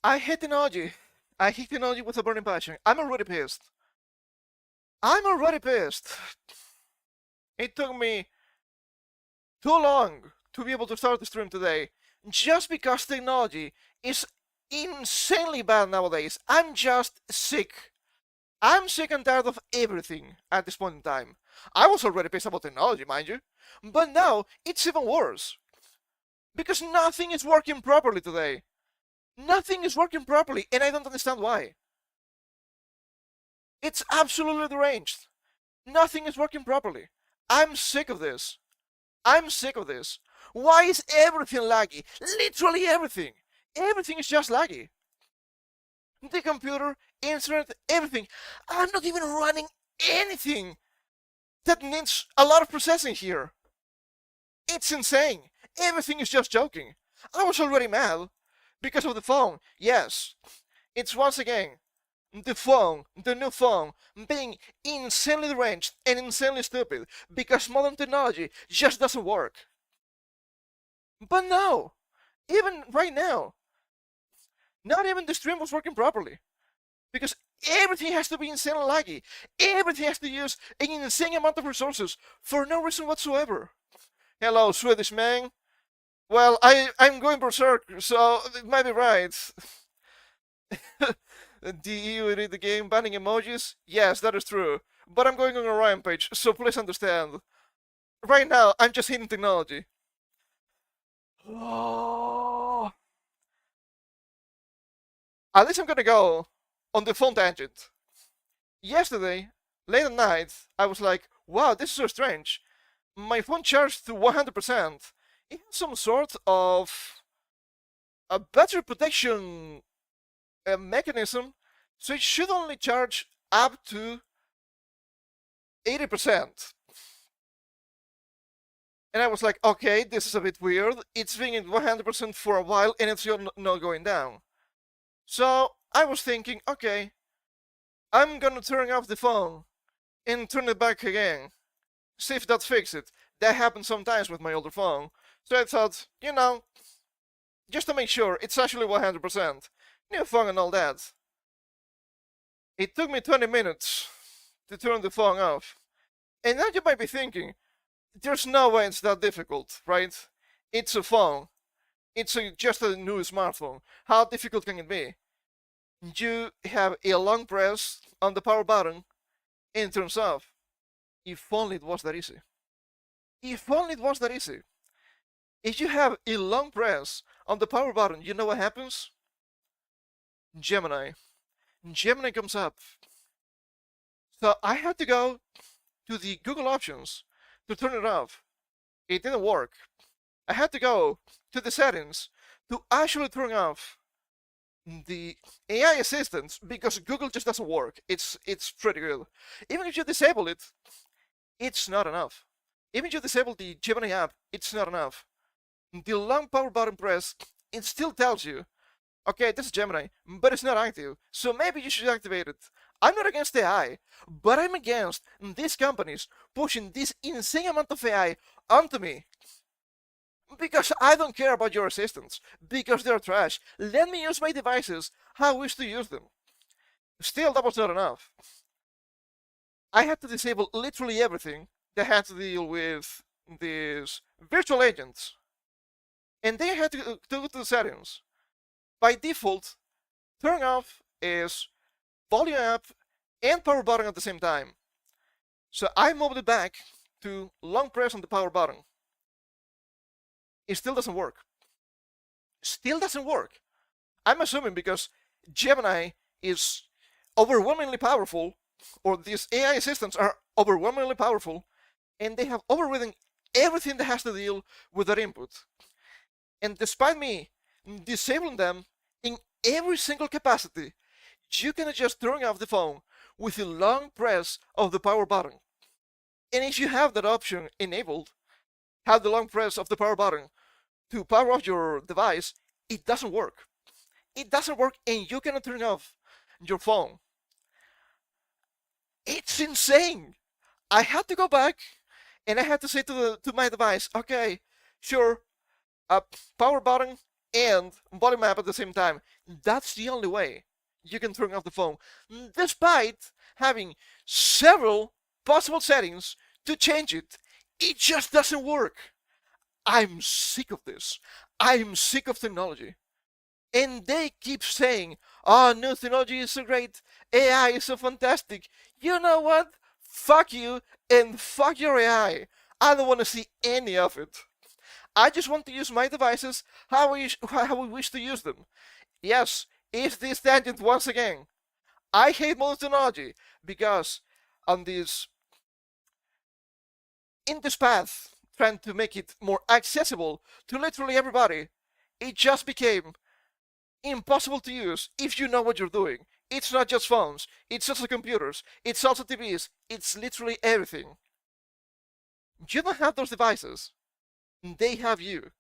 I hate technology. I hate technology with a burning passion. I'm already pissed. I'm already pissed. It took me too long to be able to start the stream today just because technology is insanely bad nowadays. I'm just sick. I'm sick and tired of everything at this point in time. I was already pissed about technology, mind you, but now it's even worse because nothing is working properly today. Nothing is working properly, and I don't understand why. It's absolutely deranged. Nothing is working properly. I'm sick of this. I'm sick of this. Why is everything laggy? Literally everything. Everything is just laggy. The computer, internet, everything. I'm not even running anything that needs a lot of processing here. It's insane. Everything is just joking. I was already mad because of the phone. Yes, it's once again the phone, the new phone, being insanely deranged and insanely stupid because modern technology just doesn't work. But no, even right now, not even the stream was working properly because everything has to be insanely laggy. Everything has to use an insane amount of resources for no reason whatsoever. Hello, Swedish man. Well, I'm going berserk, so it might be right. Do you read the game banning emojis? Yes, that is true. But I'm going on a rampage, so please understand. Right now, I'm just hating technology. Oh. At least I'm gonna go on the phone tangent. Yesterday, late at night, I was like, wow, this is so strange. My phone charged to 100%. It has some sort of a battery protection mechanism, so it should only charge up to 80%. And I was like, okay, this is a bit weird. It's being at 100% for a while and it's not going down. So I was thinking, okay, I'm gonna turn off the phone and turn it back again. See if that fixes it. That happened sometimes with my older phone. So I thought, just to make sure it's actually 100%. New phone and all that. It took me 20 minutes to turn the phone off. And now you might be thinking, there's no way it's that difficult, right? It's a phone. It's just a new smartphone. How difficult can it be? You have a long press on the power button and it turns off. If only it was that easy. If only it was that easy. If you have a long press on the power button, you know what happens? Gemini. Gemini comes up. So I had to go to the Google options to turn it off. It didn't work. I had to go to the settings to actually turn off the AI assistants because Google just doesn't work. It's pretty good. Even if you disable it, it's not enough. Even if you disable the Gemini app, it's not enough. The long power button press, it still tells you, okay, this is Gemini, but it's not active, so maybe you should activate it. I'm not against AI, but I'm against these companies pushing this insane amount of AI onto me. Because I don't care about your assistants, because they're trash. Let me use my devices how I wish to use them. Still, that was not enough. I had to disable literally everything that had to deal with these virtual agents. And then I had to go to the settings. By default, turn off is volume up and power button at the same time. So I moved it back to long press on the power button. It still doesn't work. Still doesn't work. I'm assuming because Gemini is overwhelmingly powerful, or these AI assistants are overwhelmingly powerful, and they have overridden everything that has to deal with that input. And despite me disabling them in every single capacity, you can just turn off the phone with a long press of the power button. And if you have that option enabled, have the long press of the power button to power off your device, it doesn't work. It doesn't work and you cannot turn off your phone. It's insane. I had to go back and I had to say to my device, okay, sure, power button and body map at the same time. That's the only way you can turn off the phone, despite having several possible settings to change it. It just doesn't work. I'm sick of this. I'm sick of technology. And they keep saying, oh, new technology is so great, AI is so fantastic. You know what? Fuck you and fuck your AI. I don't want to see any of it. I just want to use my devices how we wish to use them. Yes, it's this tangent once again. I hate modern technology because on this in this path, trying to make it more accessible to literally everybody, it just became impossible to use if you know what you're doing. It's not just phones, it's also computers, it's also TVs, it's literally everything. You don't have those devices, they have you.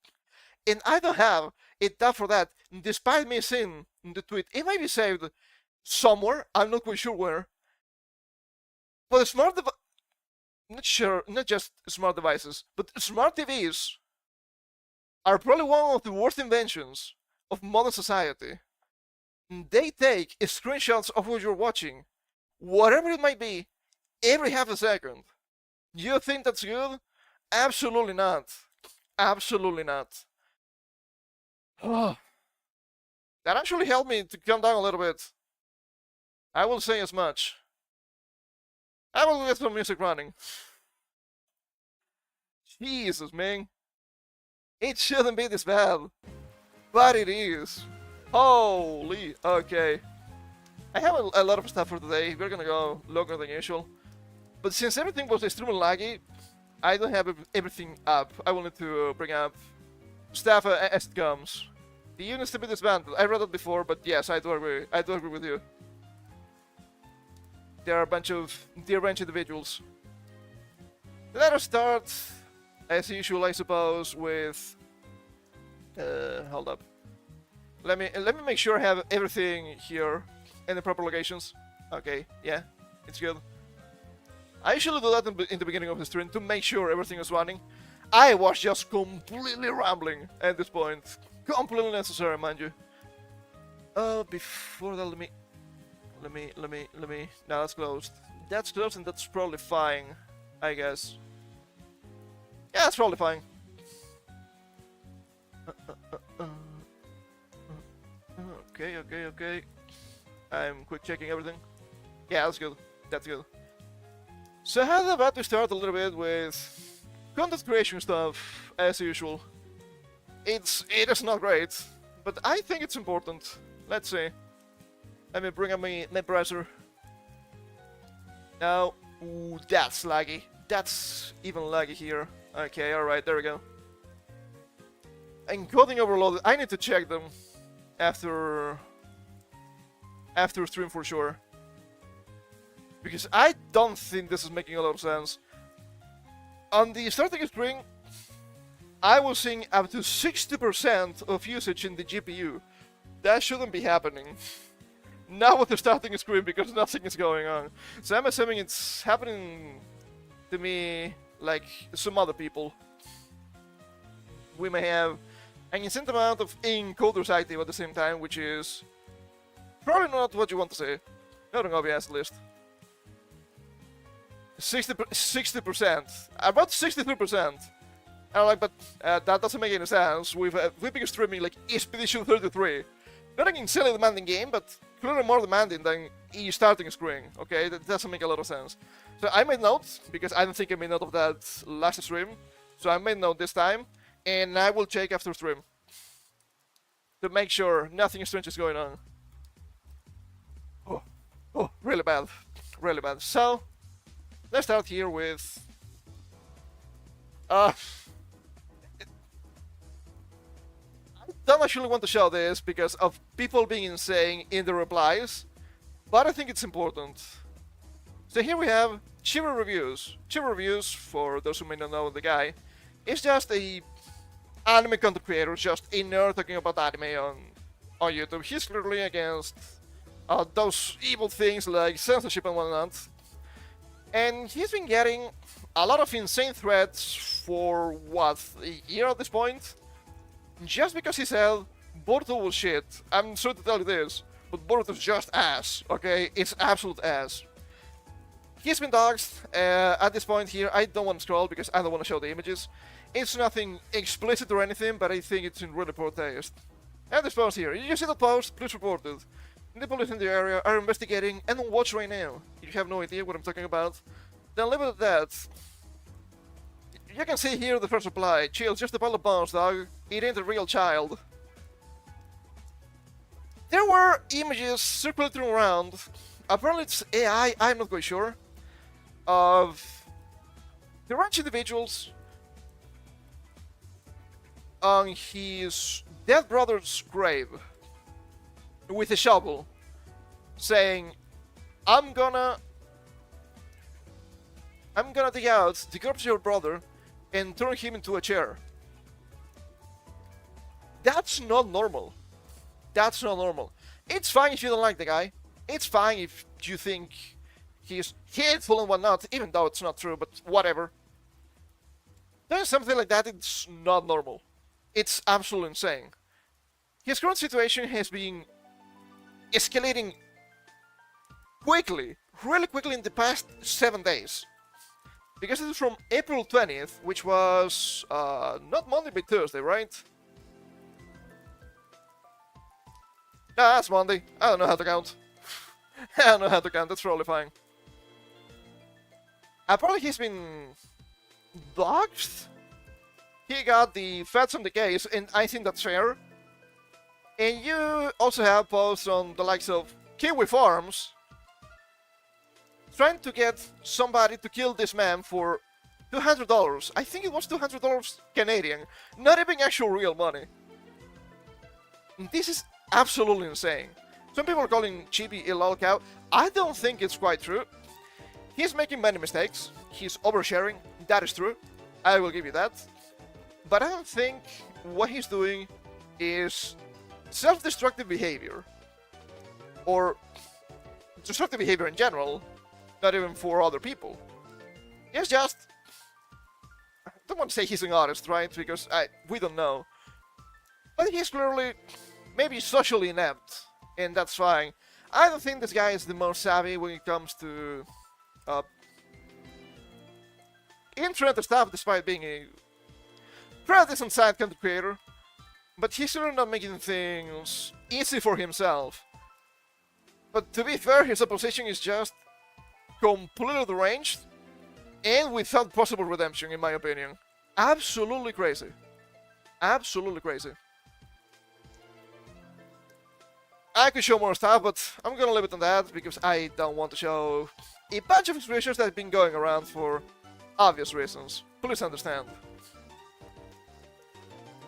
And I don't have it done for that, despite me seeing the tweet. It might be saved somewhere, I'm not quite sure where. But not just smart devices, but smart TVs are probably one of the worst inventions of modern society. They take screenshots of what you're watching, whatever it might be, every half a second. You think that's good? Absolutely not. Absolutely not. That actually helped me to calm down a little bit. I will say as much. I will get some music running. Jesus, man. It shouldn't be this bad. But it is. Holy. Okay. I have a lot of stuff for today. We're gonna go longer than usual. But since everything was extremely laggy, I don't have everything up. I will need to bring up stuff as it comes. The units to be disbanded. I read that before, but yes, I do agree. I do agree with you. There are a bunch of deranged individuals. Let us start, as usual, I suppose, with. Hold up. Let me make sure I have everything here in the proper locations. Okay, yeah, it's good. I usually do that in the beginning of the stream to make sure everything is running. I was just completely rambling at this point. Completely necessary, mind you. Before that, let me. No, that's closed. That's closed, and that's probably fine, I guess. Yeah, that's probably fine. Okay. I'm quick checking everything. Yeah, that's good. That's good. So I was about to start a little bit with content creation stuff, as usual. It is not great, but I think it's important. Let's see. Let me bring up my browser. Now, ooh, that's laggy. That's even laggy here. Okay, alright, there we go. Encoding overloaded. I need to check them after stream for sure. Because I don't think this is making a lot of sense. On the starting screen, I was seeing up to 60% of usage in the GPU. That shouldn't be happening. Not with the starting screen because nothing is going on. So I'm assuming it's happening to me like some other people. We may have an insane amount of encoders active at the same time, which is probably not what you want to see. Not an obvious list. 60%, about 63%. I'm like, but that doesn't make any sense. We've been streaming like Expedition 33. Not an insanely demanding game, but clearly more demanding than starting screen. Okay, that doesn't make a lot of sense. So I made notes because I don't think I made note of that last stream. So I made note this time, and I will check after stream to make sure nothing strange is going on. Oh, really bad, really bad. So let's start here with. I don't actually want to show this because of people being insane in the replies, but I think it's important. So here we have Chiba Reviews. Chiba Reviews, for those who may not know the guy, is just a anime content creator, just a nerd talking about anime on YouTube. He's clearly against those evil things like censorship and whatnot. And he's been getting a lot of insane threats for, what, a year at this point? Just because he said Boruto was shit. I'm sorry to tell you this, but Boruto's just ass, okay? It's absolute ass. He's been doxxed. At this point here, I don't want to scroll because I don't want to show the images. It's nothing explicit or anything, but I think it's in really poor taste. At this post here, you see the post? Please report it. The police in the area are investigating and on watch right now. If you have no idea what I'm talking about, then leave it at that. You can see here the first reply. Chill, just a pile of bones, dog. It ain't a real child. There were images circulating around. Apparently it's AI, I'm not quite sure. Of the ranch individuals on his dead brother's grave with a shovel, saying, I'm gonna dig out the corpse of your brother and turn him into a chair. That's not normal. That's not normal. It's fine if you don't like the guy. It's fine if you think he's hateful and whatnot, even though it's not true, but whatever. Doing something like that, it's not normal. It's absolutely insane. His current situation has been escalating quickly, really quickly in the past 7 days. Because it is from April 20th, which was not Monday but Thursday, right? Nah, that's Monday. I don't know how to count. I don't know how to count, that's probably fine. Apparently he's been doxxed. He got the feds on the case, and I think that's fair. And you also have posts on the likes of Kiwi Farms trying to get somebody to kill this man for $200. I think it was $200 Canadian, not even actual real money. This is absolutely insane. Some people are calling Chibi a lol cow. I don't think it's quite true. He's making many mistakes. He's oversharing. That is true. I will give you that. But I don't think what he's doing is self-destructive behavior. Or destructive behavior in general. Not even for other people. He's just... I don't want to say he's an artist, right? Because we don't know. But he's clearly maybe socially inept. And that's fine. I don't think this guy is the most savvy when it comes to internet stuff, despite being a pretty decent side content creator. But he's certainly not making things easy for himself. But to be fair, his opposition is just completely deranged and without possible redemption, in my opinion. Absolutely crazy. Absolutely crazy. I could show more stuff, but I'm gonna leave it on that because I don't want to show a bunch of expressions that have been going around for obvious reasons. Please understand.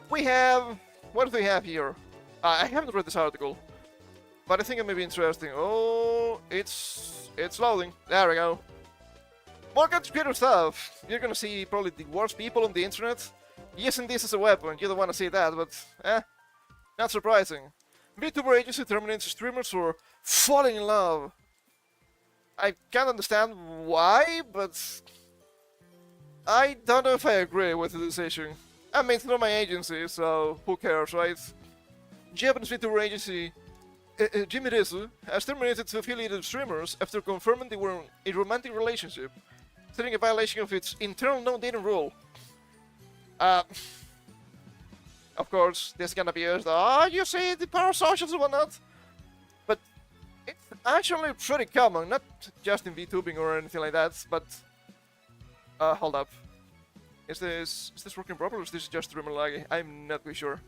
We have... what do we have here? I haven't read this article, but I think it may be interesting. Oh, it's loading. There we go. More content creator stuff. You're gonna see probably the worst people on the internet using this as a weapon. You don't want to see that, but not surprising. VTuber agency terminates streamers for falling in love. I can't understand why, but I don't know if I agree with the decision. I mean, it's not my agency, so who cares, right? Japanese VTuber agency Jimirezu has terminated two affiliated streamers after confirming they were in a romantic relationship, stating a violation of its internal no-dating rule. Of course, this is gonna be used, you see, the parasocials and whatnot. But it's actually pretty common, not just in VTubing or anything like that, but... hold up. Is this working properly or is this just streamer laggy? I'm not quite sure.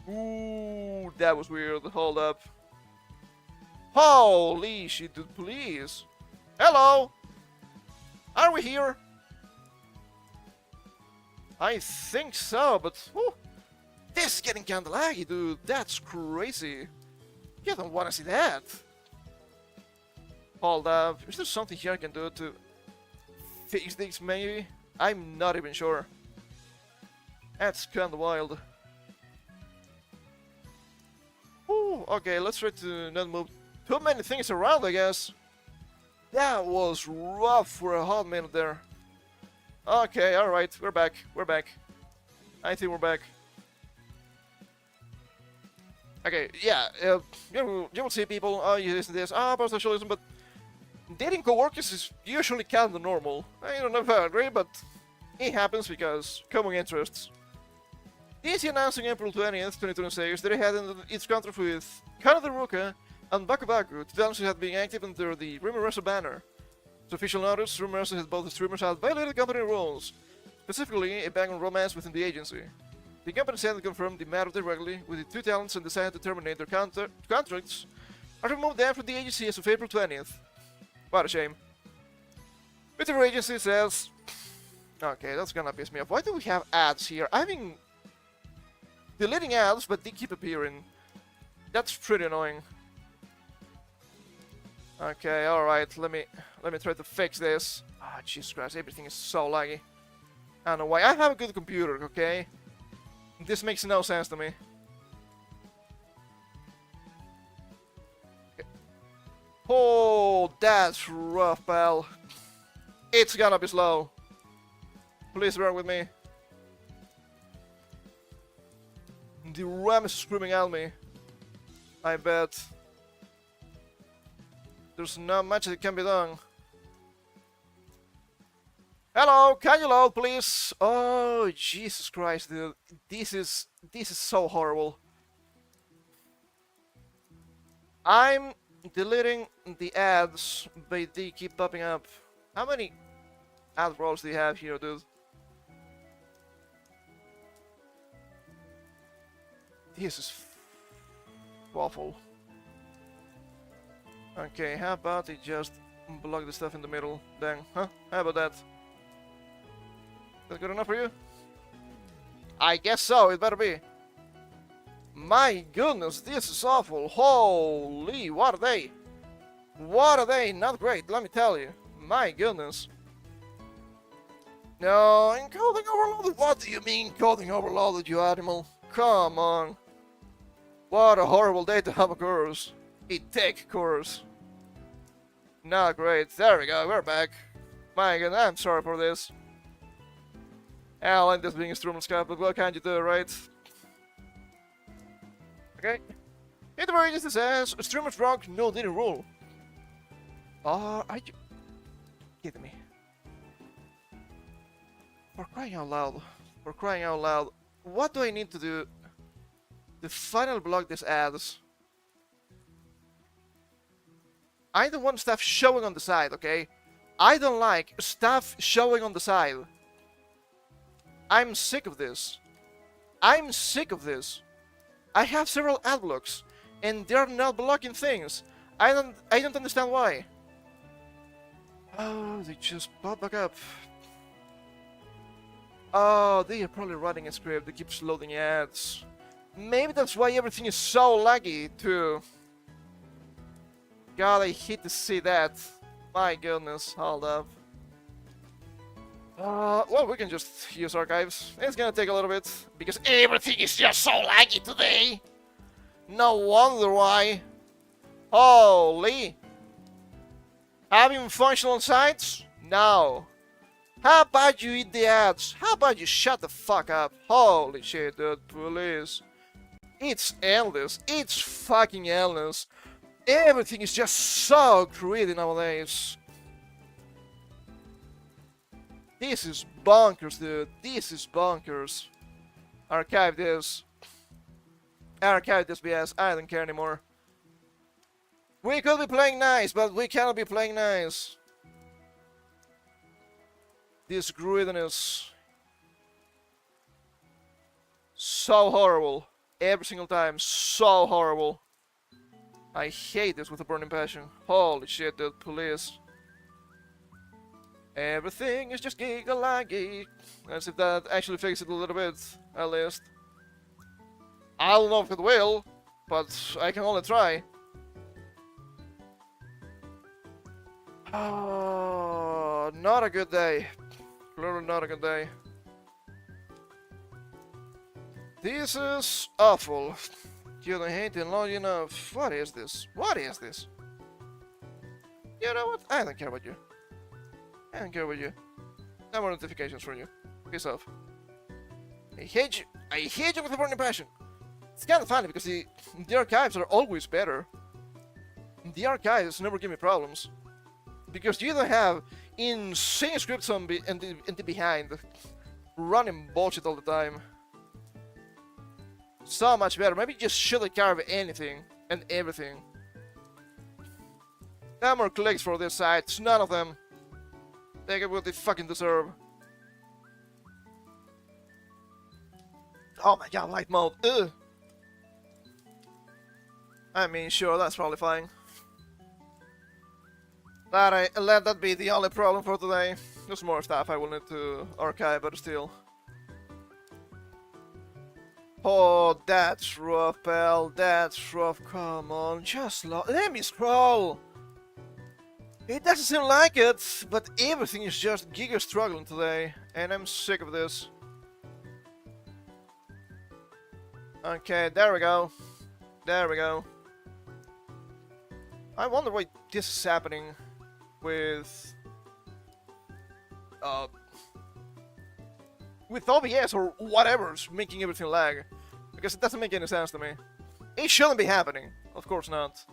Ooh, that was weird. Hold up. Holy shit, dude, please. Hello! Are we here? I think so, but whew, this is getting kinda laggy, dude. That's crazy. You don't wanna see that. Hold up. Is there something here I can do to fix this, maybe? I'm not even sure. That's kinda wild. Ooh, okay, let's try to not move too many things around, I guess. That was rough for a hot minute there. Okay, alright, we're back. I think we're back. Okay, yeah, you will see people, oh, you listen to this, post-socialism, but dating coworkers is usually kind of normal. I don't know if I agree, but it happens because common interests. DC announced on April 20th, 2026 that it had ended its contract with Kanada Ruka and Baku Baku, two dancers had been active under the Rumoressa banner. To official notice, Rumoressa has both the streamers had violated company rules, specifically a ban on romance within the agency. The company said it confirmed the matter directly with the two talents and decided to terminate their contracts and remove them from the agency as of April 20th. What a shame. Vtuber agency says... Okay, that's gonna piss me off. Why do we have ads here? I've been deleting ads, but they keep appearing. That's pretty annoying. Okay, alright, let me try to fix this. Ah, oh, Jesus Christ, everything is so laggy. I don't know why. I have a good computer, okay? This makes no sense to me. Okay. Oh, that's rough, pal. It's gonna be slow. Please bear with me. The RAM is screaming at me. I bet. There's not much that can be done. Hello, can you load, please? Oh, Jesus Christ, dude. This is so horrible. I'm deleting the ads, but they keep popping up. How many ad rolls do you have here, dude? This is awful. Okay, how about they just block the stuff in the middle then, huh? How about that? That good enough for you? I guess so, it better be. My goodness, this is awful. Holy, what are they? What are they? Not great, let me tell you. My goodness. No, encoding overloaded? What do you mean encoding overloaded, you animal? Come on. What a horrible day to have a course. A tech course. Not great. There we go, we're back. My god, I'm sorry for this. I like this being instrument scout, but what can you do, right? Okay. Vtuber agency says streamers broke no didn't rule. Are you kidding me? For crying out loud. For crying out loud. What do I need to do to finally block these ads? I don't want stuff showing on the side, okay? I don't like stuff showing on the side. I'm sick of this. I'm sick of this. I have several ad blocks, and they're not blocking things. I don't understand why. Oh, they just pop back up. Oh, they are probably running a script that keeps loading ads. Maybe that's why everything is so laggy, too. God, I hate to see that. My goodness, hold up. Well, we can just use archives. It's gonna take a little bit, because everything is just so laggy today. No wonder why. Holy. Having functional sites? No. How about you eat the ads? How about you shut the fuck up? Holy shit, dude, please. It's endless. It's fucking endless. Everything is just so greedy nowadays. This is bonkers, dude. This is bonkers. Archive this. Archive this BS. I don't care anymore. We could be playing nice, but we cannot be playing nice. This greediness. So horrible. Every single time. So horrible. I hate this with a burning passion. Holy shit, dude. Please. Everything is just giga-laggy. As if that actually fixes it a little bit, at least. I don't know if it will, but I can only try. Oh, not a good day. Clearly not a good day. This is awful. You don't hate it long enough. What is this? What is this? You know what? I don't care about you. I don't care about you. No more notifications from you. Peace off. I hate you. I hate you with a burning passion. It's kind of funny because the archives are always better. The archives never give me problems. Because you don't have insane scripts in the behind. Running bullshit all the time. So much better. Maybe just should have carved anything and everything. No more clicks for this site. None of them. They get what they fucking deserve. Oh my god, light mode. Ugh. I mean, sure, that's probably fine. Alright, let that be the only problem for today. There's more stuff I will need to archive, but still. Oh, that's rough, pal. That's rough. Come on, just let me scroll. It doesn't seem like it, but everything is just giga struggling today, and I'm sick of this. Okay, there we go. There we go. I wonder why this is happening with OBS or whatever's making everything lag, because it doesn't make any sense to me. It shouldn't be happening. Of course not.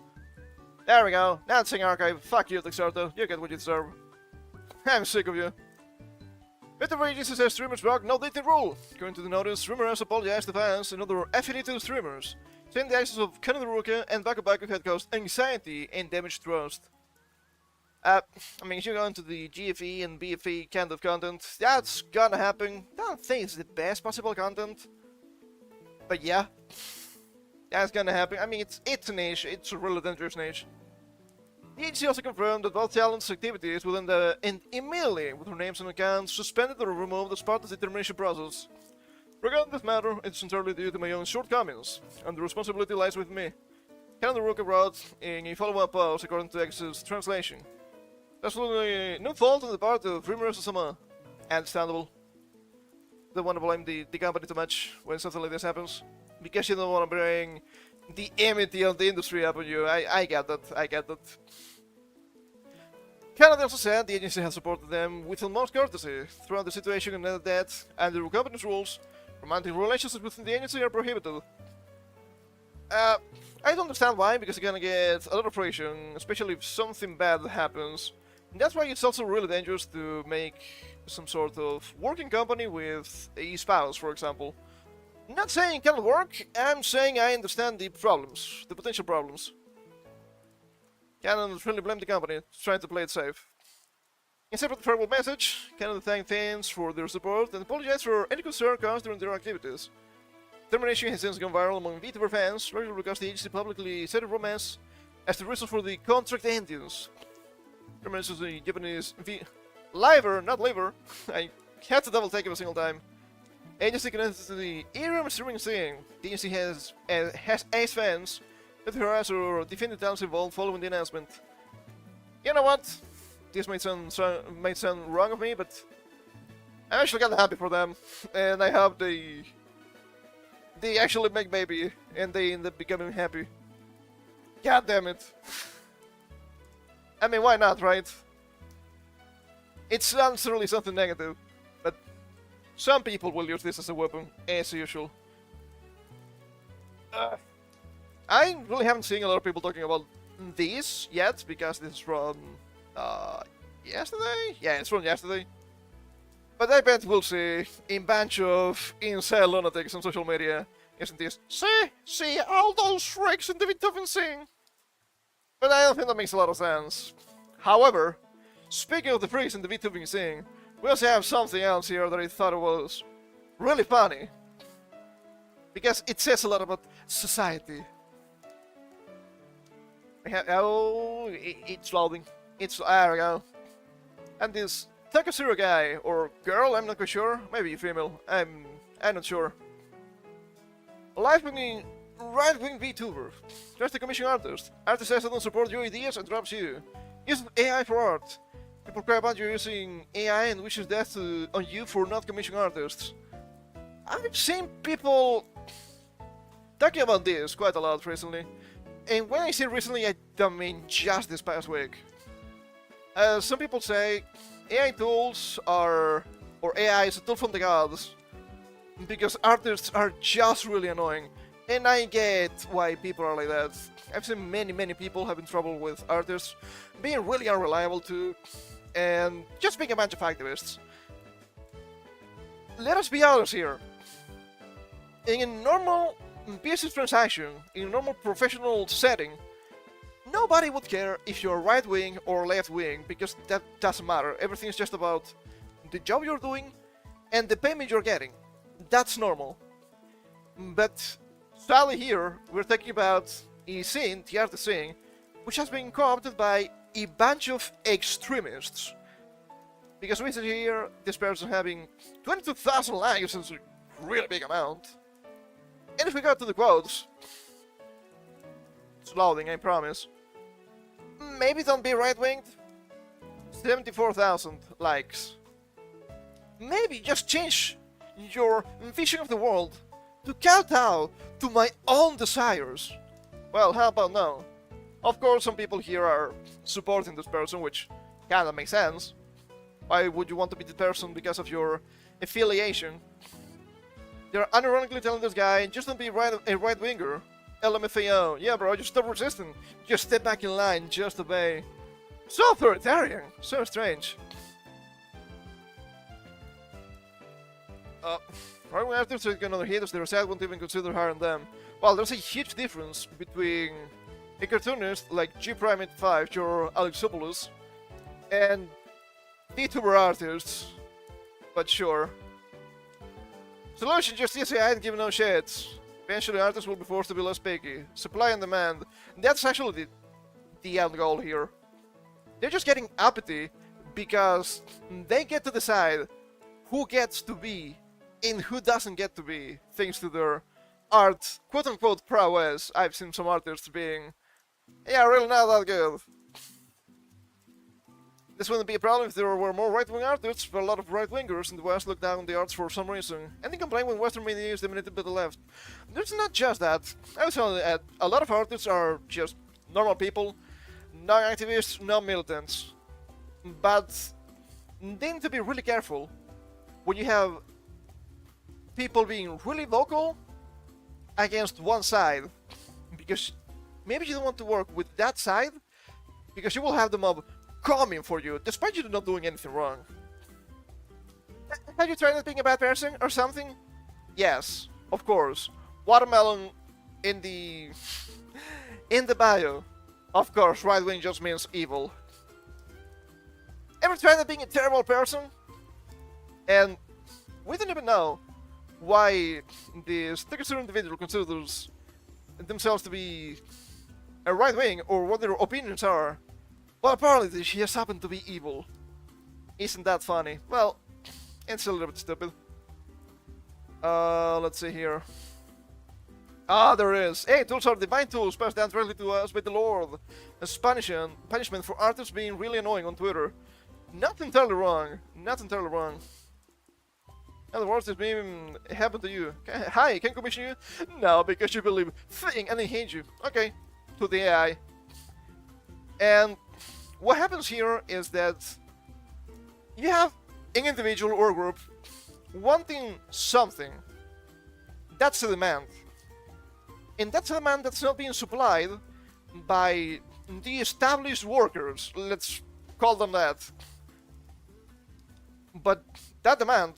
There we go. Now it's saying archive. Fuck you, Texarto. You get what you deserve. I'm sick of you. vtuber agency says streamers block no dating rule. According to the notice, streamers apologized to fans and other affiliated streamers, saying the actions of Kennedy Ruka and Baku had caused anxiety and damaged trust. I mean, if you go into the GFE and BFE kind of content, that's gonna happen. I don't think it's the best possible content, but yeah, that's gonna happen. I mean, it's a niche. It's a really dangerous niche. The agency also confirmed that both talents' activities within the and immediately with their names and accounts suspended or removed as part of the termination process. Regarding this matter, it's entirely due to my own shortcomings, and the responsibility lies with me. Canada Ruka wrote in a follow-up post according to X's translation. Absolutely no fault on the part of Rimuru Sasama. Understandable. Don't want to blame the company too much when something like this happens, because you don't want to bring the enmity of the industry up on you. I get that. I get that. Canada also said the agency has supported them with utmost courtesy throughout the situation and added that, under the company's rules, romantic relationships within the agency are prohibited. I don't understand why, because you're gonna get a lot of pressure, especially if something bad happens. And that's why it's also really dangerous to make some sort of working company with a spouse, for example. I'm not saying it cannot work, I'm saying I understand the problems, the potential problems. Canada really blame the company, trying to play it safe. In separate farewell message, Canada thanked fans for their support and apologized for any concern caused during their activities. Termination has since gone viral among vtuber fans, largely because the agency publicly cited romance as the reason for the contract endings. Termination is the Japanese liver, not liver. I had to double take every single time. Agency connected to the era streaming scene. The agency has ace fans that harass or defend the talents involved following the announcement. You know what? This might sound wrong of me, but I'm actually kinda happy for them, and I hope they actually make baby and they end up becoming happy. God damn it. I mean, why not, right? It's not necessarily something negative, but some people will use this as a weapon, as usual. I really haven't seen a lot of people talking about this yet, because this is from yesterday? Yeah, it's from yesterday. But I bet we'll see a bunch of insane lunatics on social media, isn't this? See all those freaks in the VTuber scene. But I don't think that makes a lot of sense. However, speaking of the freaks in the VTuber scene, we also have something else here that I thought was really funny. Because it says a lot about society. Oh, it's loading. There we go. And this Takasura guy, or girl, I'm not quite sure. Maybe female. I'm not sure. Right-wing VTuber. Just a commission artist. Artist says I don't support your ideas and drops you. Use AI for art. People cry about you using AI and wishes death on you for not commissioning artists. I've seen people talking about this quite a lot recently. And when I say recently, I don't mean just this past week. Some people say AI tools are, or AI is a tool from the gods, because artists are just really annoying. And I get why people are like that. I've seen many people having trouble with artists being really unreliable too, and just being a bunch of activists. Let us be honest here. In a normal business transaction, in a normal professional setting, nobody would care if you're right wing or left wing, because that doesn't matter. Everything's just about the job you're doing and the payment you're getting. That's normal. But sadly here, we're talking about a scene, the art scene, which has been co-opted by a bunch of extremists. Because we see here, this person having 22,000 likes is a really big amount. And if we go to the quotes, it's loading, I promise. Maybe don't be right-winged. 74,000 likes. Maybe just change your vision of the world to kowtow to my own desires. Well, how about no? Of course, some people here are supporting this person, which kinda makes sense. Why would you want to be the person because of your affiliation? They're unironically telling this guy, just don't be a right-winger. LMFAO. Yeah, bro, just stop resisting. Just step back in line, just obey. So authoritarian. So strange. Right-wing artists are gonna hate us, their side won't even consider hiring them. Well, there's a huge difference between a cartoonist like G-Primate5 or Alexopoulos and vtuber artists. But sure. Solution, just CSI and give no shits. Eventually artists will be forced to be less picky. Supply and demand. That's actually the end goal here. They're just getting uppity because they get to decide who gets to be and who doesn't get to be, thanks to their art, quote-unquote, prowess. I've seen some artists being, yeah, really not that good. This wouldn't be a problem if there were more right-wing artists, but a lot of right-wingers in the West look down on the arts for some reason, and they complain when Western media is dominated by the left. There's not just that. I would say that a lot of artists are just normal people, not activists, not militants. But they need to be really careful when you have people being really vocal against one side, because maybe you don't want to work with that side, because you will have the mob coming for you, despite you not doing anything wrong. Have you tried not being a bad person or something? Yes, of course. Watermelon in the bio. Of course, right wing just means evil. Ever tried not being a terrible person? And we don't even know why this particular individual considers themselves to be a right wing or what their opinions are. Well, apparently she just happened to be evil. Isn't that funny? Well, it's a little bit stupid. Let's see here. Ah, there is. Hey, tools are divine tools passed down directly to us by the Lord. As punishment for artists being really annoying on Twitter. Not entirely wrong. Not entirely wrong. In other words, this meme happened to you. Hi, can I commission you? No, because you believe thing and I hate you. Okay, to the AI. And what happens here is that you have an individual or group wanting something. That's a demand. And that's a demand that's not being supplied by the established workers. Let's call them that. But that demand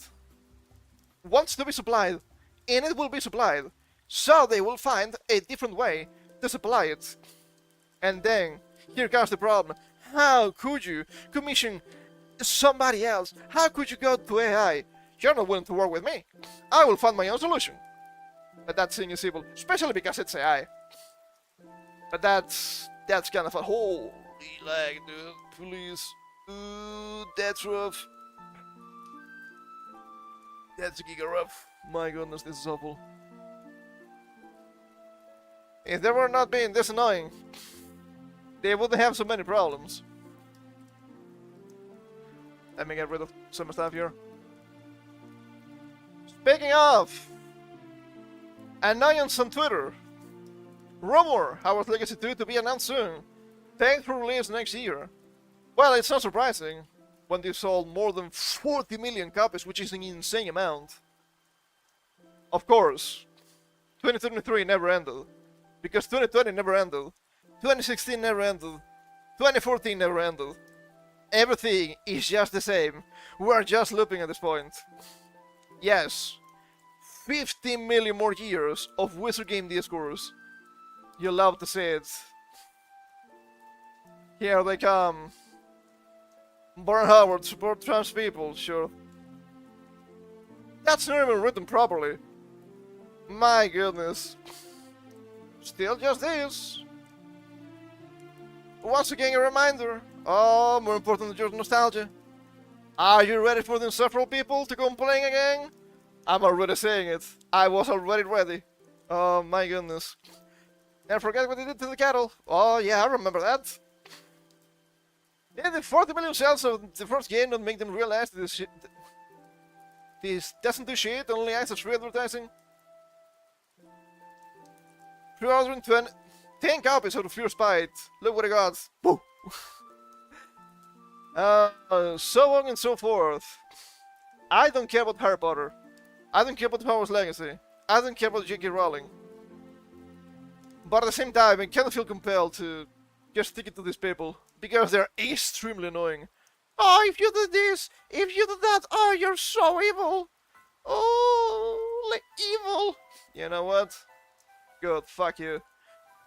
wants to be supplied, and it will be supplied. So they will find a different way to supply it. And then, here comes the problem. How could you commission somebody else? How could you go to AI? You're not willing to work with me. I will find my own solution. But that thing is evil, especially because it's AI. But that's kind of a holy lag, dude. Please. Ooh, that's rough. That's giga rough. My goodness, this is awful. If they were not being this annoying, they wouldn't have so many problems. Let me get rid of some stuff here. Speaking of annoyance on Twitter, rumor Howard Legacy 2 to be announced soon, paid for release next year. Well, it's not surprising when they sold more than 40 million copies, which is an insane amount. Of course, 2023 never ended. Because 2020 never ended. 2016 never ended. 2014 never ended. Everything is just the same. We are just looping at this point. Yes. 50 million more years of Wizard Game discourse. You love to see it. Here they come. Baron Howard, support trans people, sure. That's not even written properly. My goodness. Still just this. Once again, a reminder. Oh, more important than just nostalgia. Are you ready for the insufferable people to complain again? I'm already saying it. I was already ready. Oh my goodness. And forget what they did to the cattle. Oh yeah, I remember that. Yeah, the 40 million sales of the first game don't make them realize this shit. This doesn't do shit, only acts as free advertising. 320. 10 copies of the Fierce Spite. Look what I got. Woo! So on and so forth. I don't care about Harry Potter. I don't care about Hogwarts Legacy. I don't care about J.K. Rowling. But at the same time, I kind of feel compelled to just stick it to these people. Because they're extremely annoying. Oh, if you do this, if you do that, oh, you're so evil. Oh, like evil. You know what? Good, fuck you.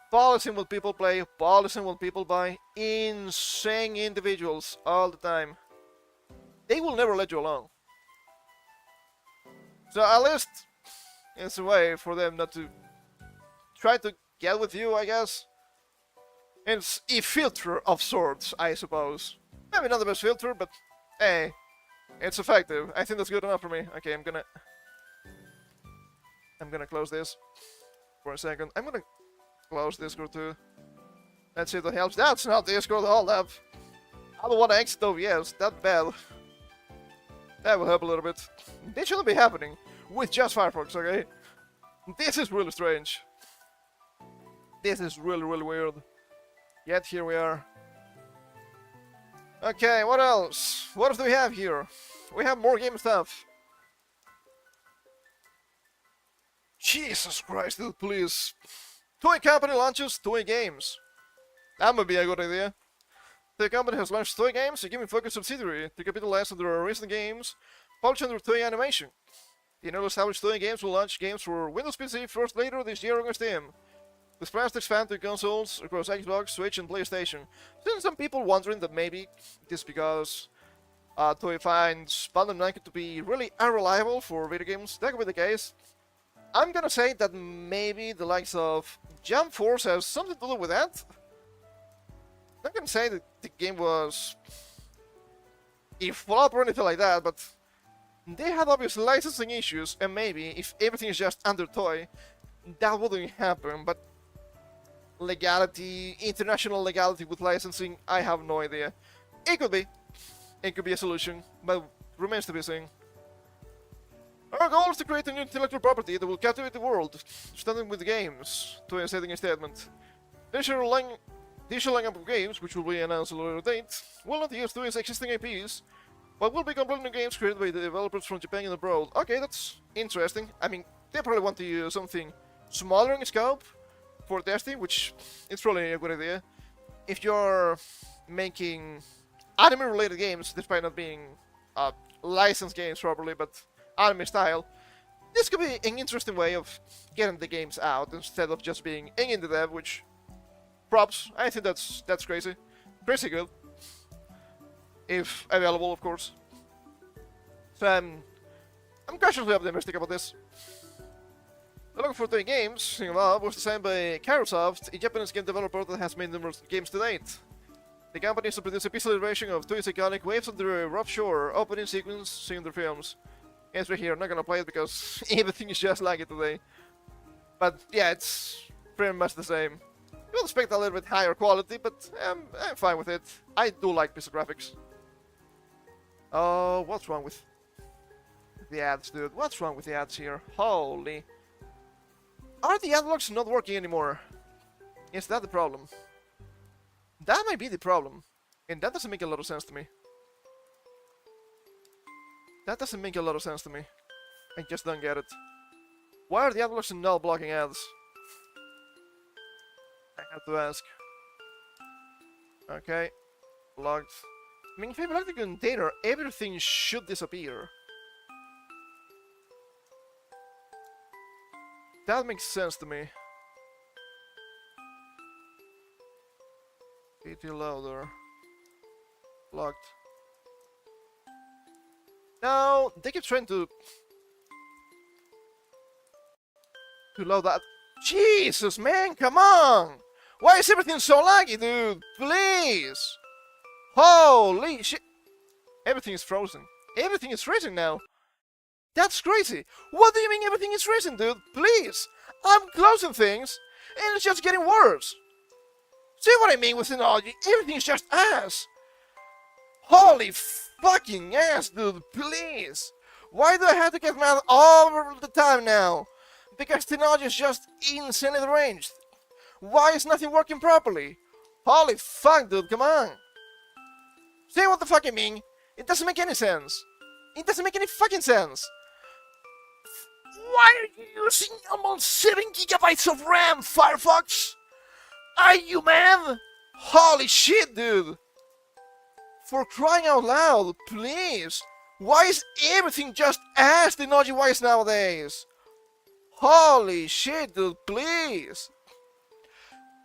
Policing what people play, policing what people buy. Insane individuals all the time. They will never let you alone. So at least it's a way for them not to try to get with you, I guess. It's a filter of sorts, I suppose. Maybe not the best filter, but hey, it's effective. I think that's good enough for me. Okay, I'm gonna close this for a second. I'm gonna close Discord too. Let's see if that helps. That's not Discord, hold up. I don't want to exit OBS, that bad. That will help a little bit. This shouldn't be happening with just Firefox, okay? This is really strange. This is really, really weird. Yet here we are. Okay, what else? What else do we have here? We have more game stuff. Jesus Christ, dude, please. Toy company launches toy games. That would be a good idea. The company has launched toy games, a gaming focused subsidiary, to capitalize on their recent games, published under toy animation. The newly established toy games will launch games for Windows PC first later this year on Steam. This plans to expand to consoles across Xbox, Switch, and PlayStation. Since some people wondering that maybe this because Toy finds Bandai Namco to be really unreliable for video games, that could be the case. I'm gonna say that maybe the likes of Jump Force has something to do with that. I'm not gonna say that the game was a flop or anything like that, but they had obvious licensing issues, and maybe if everything is just under Toy, that wouldn't happen, but legality, international legality with licensing, I have no idea. It could be a solution, but remains to be seen. Our goal is to create a new intellectual property that will captivate the world, starting with the games, Toei said in a statement. The initial lineup of games, which will be announced at a later date, will not use Toei's existing IPs, but will be completely new games created by the developers from Japan and abroad. Okay, that's interesting. I mean, they probably want to use something smaller in scope for testing, which is probably a good idea. If you're making anime-related games, despite not being licensed games properly, but anime style, this could be an interesting way of getting the games out instead of just being in indie dev, which props. I think that's crazy good, if available, of course. So I'm cautiously optimistic about this. Looking for Toy Games, Singing Love, was designed by Kairosoft, a Japanese game developer that has made numerous games to date. The company is to produce a pixel iteration of Toei's iconic Waves on the Rough Shore opening sequence seen their films. It's right here, I'm not gonna play it because everything is just like it today. But yeah, it's pretty much the same. You would expect a little bit higher quality, but I'm fine with it. I do like pixel graphics. Oh, what's wrong with the ads, dude? What's wrong with the ads here? Holy. Are the ad blocks not working anymore? Is that the problem? That might be the problem. And that doesn't make a lot of sense to me. That doesn't make a lot of sense to me. I just don't get it. Why are the adblocks and null blocking ads? I have to ask. Okay. Locked. I mean, if I block the container, everything should disappear. That makes sense to me. PT loader. Locked. Now, they keep trying to load that. Jesus, man, come on! Why is everything so laggy, dude? Please! Holy shit! Everything is frozen. Everything is freezing now. That's crazy. What do you mean everything is freezing, dude? Please! I'm closing things, and it's just getting worse. See what I mean with technology? Everything is just ass. Holy fucking ass, dude, please! Why do I have to get mad all the time now? Because technology is just insanely deranged. Why is nothing working properly? Holy fuck, dude, come on! See what the fuck I mean? It doesn't make any sense. It doesn't make any fucking sense. Why are you using almost 7 gigabytes of RAM, Firefox? Are you mad? Holy shit, dude! For crying out loud, please! Why is everything just ass technology-wise nowadays? Holy shit, dude, please!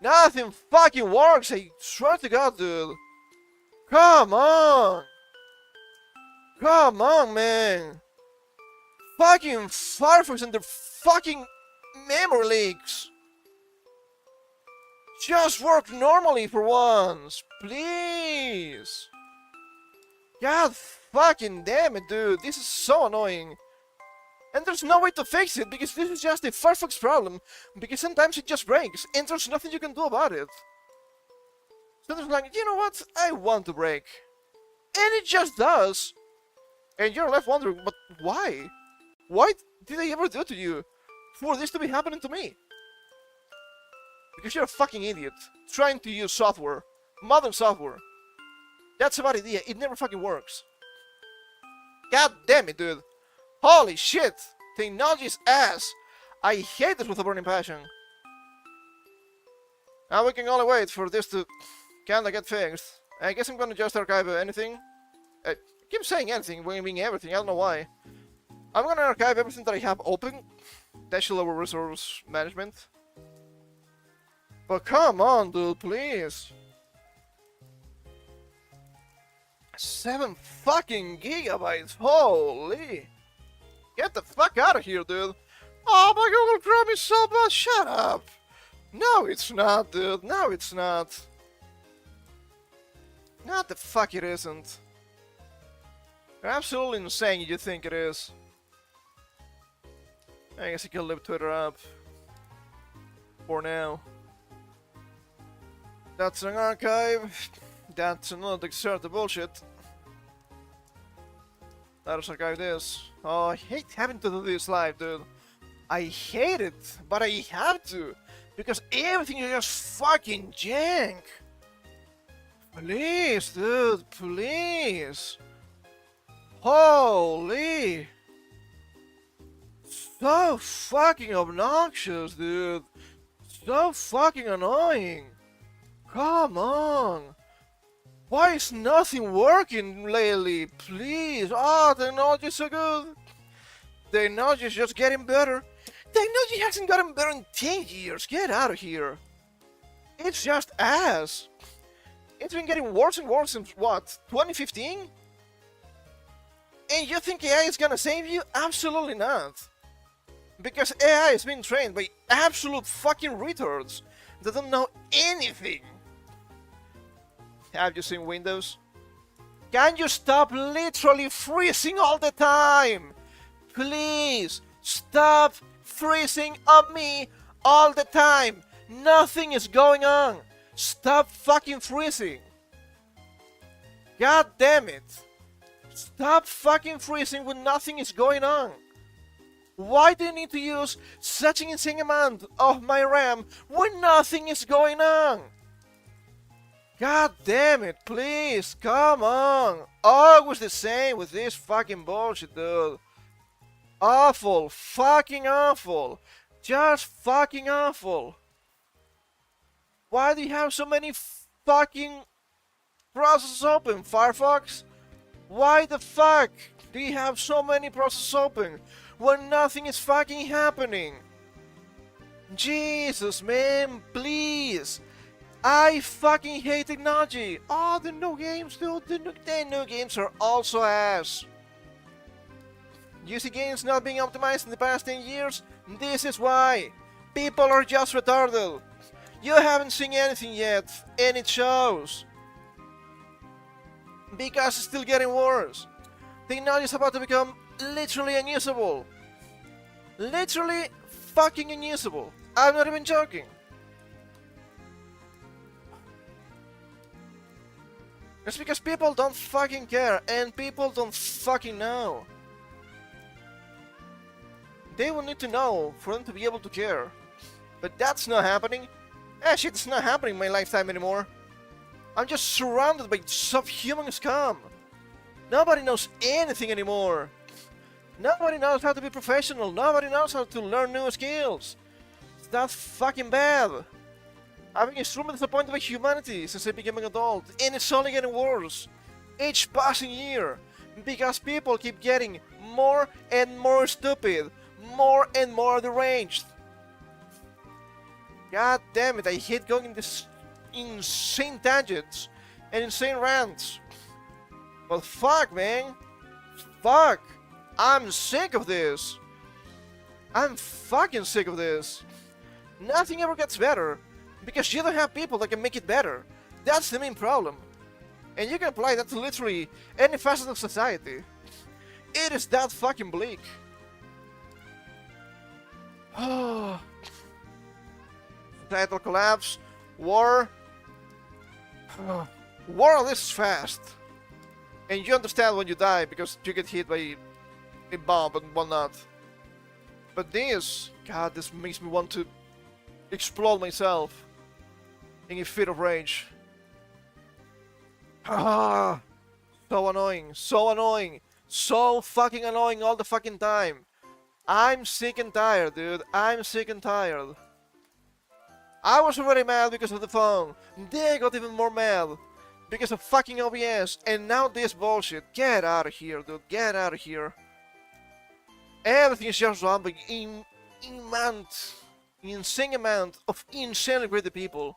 Nothing fucking works, I swear to God, dude. Come on! Come on, man! Fucking Firefox and their fucking memory leaks! Just work normally for once, please! God fucking damn it, dude, this is so annoying. And there's no way to fix it, because this is just a Firefox problem, because sometimes it just breaks, and there's nothing you can do about it. So there's like, you know what, I want to break. And it just does. And you're left wondering, but why? Why did I ever do it to you for this to be happening to me? Because you're a fucking idiot, trying to use software, modern software. That's a bad idea, it never fucking works. God damn it, dude. Holy shit, technology's ass. I hate this with a burning passion. Now we can only wait for this to kinda get fixed. I guess I'm gonna just archive anything. I keep saying anything when I mean everything, I don't know why. I'm gonna archive everything that I have open. That should lower resource management. But come on, dude, please. 7 fucking gigabytes, holy. Get the fuck out of here, dude. Oh, my Google Chrome is so bad, shut up. No, it's not, dude, no, it's not. Not the fuck it isn't. You're absolutely insane you think it is. I guess I can leave Twitter up. For now. That's an archive. That's another exert of bullshit. Let us archive this. Oh, I hate having to do this live, dude. I hate it, but I have to. Because everything is just fucking jank. Please, dude, please. Holy. So fucking obnoxious, dude. So fucking annoying. Come on! Why is nothing working lately? Please! Oh, technology is so good! Technology is just getting better. Technology hasn't gotten better in 10 years. Get out of here. It's just ass. It's been getting worse and worse since what? 2015? And you think AI is gonna save you? Absolutely not. Because AI is being trained by absolute fucking retards that don't know anything. Have you seen Windows? Can you stop literally freezing all the time? Please, stop freezing on me all the time. Nothing is going on. Stop fucking freezing. God damn it. Stop fucking freezing when nothing is going on. Why do you need to use such an insane amount of my RAM when nothing is going on? God damn it, please, come on. Always the same with this fucking bullshit, dude. Awful. Fucking awful. Just fucking awful. Why do you have so many fucking processes open, Firefox? Why the fuck do you have so many processes open when nothing is fucking happening? Jesus, man, please. I fucking hate technology. Oh, the new games, dude. The new games are also ass. You see games not being optimized in the past 10 years? This is why. People are just retarded. You haven't seen anything yet, and it shows. Because it's still getting worse. Technology is about to become literally unusable. Literally fucking unusable. I'm not even joking. It's because people don't fucking care and people don't fucking know. They will need to know for them to be able to care. But that's not happening. Shit, it's not happening in my lifetime anymore. I'm just surrounded by subhuman scum. Nobody knows anything anymore. Nobody knows how to be professional. Nobody knows how to learn new skills. It's that fucking bad. I've been extremely disappointed by humanity since I became an adult, and it's only getting worse each passing year because people keep getting more and more stupid, more and more deranged. God damn it, I hate going in this insane tangents and insane rants. But fuck, man. Fuck. I'm sick of this. I'm fucking sick of this. Nothing ever gets better because you don't have people that can make it better. That's the main problem. And you can apply that to literally any facet of society. It is that fucking bleak. Societal collapse, war. War this is fast. And you understand when you die because you get hit by a bomb and whatnot. But this, God, this makes me want to explode myself in a fit of rage. So annoying, so annoying, so fucking annoying all the fucking time. I'm sick and tired, dude. I'm sick and tired. I was already mad because of the phone. Then I got even more mad because of fucking OBS. And now this bullshit. Get out of here, dude. Get out of here. Everything is just wrong by insane amount of insanely great people.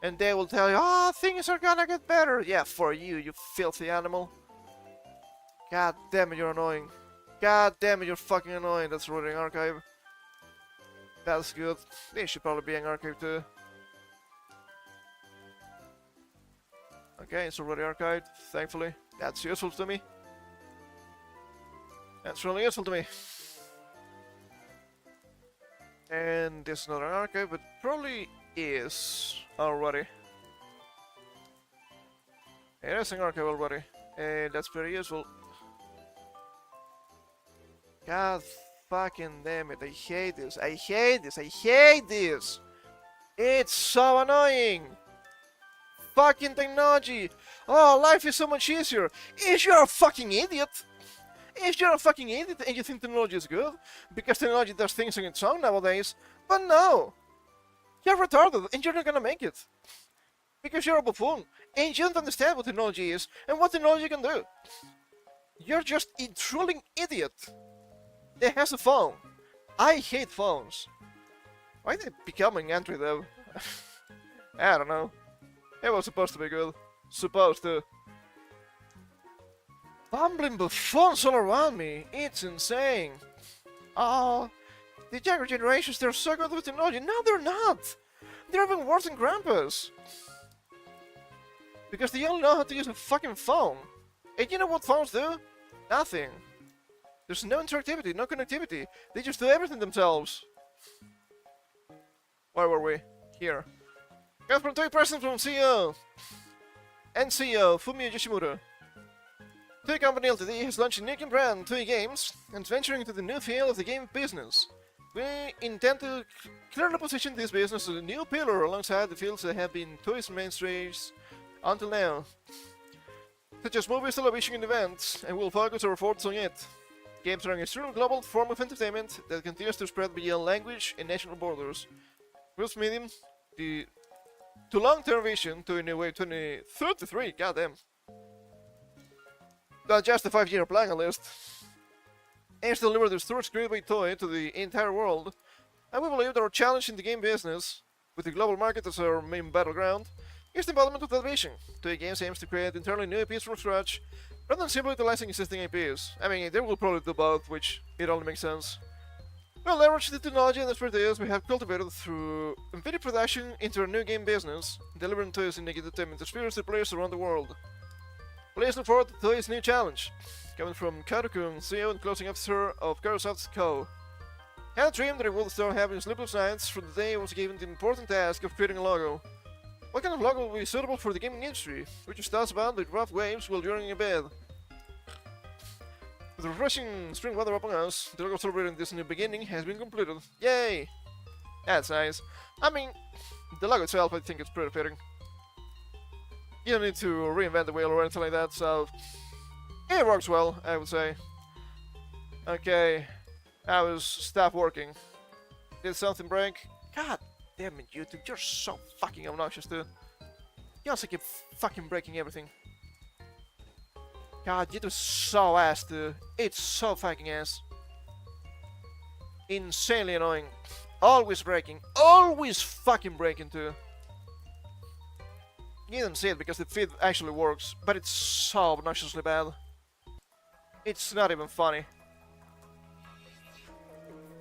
And they will tell you, oh, things are gonna get better. Yeah, for you, you filthy animal. God damn it, you're annoying. God damn it, you're fucking annoying. That's running archive. That's good. They should probably be an archive too. Okay, it's already archived, thankfully. That's useful to me. That's really useful to me. And this is not an archive, but probably is already. It is an archive already. And that's pretty useful. God fucking damn it, I hate this, I hate this, I hate this! It's so annoying! Fucking technology! Oh, life is so much easier! If you're a fucking idiot! If you're a fucking idiot and you think technology is good, because technology does things on its own nowadays, but no! You're retarded and you're not gonna make it! Because you're a buffoon, and you don't understand what technology is and what technology can do! You're just a drooling idiot! That has a phone. I hate phones. Why did it become an entry though? I don't know. It was supposed to be good. Supposed to. Bumbling buffoons all around me. It's insane. Oh, the younger generations, they're so good with technology. No, they're not. They're even worse than grandpas. Because they only know how to use a fucking phone. And you know what phones do? Nothing. There's no interactivity, no connectivity. They just do everything themselves. Where were we? Here. Got from Toy Present from CEO. And CEO, Fumio Yoshimura. Toy Company Ltd has launched a new game brand, Toy Games, and venturing into the new field of the game business. We intend to clearly position this business as a new pillar alongside the fields that have been Toys mainstays until now, such as movies, television, and events, and we'll focus our efforts on it. Games are an extremely global form of entertainment that continues to spread beyond language and national borders. Will's medium, the to long-term vision to New 2033, goddamn. Not just a 5-year plan, at least. Aims to deliver the storage gateway toy to the entire world, and we believe that our challenge in the game business, with the global market as our main battleground, is the embodiment of that vision. Toy Games aims to create entirely new IPs from scratch, rather than simply utilizing existing IPs. I mean, they will probably do both, which it only makes sense. We'll leverage the technology and expertise we have cultivated through video production into our new game business, delivering toys and entertainment experience to players around the world. Please look forward to today's new challenge, coming from Kato-kun, CEO and closing officer of Carosoft Co. I had a dream that I would start having sleepless nights from the day I was given the important task of creating a logo. What kind of logo will be suitable for the gaming industry, which is tossed about with rough waves while you're in bed? With refreshing spring weather upon us, the logo celebrating this new beginning has been completed. Yay! That's nice. I mean, the logo itself, I think it's pretty fitting. You don't need to reinvent the wheel or anything like that, so it works well, I would say. Okay, I was stopped working. Did something break? God damn it, YouTube, you're so fucking obnoxious, dude. You also keep fucking breaking everything. God, you do so ass, dude. It's so fucking ass. Insanely annoying. Always breaking. Always fucking breaking, too. You don't see it because the feed actually works, but it's so obnoxiously bad. It's not even funny.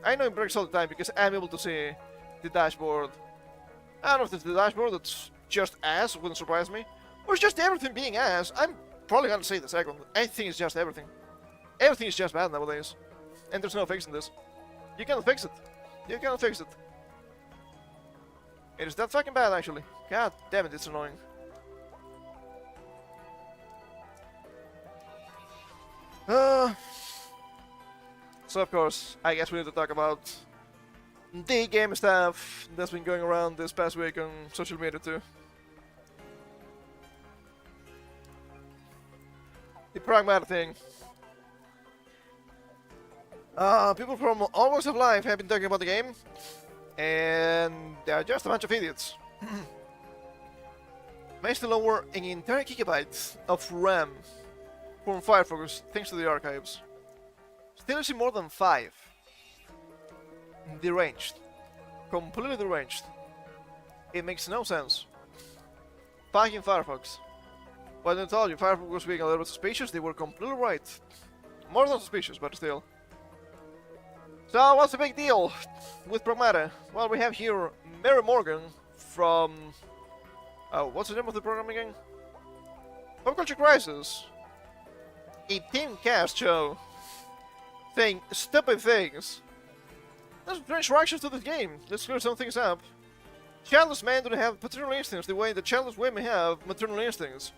I know it breaks all the time because I'm able to see the dashboard. I don't know if it's the dashboard that's just ass, wouldn't surprise me. Or it's just everything being ass. I'm probably gonna say the second. I think it's just everything. Everything is just bad nowadays. And there's no fixing this. You cannot fix it. You cannot fix it. It is that fucking bad, actually. God damn it, it's annoying. So of course, I guess we need to talk about the game stuff that's been going around this past week on social media too. The pragmatic thing. People from all walks of life have been talking about the game, and they're just a bunch of idiots. Managed to lower an entire gigabyte of RAM from Firefox thanks to the archives. Still using more than 5. Deranged. Completely deranged. It makes no sense. Fucking Firefox. When I told you Firefox was being a little bit suspicious, they were completely right. More than suspicious, but still. So, what's the big deal with Pragmata? Well, we have here Mary Morgan from... what's the name of the program again? Pop Culture Crisis. A team cast show. Saying stupid things. There's strange reactions to this game. Let's clear some things up. Childless men don't have paternal instincts the way the childless women have maternal instincts.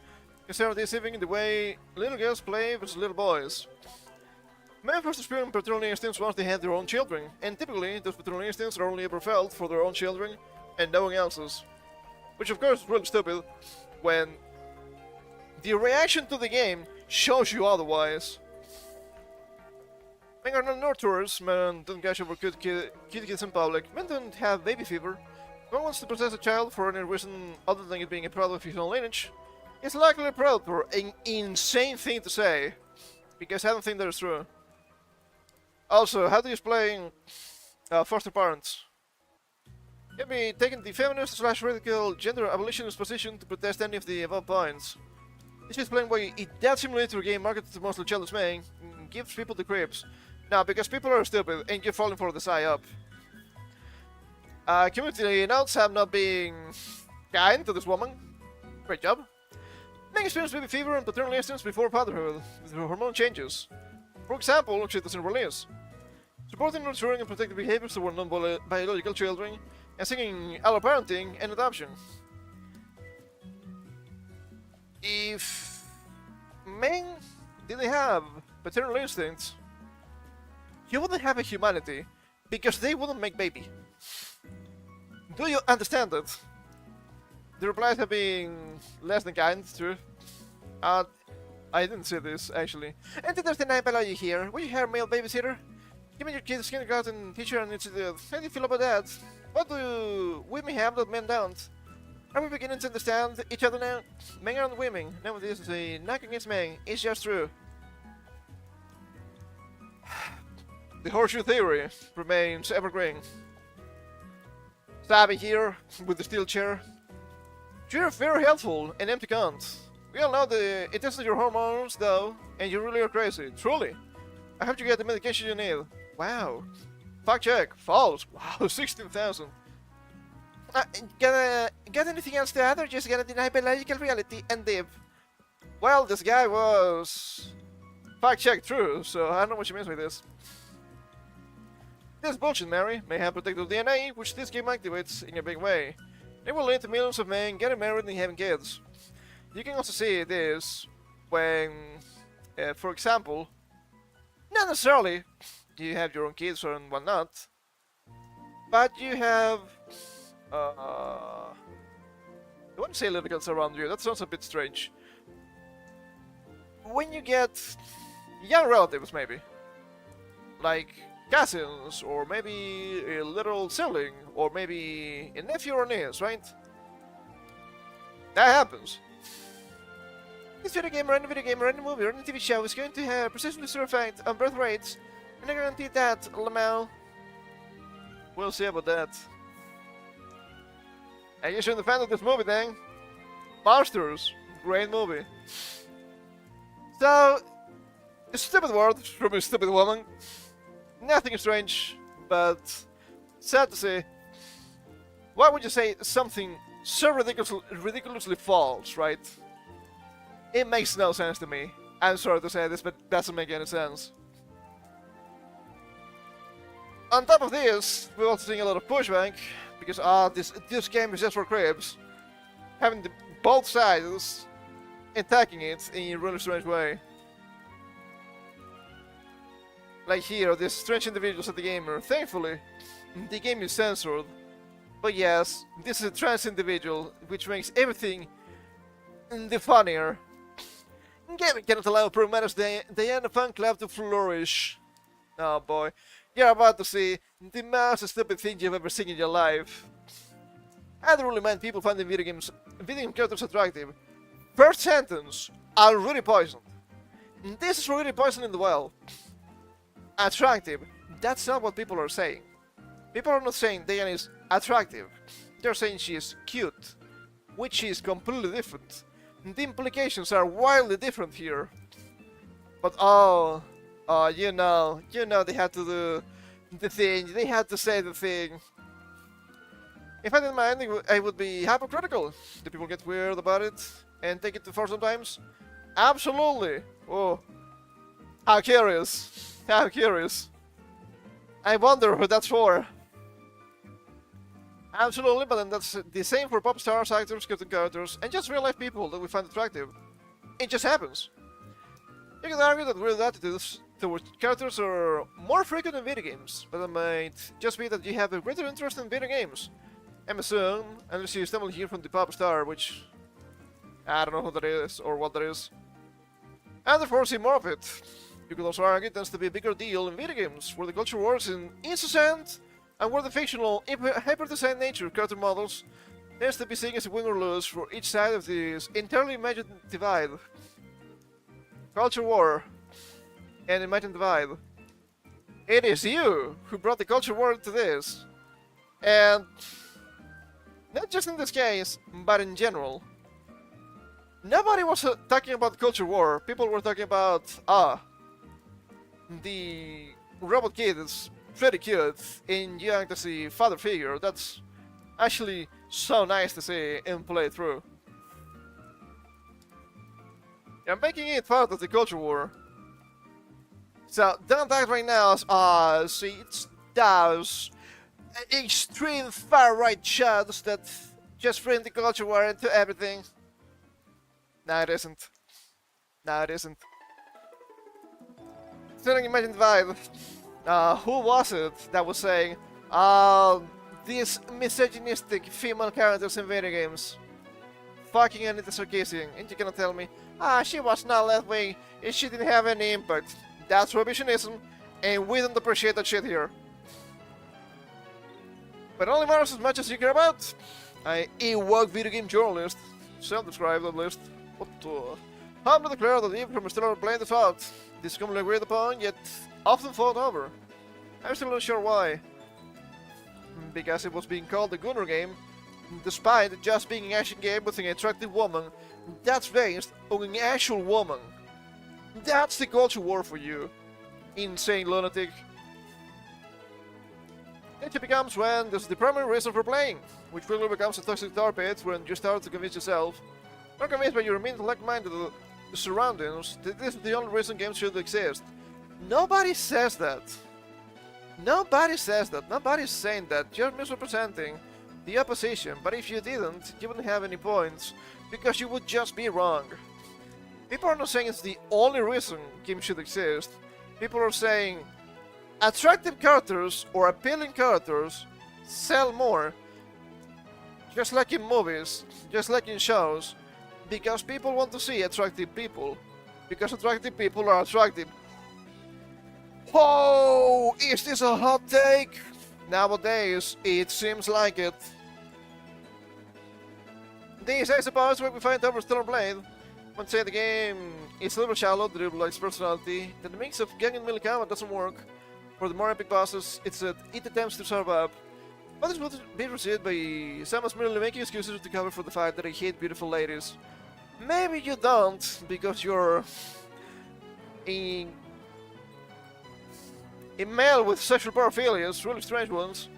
Consider this even the way little girls play versus little boys. Men first experience paternal instincts once they have their own children, and typically those paternal instincts are only ever felt for their own children and no one else's. Which of course is really stupid when the reaction to the game shows you otherwise. Men are not nurturers, men don't gush over cute kids in public, men don't have baby fever. If one wants to possess a child for any reason other than it being a product of his own lineage, it's likely a predator, an insane thing to say, because I don't think that is true. Also, how do you explain foster parents? Can be taken the feminist/radical gender abolitionist position to protest any of the above points. This explains why that simulator game marketed to mostly childless men gives people the creeps. Now, because people are stupid and you're falling for the psyop. Community notes have not been kind to this woman. Great job. Men experience baby fever and paternal instincts before fatherhood, with hormone changes. For example, oxytocin release. Supporting nurturing and protective behaviors toward non-biological children, and singing alloparenting and adoption. If men didn't have paternal instincts, you wouldn't have a humanity, because they wouldn't make baby. Do you understand it? The replies have been less than kind, true. I didn't see this, actually. And there's the night biology here. Will you hire a male babysitter? Give me your kid's kindergarten teacher and it's how do you feel about that? What do women have that men don't? Are we beginning to understand each other now? Men aren't women. No, this is a knock against men. It's just true. The horseshoe theory remains evergreen. Sabby here, with the steel chair. You're very helpful and empty cunt. We all know that it isn't your hormones, though, and you really are crazy. Truly. I hope you get the medication you need. Wow. Fact check. False. Wow, 16,000. Got anything else to add, or just gonna deny biological reality and live? Well, this guy was... fact check true, so I don't know what she means by this. This bullshit, Mary, may have protected DNA, which this game activates in a big way. It will lead to millions of men getting married and having kids. You can also see this when, for example, not necessarily you have your own kids or whatnot, but you have, I want to say little kids around you. That sounds a bit strange. When you get young relatives, maybe, like cousins, or maybe a little sibling, or maybe a nephew or niece, right? That happens. This video game or any video game or any movie or any TV show is going to have precisely zero effect on birth rates, and I guarantee that, Lamel. We'll see about that. I guess you're in the fan of this movie, then. Monsters, great movie. So, a stupid word from a stupid woman. Nothing strange, but sad to say. Why would you say something so ridiculously false, right? It makes no sense to me. I'm sorry to say this, but it doesn't make any sense. On top of this, we're also seeing a lot of pushback, because this game is just for cribs. Having both sides attacking it in a really strange way. Like here, these strange individuals at the gamer. Thankfully, the game is censored. But yes, this is a trans individual, which makes everything the funnier. Gaming cannot allow pro matters Diana fan club to flourish. Oh boy, you're about to see the most stupid thing you've ever seen in your life. I don't really mind people finding video game characters attractive. First sentence, already poisoned. This is already poisoned in the well. Attractive, that's not what people are saying. People are not saying Diana is attractive. They're saying she is cute, which is completely different. The implications are wildly different here. But you know they had to do the thing, they had to say the thing. If I didn't mind, I would be hypocritical. Do people get weird about it and take it too far sometimes? Absolutely. Oh, how curious. How curious. I wonder who that's for. Absolutely, but then that's the same for pop stars, actors, cartoon characters, and just real life people that we find attractive. It just happens. You can argue that real attitudes towards characters are more frequent in video games, but it might just be that you have a greater interest in video games. I'm assuming, unless you stumble here from the pop star, which I don't know who that is or what that is. And therefore see more of it. You could also argue it tends to be a bigger deal in video games, where the culture wars in incessant, and where the fictional, hyper-designed nature character models tends to be seen as a win or lose for each side of this entirely imagined divide. Culture war and imagined divide. It is you who brought the culture war into this. And not just in this case, but in general. Nobody was talking about culture war. People were talking about, the robot kid is pretty cute, and you act as a father figure. That's actually so nice to see and play through. I'm making it part of the culture war. So don't act right now as see it's those extreme far-right shots that just bring the culture war into everything. No, it isn't. No, it isn't. Still imagine the vibe. Who was it that was saying, these misogynistic female characters in video games? Fucking Anita Sarkeesian, and you cannot tell me Ah, she was not left-wing, and she didn't have any impact. That's revisionism, and we don't appreciate that shit here. But only matters as much as you care about. I Ewok video game journalist, self-described at least. What the? Humbly declare that even from still playing the fault. This is commonly agreed upon, yet often fought over. I'm still not sure why. Because it was being called the Gunner game, despite just being an action game with an attractive woman that's based on an actual woman. That's the culture war for you, insane lunatic. It becomes when this is the primary reason for playing, which quickly becomes a toxic tar pit when you start to convince yourself, not convinced by your mean like-minded surroundings, that this is the only reason games should exist. Nobody says that. Nobody says that. Nobody's saying that. You're misrepresenting the opposition, but if you didn't, you wouldn't have any points, because you would just be wrong. People are not saying it's the only reason games should exist. People are saying attractive characters or appealing characters sell more, just like in movies, just like in shows, because people want to see attractive people, because attractive people are attractive. Whoa! Is this a hot take? Nowadays, it seems like it. These, I suppose, where we find over Stellar Blade. When say the game is a little shallow, the little likes personality, then the mix of gang and melee combat doesn't work. For the more epic bosses, it attempts to serve up. But this will be received by some as merely making excuses to cover for the fact that I hate beautiful ladies. Maybe you don't, because you're a male with sexual paraphilias, really strange ones.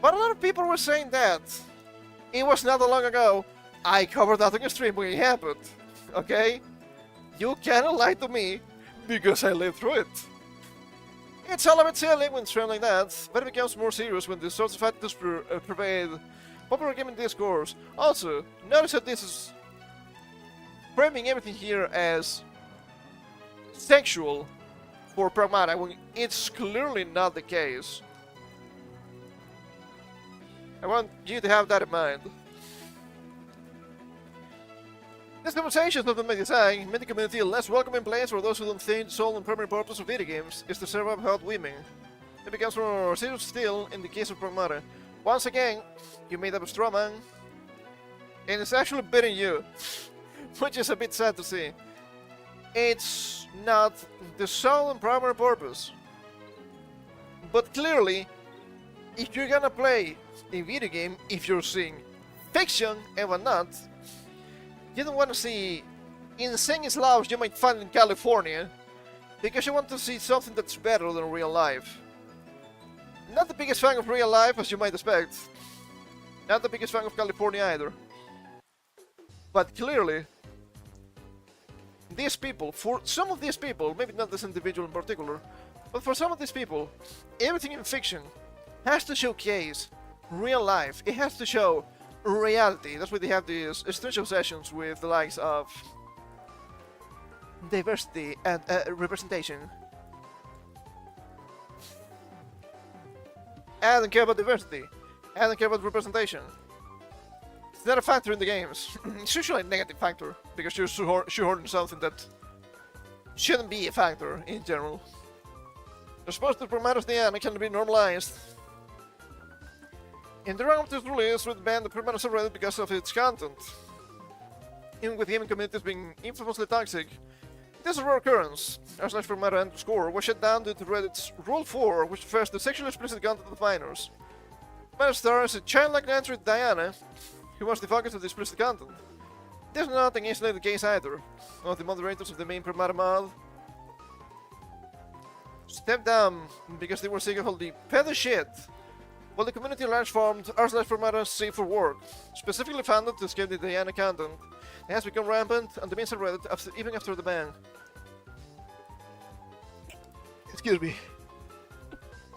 But a lot of people were saying that. It was not that long ago. I covered that on a stream when it happened. Okay? You cannot lie to me, because I lived through it. It's all a bit silly when it's framed like that, but it becomes more serious when these sorts of factors pervade popular gaming discourse. Also, notice that this is framing everything here as sexual for Pragmata when it's clearly not the case. I want you to have that in mind. This conversation is not by design, made the community a less welcoming place for those who don't think the sole and primary purpose of video games is to serve up hot women. It becomes more serious still in the case of Pragmata. Once again, you made up a straw man, and it's actually beating you, which is a bit sad to see. It's not the sole and primary purpose. But clearly, if you're gonna play a video game, if you're seeing fiction and whatnot, you don't want to see insane Slavs you might find in California, because you want to see something that's better than real life. Not the biggest fan of real life, as you might expect. Not the biggest fan of California either. But clearly, these people, for some of these people, maybe not this individual in particular, but for some of these people, everything in fiction has to showcase real life. It has to show reality. That's why they have these essential sessions with the likes of diversity and representation. I don't care about diversity. I don't care about representation. It's not a factor in the games. It's usually a negative factor, because you're shoehorning something that shouldn't be a factor in general. You're supposed to promote the end, it can be normalized. In the run of this release, with the band, the Pragmata subreddit because of its content. Even with gaming communities being infamously toxic, this is a rare occurrence. r/Pragmata_, was shut down due to Reddit's Rule 4, which refers to sexually explicit content of minors. Meta stars a childlike Android Diana, who was the focus of the explicit content. This is not an isolated case either. One of the moderators of the main Pragmata mod stepped down because they were sick of all the pedo shit. While the community at large formed r/Pragmata Safe for Work, specifically founded to escape the Diana content, it has become rampant on the main subreddit even after the ban. Excuse me.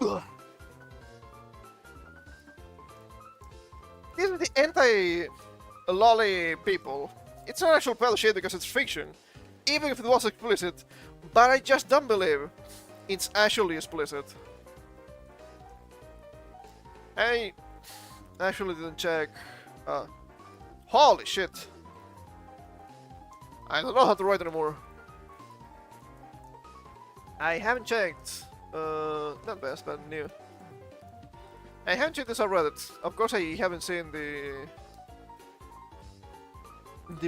Ugh. These are the anti-lolly people. It's not actual pedo shit because it's fiction, even if it was explicit, but I just don't believe it's actually explicit. I actually didn't check. Holy shit! I don't know how to write anymore. I haven't checked. Not best, but new. I haven't checked this on Reddit. Of course, I haven't seen the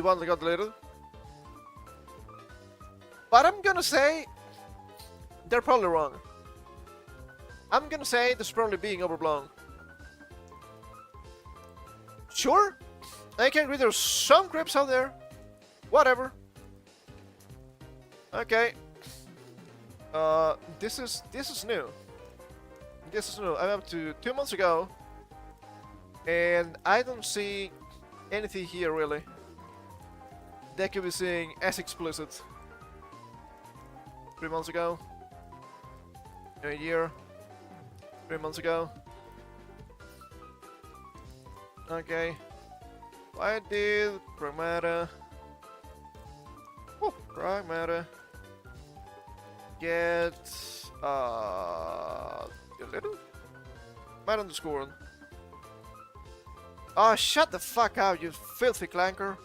one that got deleted. But I'm gonna say they're probably wrong. I'm gonna say this is probably being overblown. Sure, I can agree there's some creeps out there. Whatever. Okay. This is new. This is new. I'm up to 2 months ago, and I don't see anything here really that could be seen as explicit. 3 months ago, a year, 3 months ago. Okay. Why did Pragmata get deleted? Might underscore. Oh, shut the fuck up, you filthy clanker.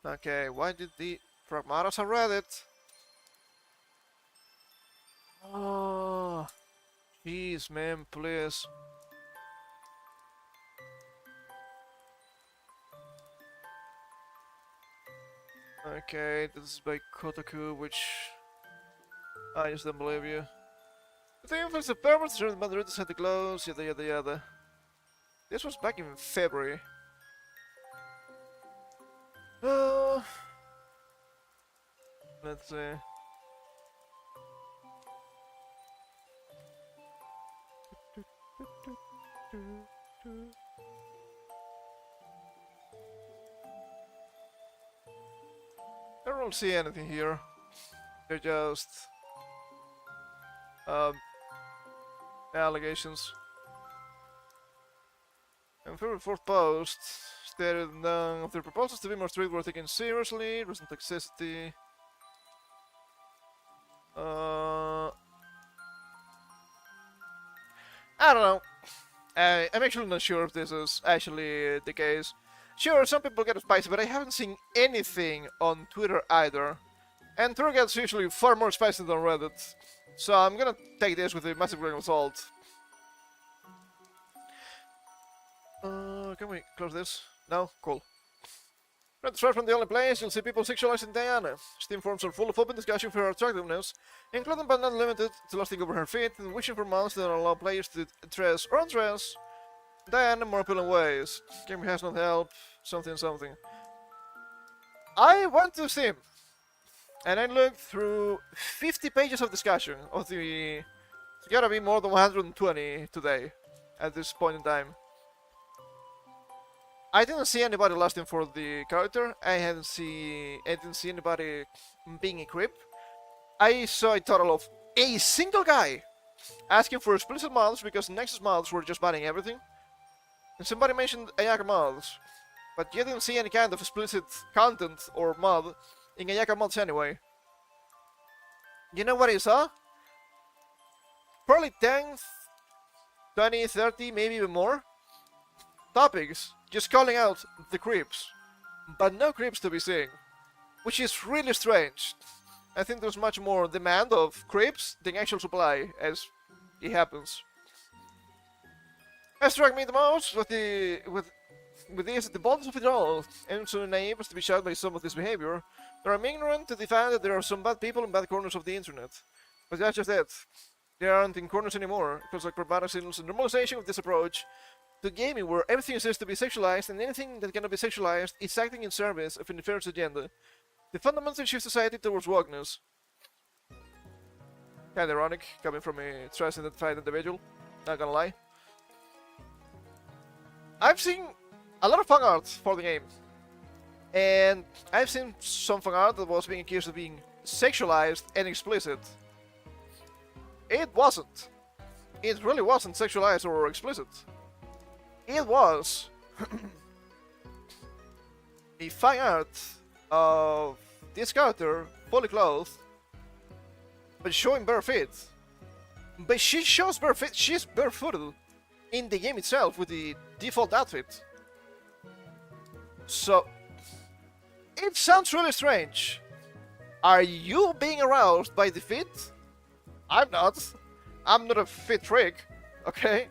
Okay, why did the Pragmatas have read it? Oh, jeez, man, please. Okay, this is by Kotaku, which I just don't believe you. The influx of permits during Madrid had to close, yada yada yada. This was back in February. Let's see. I don't see anything here. They're just allegations. And February 4th post stated none of their proposals to be more strict were taken seriously. Recent toxicity. I don't know. I'm actually not sure if this is actually the case. Sure, some people get spicy, but I haven't seen anything on Twitter either. And Twitter gets usually far more spicy than Reddit. So I'm gonna take this with a massive grain of salt. Can we close this? No? Cool. Reddit's far from the only place you'll see people sexualizing Diana. Steam forums are full of open discussion for her attractiveness, including but not limited to lusting over her feet and wishing for mounts that allow players to dress or undress Diana in more appealing ways. Game has not helped. Something. I went to Steam and I looked through 50 pages of discussion of the... It's gotta be more than 120 today at this point in time. I didn't see anybody lusting for the character. I didn't see anybody being a creep. I saw a total of a single guy asking for explicit mods because Nexus mods were just banning everything. And somebody mentioned Ayaka mods, but you didn't see any kind of explicit content or mod in Ayaka mods anyway. You know what I saw? Probably 10, 20, 30, maybe even more topics just calling out the creeps, but no creeps to be seen, which is really strange. I think there's much more demand of creeps than actual supply, as it happens. What struck me the most with this the boldness of it all, and so naive as to be shocked by some of this behavior. I'm ignorant to the fact that there are some bad people in bad corners of the internet. But that's just it. They aren't in corners anymore, because like Pragmata signals a normalization of this approach to gaming where everything is to be sexualized and anything that cannot be sexualized is acting in service of a nefarious agenda. The fundamentally shift society towards wokeness. Kinda ironic, coming from a trans-identified individual, not gonna lie. I've seen a lot of fan art for the game, and I've seen some fan art that was being accused of being sexualized and explicit. It wasn't. It really wasn't sexualized or explicit. It was a fan art of this character fully clothed, but showing bare feet. But she shows bare feet. She's barefooted in the game itself with the default outfit. So It sounds really strange. Are you being aroused by defeat? I'm not. I'm not a fit freak. Okay.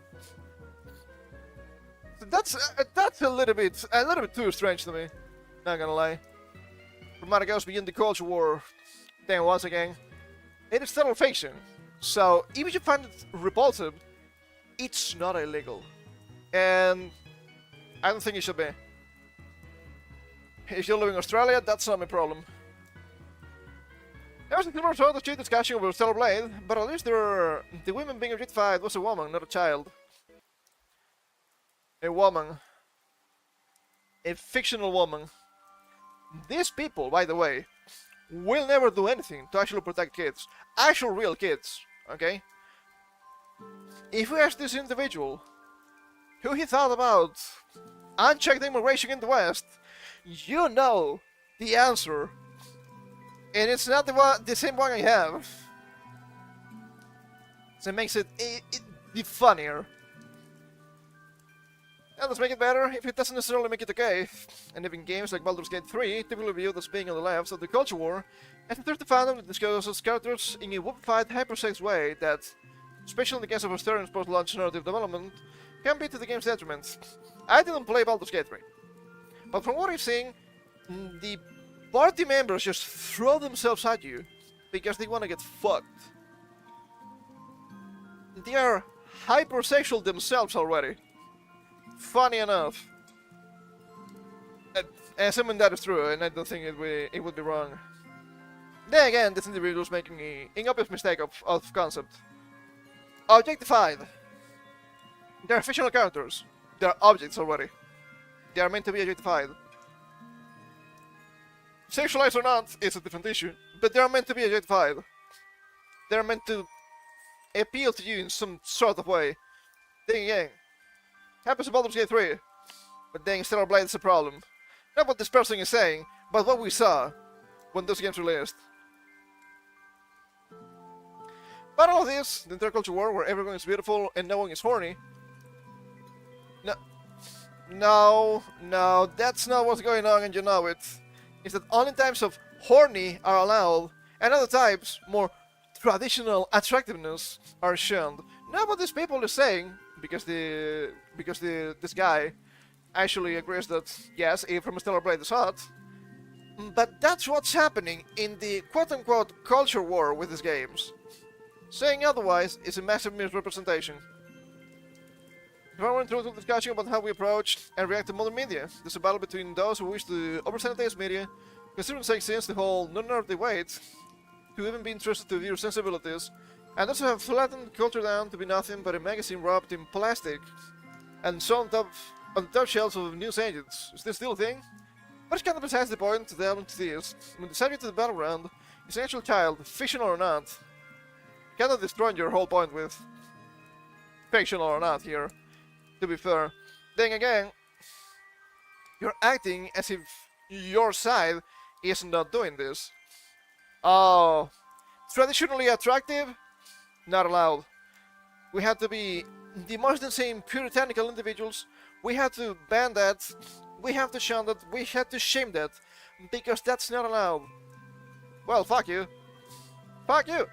So that's a little bit too strange to me. Not gonna lie. Pragmata goes beyond the culture war. Then once again, it is still fiction. So even if you find it repulsive, it's not illegal, and I don't think it should be. If you live in Australia, that's not my problem. There was a similar sort of discussion over Stellar Blade, but at least the women being objectified was a woman, not a child. A woman. A fictional woman. These people, by the way, will never do anything to actually protect kids. Actual real kids, okay? If we ask this individual who he thought about unchecked immigration in the West, you know the answer. And it's not the same one I have. So it makes it funnier. And let's make it better if it doesn't necessarily make it okay. And if in games like Baldur's Gate 3, typically viewed as being on the left of the culture war, and there's the fandom that discusses characters in a whoopified, hypersex way that, especially in the case of Asterian's post-launch narrative development, can be to the game's detriment. I didn't play Baldur's Gate 3, but from what I've seen, the party members just throw themselves at you because they want to get fucked. They are hypersexual themselves already. Funny enough. Assuming that is true, and I don't think it would be wrong. Then again, this individual is making an obvious mistake of concept. Objectified. They are fictional characters. They are objects already. They are meant to be objectified. Sexualized or not is a different issue, but they are meant to be objectified. They are meant to appeal to you in some sort of way. Then again, happens to Baldur's Gate 3, but then Stellar Blade is a problem. Not what this person is saying, but what we saw when those games released. But all of this, the interculture war where everyone is beautiful and no one is horny. No, that's not what's going on, and you know it. It's that only types of horny are allowed, and other types, more traditional attractiveness, are shunned. Not what these people are saying, because this guy actually agrees that yes, Eve from Stellar Blade is hot, but that's what's happening in the quote-unquote culture war with these games. Saying otherwise is a massive misrepresentation. If I went through the discussion about how we approach and react to modern media, there's a battle between those who wish to oversanitize media, considering sex since the whole non-narrative weight, to even be interested to viewer sensibilities, and those who have flattened culture down to be nothing but a magazine wrapped in plastic, and so on the top shelves of news agents. Is this still a thing? But it's kind of besides the point to delve into this. When the subject of the battleground is an actual child, fictional or not, kind of destroying your whole point with fictional or not here, to be fair. Then again, you're acting as if your side is not doing this. Oh, traditionally attractive? Not allowed. We have to be the most insane puritanical individuals. We have to ban that. We have to shun that. We have to shame that. Because that's not allowed. Well, fuck you. Fuck you.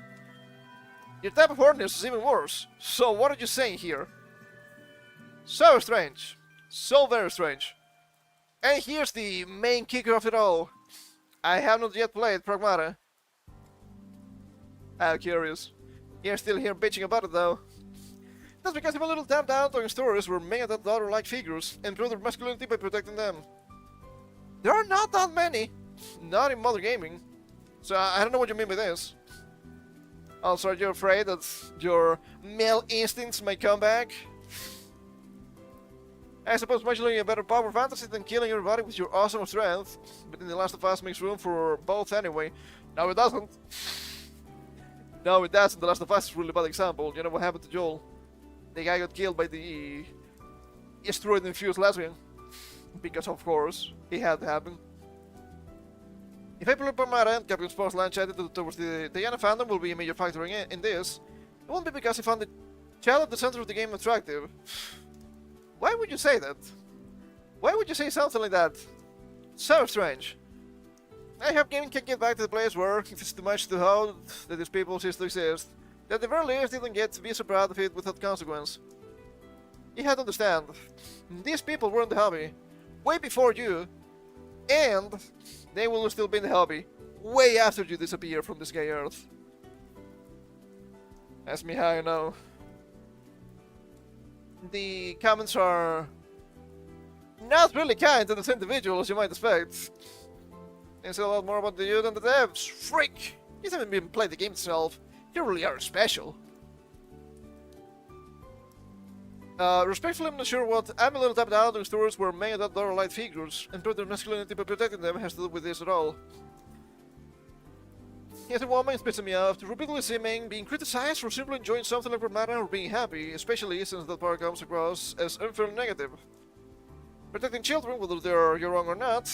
Your type of horniness is even worse. So what are you saying here? So strange. So very strange. And here's the main kicker of it all. I have not yet played Pragmata. I'm curious. You're still here bitching about it though. That's because I'm a little tapped out on stories where men adopt daughter-like figures and prove their masculinity by protecting them. There are not that many. Not in modern gaming. So I don't know what you mean by this. Also, are you afraid that your male instincts may come back? I suppose mentioning a better power fantasy than killing everybody with your awesome strength, but in The Last of Us makes room for both anyway. No, it doesn't. No, it doesn't. The Last of Us is a really bad example. You know what happened to Joel? The guy got killed by the steroid-infused lesbian. Because, of course, it had to happen. If I play Pragmata and Capcom's post-launch attitude towards the Diana fandom will be a major factor in this, it won't be because I found the child at the center of the game attractive. Why would you say that? Why would you say something like that? So strange. I hope gaming can get back to the place where, if it's too much to hold that these people cease to exist, that at the very least they don't get to be so proud of it without consequence. You have to understand, these people were in the hobby way before you, and they will still be in the hobby way after you disappear from this gay earth. Ask me how you know. The comments are not really kind to this individual as you might expect. They say a lot more about you than the devs. Freak! You haven't even played the game itself. You really are special. Respectfully, I'm not sure what I'm a little tapped out on stories where many of that are light figures, and put their masculinity by protecting them has to do with this at all. Yet a woman is pissing me off to repeatedly seeming being criticized for simply enjoying something like Ramada or being happy, especially since that part comes across as unfair and negative. Protecting children, whether they're your own or not,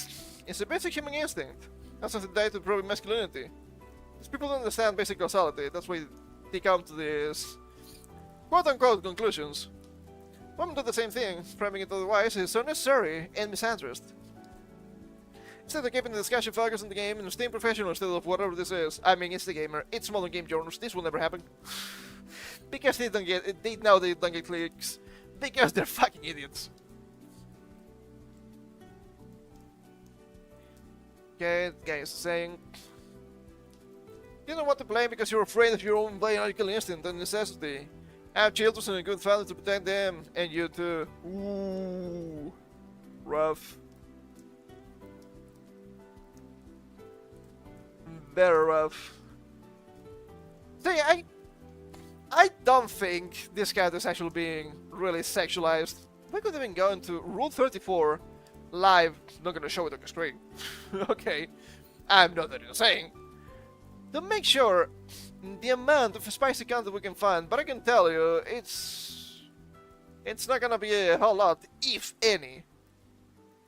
is a basic human instinct, not something tied to proving masculinity. These people don't understand basic causality, that's why they come to these quote-unquote conclusions. Women do the same thing, framing it otherwise is unnecessary and misinterest. Instead of keeping the discussion focused on the game and staying professional instead of whatever this is. I mean, it's the gamer, it's modern game journals, this will never happen. Because they don't get, they don't get clicks. Because they're fucking idiots. Okay, the guy is saying, you don't want to play because you're afraid of your own biological instinct and necessity. Have children and a good family to protect them, and you too. Ooh, rough. Very rough. See, I don't think this cat is actually being really sexualized. We could even go into Rule 34 live. Not gonna show it on the screen. Okay, I'm not that insane. To make sure the amount of spicy content we can find, but I can tell you, it's not gonna be a whole lot, if any.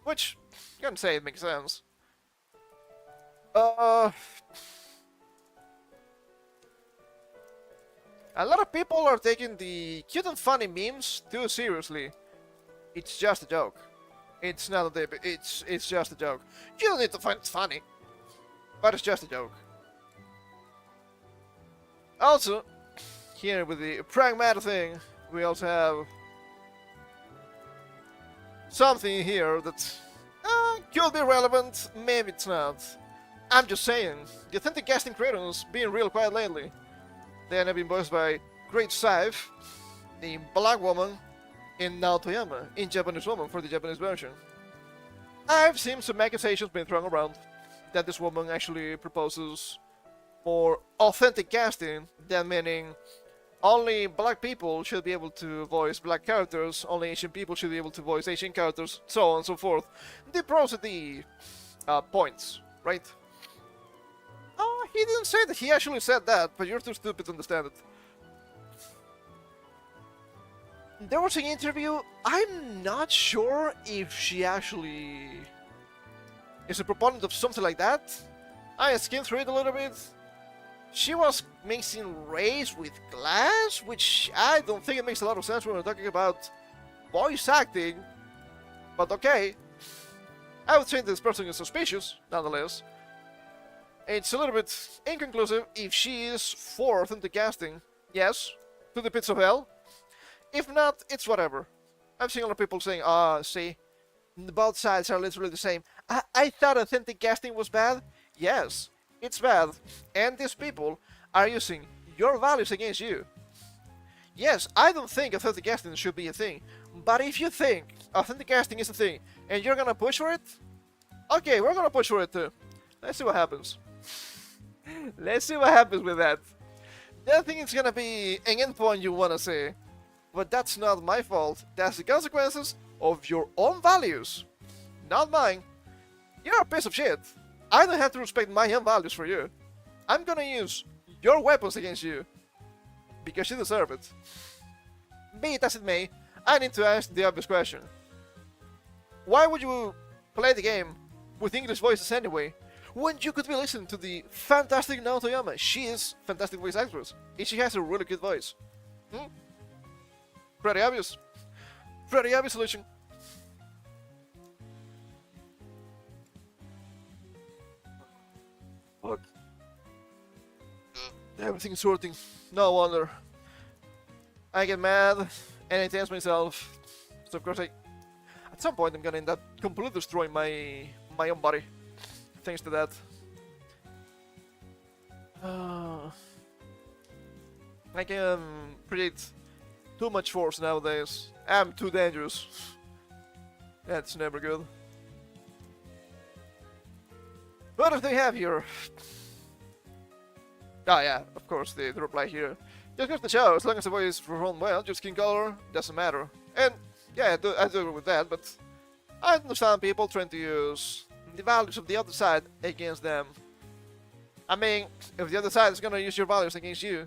Which, you can say it makes sense. A lot of people are taking the cute and funny memes too seriously. It's just a joke. It's not a dip, it's just a joke. You don't need to find it funny, but it's just a joke. Also, here with the pragmatic thing, we also have something here that could be relevant, maybe it's not. I'm just saying, the authentic casting creators being real quiet lately. They have been voiced by Great Scythe, the black woman in Naotoyama, in Japanese woman for the Japanese version. I've seen some accusations being thrown around that this woman actually proposes more authentic casting, than meaning only black people should be able to voice black characters, only Asian people should be able to voice Asian characters, so on and so forth. The pros and the points, right? Oh, he didn't say that, he actually said that, but you're too stupid to understand it. There was an interview, I'm not sure if she actually is a proponent of something like that. I skimmed through it a little bit. She was mixing race with class, which I don't think it makes a lot of sense when we're talking about voice acting. But okay. I would say this person is suspicious, nonetheless. It's a little bit inconclusive if she is for authentic casting. Yes, to the pits of hell. If not, it's whatever. I've seen a lot of people saying, see, both sides are literally the same. I thought authentic casting was bad. Yes, it's bad, and these people are using your values against you. Yes, I don't think authentic casting should be a thing, but if you think authentic casting is a thing, and you're gonna push for it, okay, we're gonna push for it too. Let's see what happens. Let's see what happens with that. I think it's gonna be an endpoint you wanna see, but that's not my fault. That's the consequences of your own values, not mine. You're a piece of shit. I don't have to respect my own values for you. I'm gonna use your weapons against you. Because you deserve it. Be it as it may, I need to ask the obvious question. Why would you play the game with English voices anyway, when you could be listening to the fantastic Naotoyama? She is a fantastic voice actress, and she has a really good voice. Pretty obvious. Pretty obvious solution. Everything's sorting. No wonder. I get mad and I tense myself. So of course at some point I'm gonna end up completely destroying my own body. Thanks to that. I can predict too much force nowadays. I'm too dangerous. That's never good. What do they have here? Oh yeah, of course, the reply here. Just goes to show, as long as the voice performed well, your skin color doesn't matter. And yeah, I do agree with that, but I understand people trying to use the values of the other side against them. I mean, if the other side is gonna use your values against you,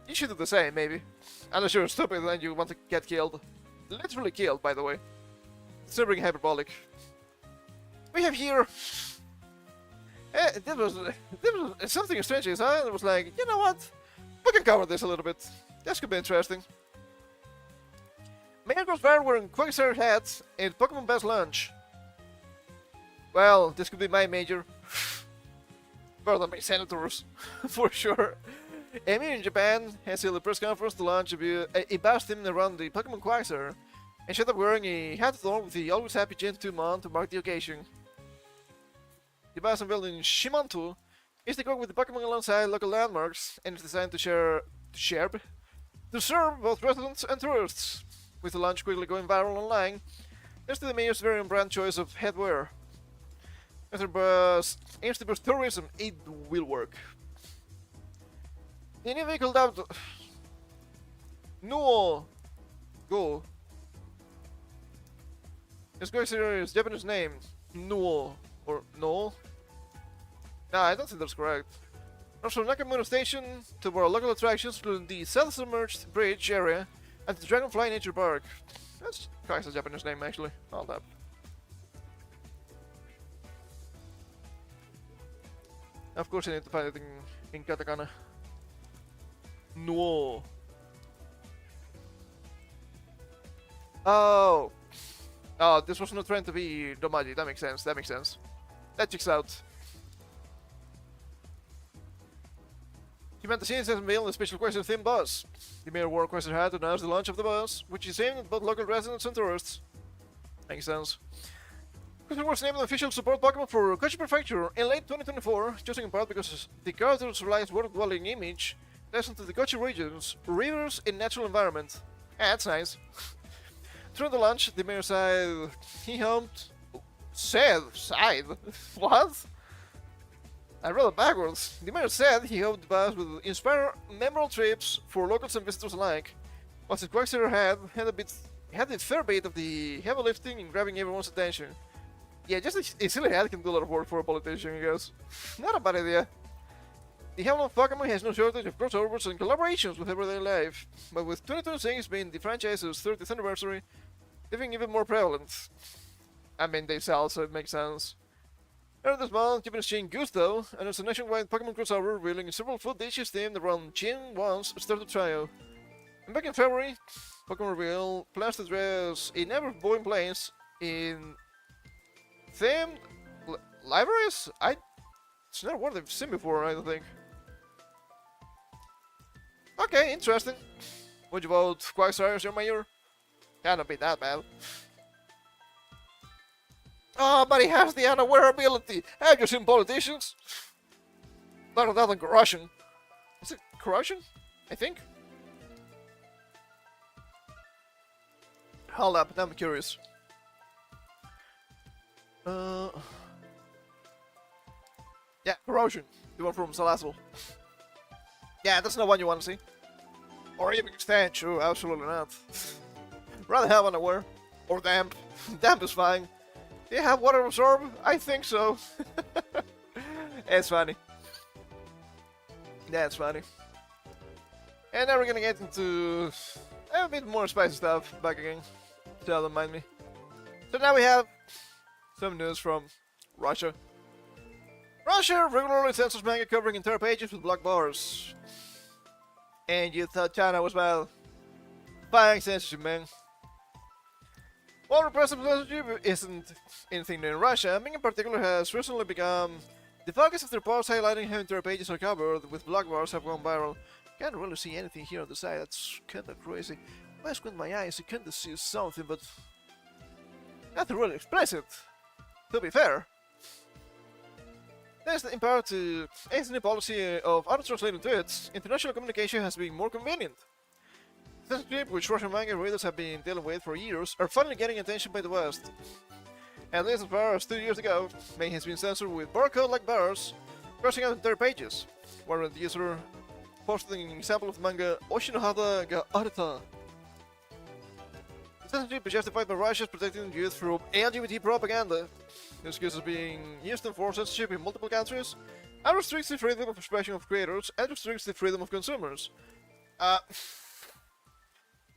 you should do the same, maybe. Unless you're stupid and you want to get killed. Literally killed, by the way. It's never hyperbolic. We have here... This was something strange inside. It was like, you know what? We can cover this a little bit. This could be interesting. Man goes viral wearing Quagsire hats in Pokemon Best Lunch. Well, this could be my major. Better than my senators, for sure. Amy in Japan has held a press conference to launch a best theme around the Pokemon Quagsire, and showed up wearing a hat along with the always happy Gen 2 Mon to mark the occasion. The bus unveiled in Shimanto is to go with the Pokemon alongside local landmarks, and is designed to serve both residents and tourists. With the launch quickly going viral online, thanks to the mayor's very own brand choice of headwear. If the bus aims to boost tourism, it will work. The new vehicle dubbed Nuo Go. This Quagsire Japanese name, Nuo, or No? Nah, I don't think that's correct. Runs from Nakamura Station to our local attractions, including the self-submerged bridge area and the Dragonfly Nature Park. That's quite a Japanese name, actually. Hold up. Of course, I need to find it in katakana. No. Oh. Oh, this was not trying to be Domaji. That makes sense. That makes sense. That checks out. Humanity has unveiled a special Quagsire themed bus. The mayor wore a Quagsire hat to announce the launch of the bus, which is aimed at both local residents and tourists. Makes sense. Quagsire was named an official support Pokemon for Kochi Prefecture in late 2024, chosen in part because the character's relies world-dwelling image lies into the Kochi region's rivers and natural environment. Ah, that's nice. Through the launch, the mayor said What? I read it backwards. The mayor said he hoped the bus would inspire memorable trips for locals and visitors alike. Whilst his Quagsire had a fair bit of the heavy lifting and grabbing everyone's attention. Yeah, just a silly hat can do a lot of work for a politician, I guess. Not a bad idea. The Hemlock Pokemon has no shortage of crossovers and collaborations with everyday life, but with 2026 being the franchise's 30th anniversary, they're being even more prevalent. I mean, they sell, so it makes sense. Earlier this month, Japanese chain Gusto announced a nationwide Pokemon crossover revealing several food dishes themed around Gen 1's starter trio. And back in February, Pokemon Reveal plans to address a number of boring planes in themed libraries? It's not a word I've seen before, I don't think. Okay, interesting. Would you vote Quagsire as your mayor? Cannot be that bad. Oh, but he has the unaware ability. Have you seen politicians? Better that than corruption. Is it corruption? I think. Hold up, I'm curious. Yeah, corrosion. The one from Salazzle. Yeah, that's not one you want to see. Or even stench. Oh, absolutely not. Rather have unaware. Or damp. Damp is fine. Do you have water absorb? I think so. It's funny. That's funny. And now we're gonna get into a bit more spicy stuff back again. So don't mind me. So now we have some news from Russia. Russia regularly censors manga covering entire pages with black bars. And you thought China was well. Fine censorship, man. While repressive censorship isn't anything new in Russia, Ming in particular has recently become The focus of their posts highlighting how their pages are covered with block bars have gone viral. Can't really see anything here on the side, that's kinda crazy. When I squint my eyes, I kinda see something, but nothing really explicit, to be fair. Thanks in part to a new policy of auto-translating tweets, international communication has been more convenient. Censorship, which Russian manga readers have been dealing with for years, are finally getting attention by the West. At least as far as 2 years ago, manga has been censored with barcode-like bars crossing out entire pages, where the user posted an example of the manga Oshinohada ga Arita. Censorship is justified by Russia's protecting youth through LGBT propaganda. The excuse is being used to enforce censorship in multiple countries and restricts the freedom of expression of creators and restricts the freedom of consumers.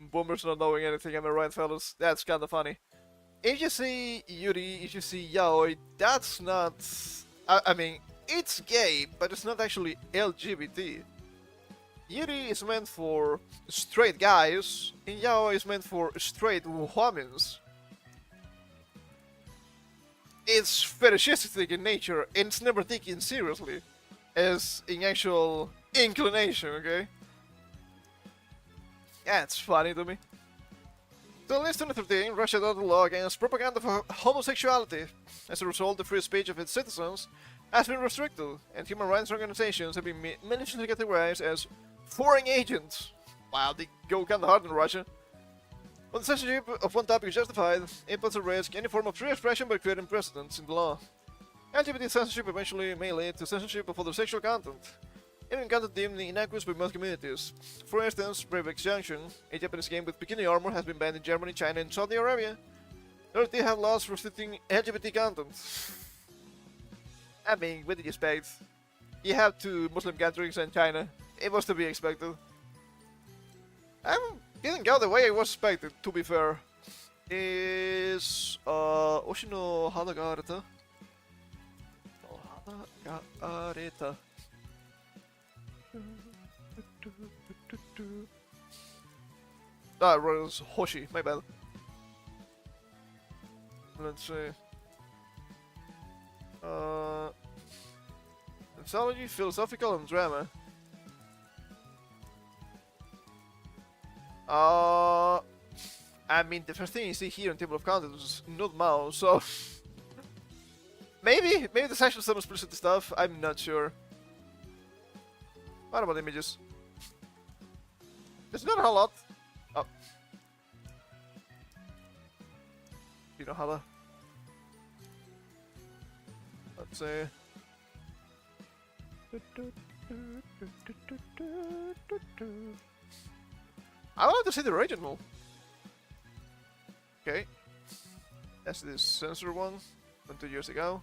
Boomers not knowing anything, am I right, fellas? That's kinda funny. If you see Yuri, if you see Yaoi, that's not... I mean, it's gay, but it's not actually LGBT. Yuri is meant for straight guys, and Yaoi is meant for straight women. It's fetishistic in nature, and it's never taken seriously as an actual inclination, okay? Yeah, it's funny to me. So in 2013, Russia adopted a law against propaganda for homosexuality. As a result, the free speech of its citizens has been restricted, and human rights organizations have been maliciously categorized as foreign agents. Wow, they go kinda hard in Russia. When the censorship of one topic is justified, it puts at risk any form of free expression by creating precedents in the law. LGBT censorship eventually may lead to censorship of other sexual content, even content deemed innocuous by most communities. For instance, Brave Extinction, a Japanese game with bikini armor, has been banned in Germany, China, and Saudi Arabia. They have laws restricting LGBT content. I mean, what did you expect? You have 2 Muslim countries and China. It was to be expected. Didn't go the way I was expected, to be fair. Is Oshino Hadagareta? Hadagareta. Ah, it was Hoshi, my bad. Let's see. Anthology, philosophical, and drama. I mean, the first thing you see here in table of contents is nude mouse, so maybe there's actually some explicit stuff. I'm not sure. What about images? There's not a whole lot. Oh, you know how to. Let's see. I want to see the original. Okay. That's this censor one from 2 years ago.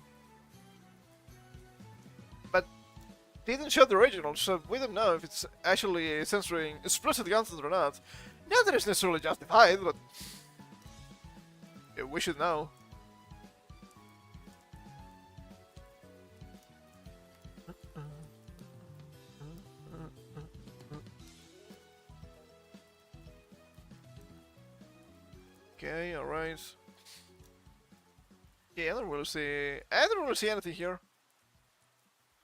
But they didn't show the original, so we don't know if it's actually censoring explicit content or not. Not that it's necessarily justified, but yeah, we should know. Okay, alright. Yeah, I don't really see anything here.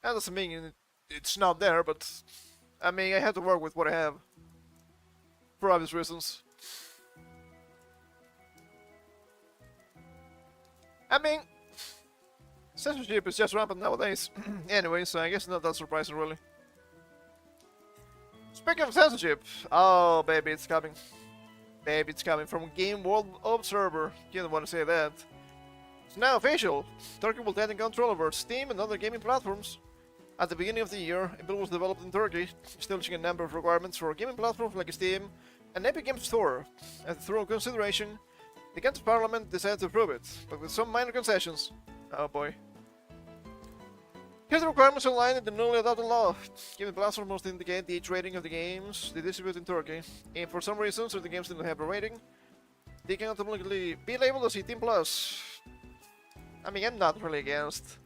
That doesn't mean it's not there, but I mean, I have to work with what I have. For obvious reasons. I mean, censorship is just rampant nowadays. Anyway, so I guess not that surprising, really. Speaking of censorship, oh baby, it's coming. Baby, it's coming from Game World Observer. You don't want to say that. It's now official. Turkey will tighten control over Steam and other gaming platforms. At the beginning of the year, a bill was developed in Turkey, establishing a number of requirements for gaming platforms like Steam and Epic Games Store. And through consideration, the country's parliament decided to approve it, but with some minor concessions. Oh boy. Here's the requirements outlined in the newly adopted law. Gaming platforms must indicate the age rating of the games they distribute in Turkey. And for some reason, certain games didn't have a rating. They can automatically be labeled as 18+. I mean, I'm not really against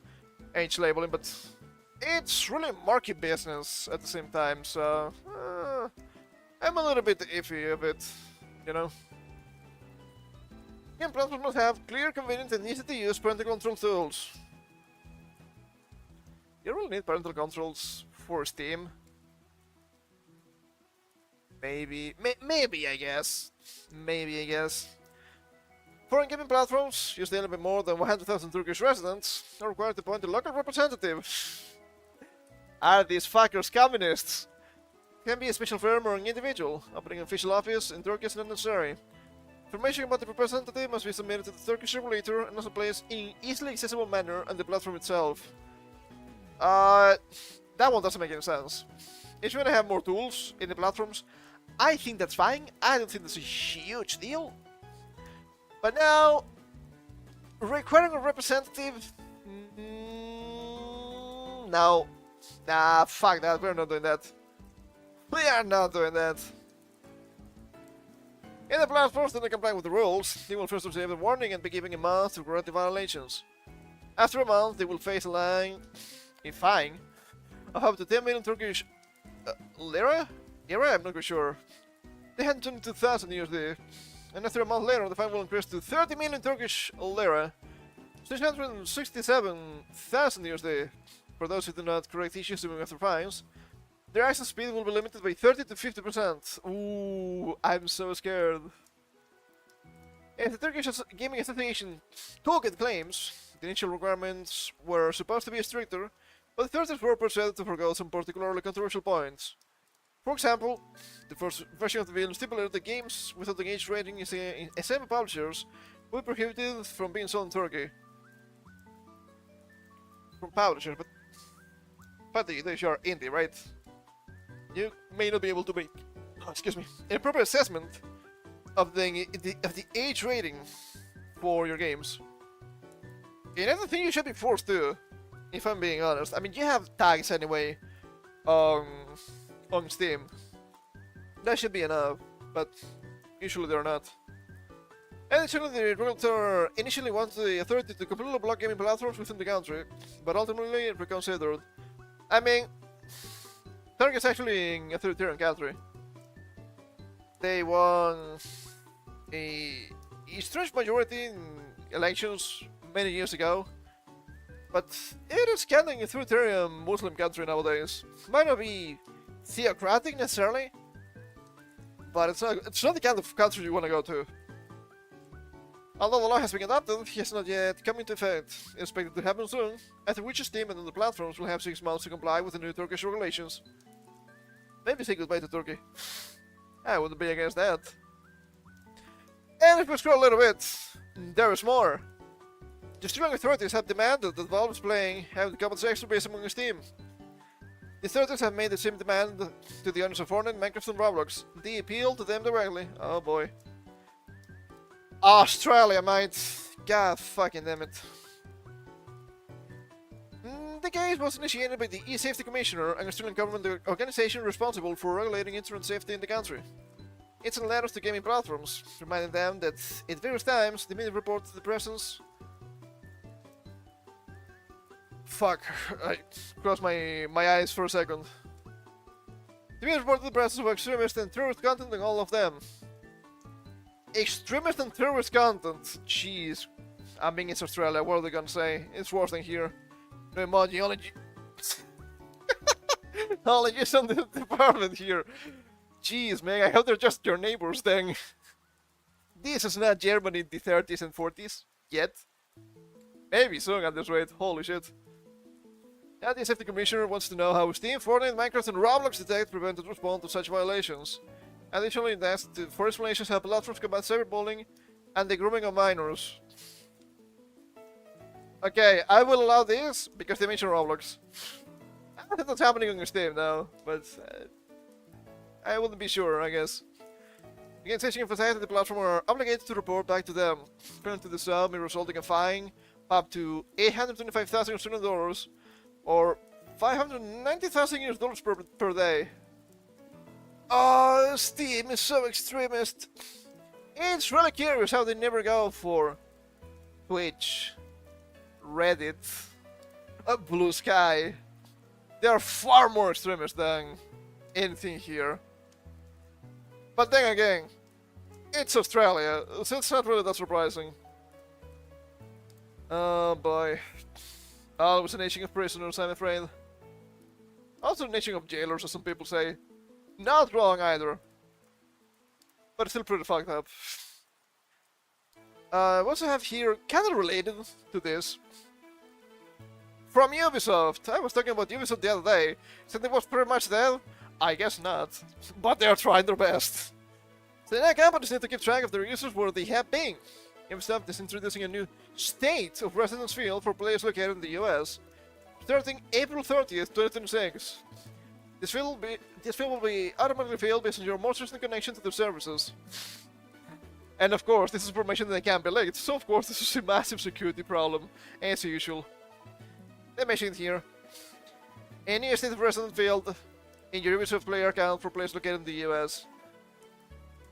age labeling, but it's really market business at the same time, so I'm a little bit iffy of it, you know. Game platforms must have clear, convenient, and easy to use parental control tools. you really need parental controls for Steam? Maybe, maybe I guess. Maybe I guess. Foreign gaming platforms, usually a little bit more than 100,000 Turkish residents, are required to appoint a local representative. Are these fuckers communists? Can be a special firm or an individual. Opening an official office in Turkey is not necessary. Information about the representative must be submitted to the Turkish regulator and also placed in an easily accessible manner on the platform itself. That one doesn't make any sense. If you want to have more tools in the platforms, I think that's fine. I don't think that's a huge deal. But now, requiring a representative? No. Nah, fuck that. We're not doing that. We are not doing that. In the platforms that comply with the rules, they will first receive a warning and be given a month to correct the violations. After a month, they will face a fine of up to 10 million Turkish lira? Lira? I'm not quite sure. They had 22,000 USD. And after a month later, the fine will increase to 30 million Turkish lira, 667,000 USD. For those who do not correct issues after fines, their access speed will be limited by 30 to 50%. Ooh, I'm so scared. As the Turkish Gaming Association toolkit claims, the initial requirements were supposed to be stricter, but the authorities were persuaded to forgo some particularly controversial points. For example, the first version of the bill stipulated that games without the age rating as SM publishers would be prohibited from being sold in Turkey. From publishers, but they are indie, right? You may not be able to make, excuse me, a proper assessment of the age rating for your games. And I don't think you should be forced to, if I'm being honest. I mean, you have tags anyway on Steam. That should be enough, but usually they're not. Additionally, the regulator initially wanted the authority to completely block gaming platforms within the country, but ultimately reconsidered. I mean, Turkey is actually an authoritarian country. They won a strange majority in elections many years ago, but it is kind of an authoritarian Muslim country nowadays. Might not be theocratic necessarily, but it's not the kind of country you want to go to. Although the law has been adopted, it has not yet come into effect. It's expected to happen soon, after which Steam and other platforms will have 6 months to comply with the new Turkish regulations. Maybe say goodbye to Turkey. I wouldn't be against that. And if we scroll a little bit, there is more. The streaming authorities have demanded that Valve's playing have the common sex base among Steam. The authorities have made the same demand to the owners of Fortnite, Minecraft and Roblox. They appeal to them directly. Oh boy. Australia, mate. God fucking damn it. The case was initiated by the E-Safety Commissioner, an Australian government organization responsible for regulating internet safety in the country. It sent letters to gaming platforms, reminding them that at various times the media reported the presence. Fuck, I crossed my eyes for a second. The media reported the presence of extremist and terrorist content in all of them. Extremist and terrorist content. Jeez. I mean, it's Australia. What are they gonna say? It's worse than here. No emoji, only just on the department here. Jeez, man. I hope they're just your neighbors then. This is not Germany in the 30s and 40s yet. Maybe soon at this rate. Holy shit. Yeah, the Safety Commissioner wants to know how Steam, Fortnite, Minecraft, and Roblox detect, prevent, and respond to such violations. Additionally, it asked for explanations how platforms combat cyberbullying and the grooming of minors. Okay, I will allow this because they mentioned Roblox. I don't think that's happening on Steam now, but I wouldn't be sure, I guess. The organization emphasized that the platform are obligated to report back to them. Apparently, to the sub may result in a fine up to $825,000 or $590,000 per day. Oh, Steam is so extremist. It's really curious how they never go for Twitch, Reddit, Blue Sky. They are far more extremist than anything here. But then again, it's Australia, so it's not really that surprising. Oh boy. Always a nation of prisoners, I'm afraid. Also a nation of jailers, as some people say. Not wrong either. But it's still pretty fucked up. We also have here, kind of related to this, from Ubisoft. I was talking about Ubisoft the other day. Said it was pretty much dead? I guess not. But they are trying their best. So the companies need to keep track of their users where they have been. Ubisoft is introducing a new state of residence field for players located in the US, starting April 30th, 2026. This field will be automatically filled based on your most recent connection to the services. And of course, this is information that can't be leaked, so of course this is a massive security problem, as usual. They mention it here. Any state of resident field in your Ubisoft player account for players located in the US.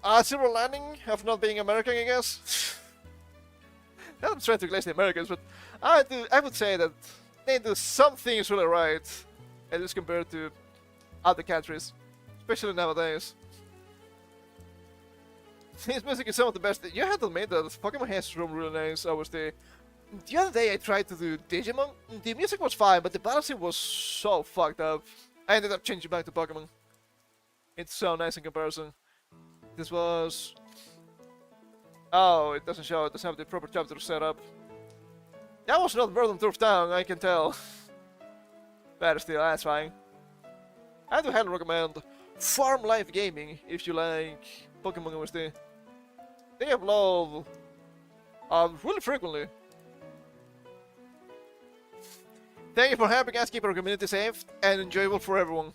A silver lining of not being American, I guess. I'm trying to glaze the Americans, but I would say that they do some things really right, at least compared to other countries, especially nowadays. His music is some of the best. You have to admit that Pokemon has room really nice. The other day I tried to do Digimon. The music was fine, but the balancing was so fucked up. I ended up changing back to Pokemon. It's so nice in comparison. This was... Oh, it doesn't show. It doesn't have the proper chapter set up. That was not Verdant Turf Town, I can tell. But still, that's fine. I do highly recommend Farm Life Gaming if you like Pokemon OST. They upload really frequently. Thank you for helping us keep our community safe and enjoyable for everyone.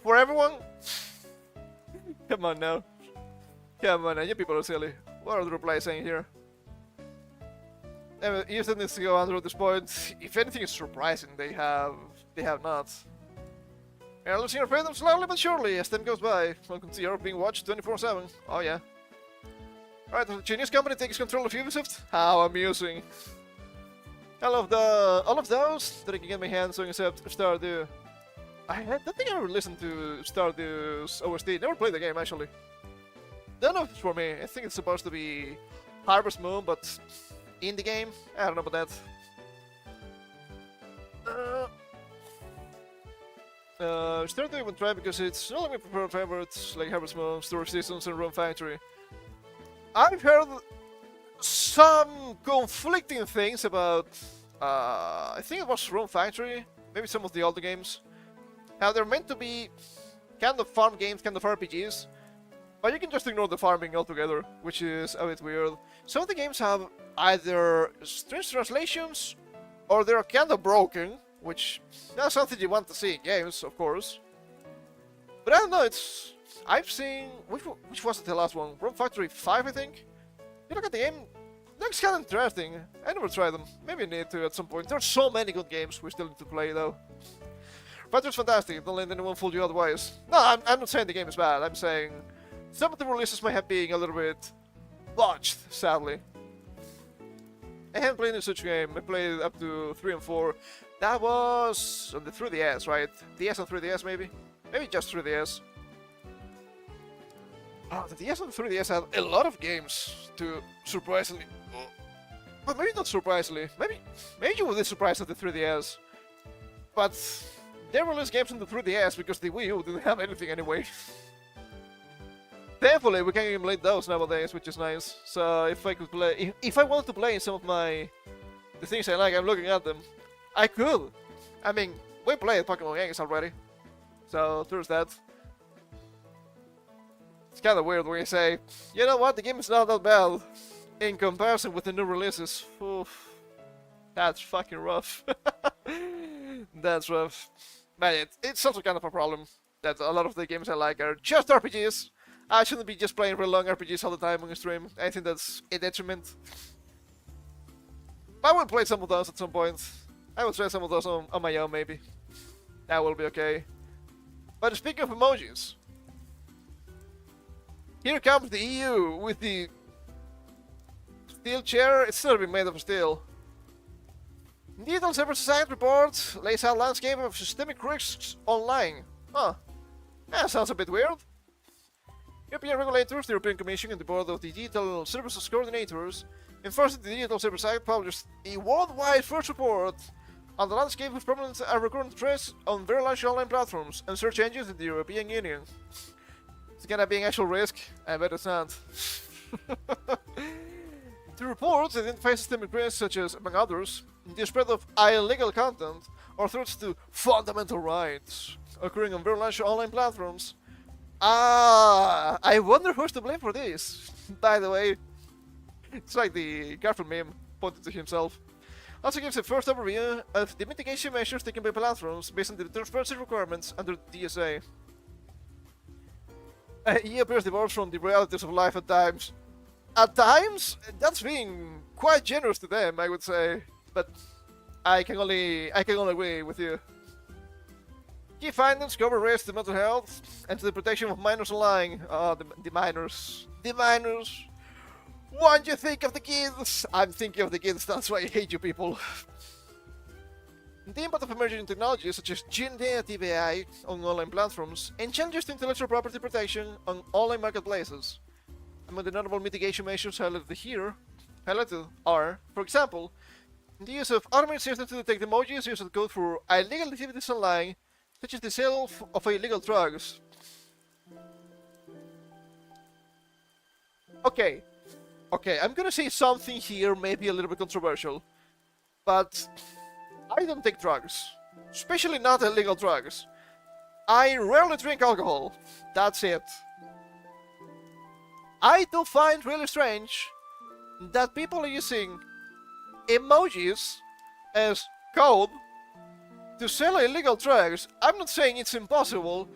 For everyone? Come on now. Come on now, you people are silly. What are the replies saying here? Houston needs to go under at this point. If anything is surprising, they have not. We are losing our freedom slowly but surely as time goes by. Welcome to Europe being watched 24/7. Oh yeah. Alright, the Chinese company takes control of Ubisoft? How amusing. I love all of those that I can get my hands on except Stardew. I don't think I ever listened to Stardew's OST. Never played the game actually. Don't know if it's for me. I think it's supposed to be Harvest Moon, but in the game. I don't know about that. Stardew I won't try because it's not like my preferred favorites like Harvest Moon, Storage Seasons, and Rune Factory. I've heard some conflicting things about, I think it was Rune Factory, maybe some of the older games. How they're meant to be kind of farm games, kind of RPGs, but you can just ignore the farming altogether, which is a bit weird. Some of the games have either strange translations, or they're kind of broken, which that's something you want to see in games, of course. But I don't know, I've seen... Which was the last one? Rune Factory 5, I think? You look at the game, it looks kind of interesting. I never tried them. Maybe I need to at some point. There's so many good games we still need to play, though. Factory's fantastic, don't let anyone fool you otherwise. No, I'm not saying the game is bad. I'm saying some of the releases might have been a little bit botched, sadly. I haven't played any such game. I played up to 3 and 4. That was on the 3DS, right? DS and 3DS, maybe? Maybe just 3DS. Oh, the DS and 3DS had a lot of games to surprisingly... But maybe not surprisingly. Maybe you would be surprised at the 3DS. But they released games on the 3DS because the Wii U didn't have anything anyway. Thankfully, we can emulate those nowadays, which is nice. So if I could play... If I wanted to play some of the things I like, I'm looking at them. I could. I mean, we played Pokemon games already. So there's that. It's kind of weird when you say, you know what, the game is not that bad in comparison with the new releases. Oof. That's fucking rough. That's rough. But it's also kind of a problem that a lot of the games I like are just RPGs. I shouldn't be just playing real long RPGs all the time on stream. I think that's a detriment. But I will play some of those at some point. I will try some of those on my own, maybe. That will be okay. But speaking of emojis, here comes the EU with the steel chair. It's still been made of steel. Digital Cyber Society report lays out landscape of systemic risks online. Huh. That sounds a bit weird. European regulators, the European Commission, and the Board of the Digital Services Coordinators enforcing the Digital Cyber Society published a worldwide first report on the landscape of prominent and recurrent threats on very large online platforms and search engines in the European Union. It's gonna be an actual risk? I bet it's not. The report identifies systemic risks such as, among others, the spread of illegal content or threats to fundamental rights occurring on very large online platforms. I wonder who's to blame for this. By the way, it's like the Garfield meme pointed to himself. Also gives a first overview of the mitigation measures taken by platforms based on the transparency requirements under DSA. He appears divorced from the realities of life at times. At times, that's being quite generous to them, I would say. But I can only agree with you. Key findings cover risks to mental health and to the protection of minors online. Oh, the minors. The minors. When you think of the kids, I'm thinking of the kids, that's why I hate you people. The impact of emerging technologies such as generative AI on online platforms and challenges to intellectual property protection on online marketplaces. Among the notable mitigation measures highlighted are, for example, the use of automated systems to detect emojis used as code for illegal activities online, such as the sale of illegal drugs. Okay, I'm gonna say something here, maybe a little bit controversial, but I don't take drugs, especially not illegal drugs. I rarely drink alcohol, that's it. I do find really strange that people are using emojis as code to sell illegal drugs. I'm not saying it's impossible,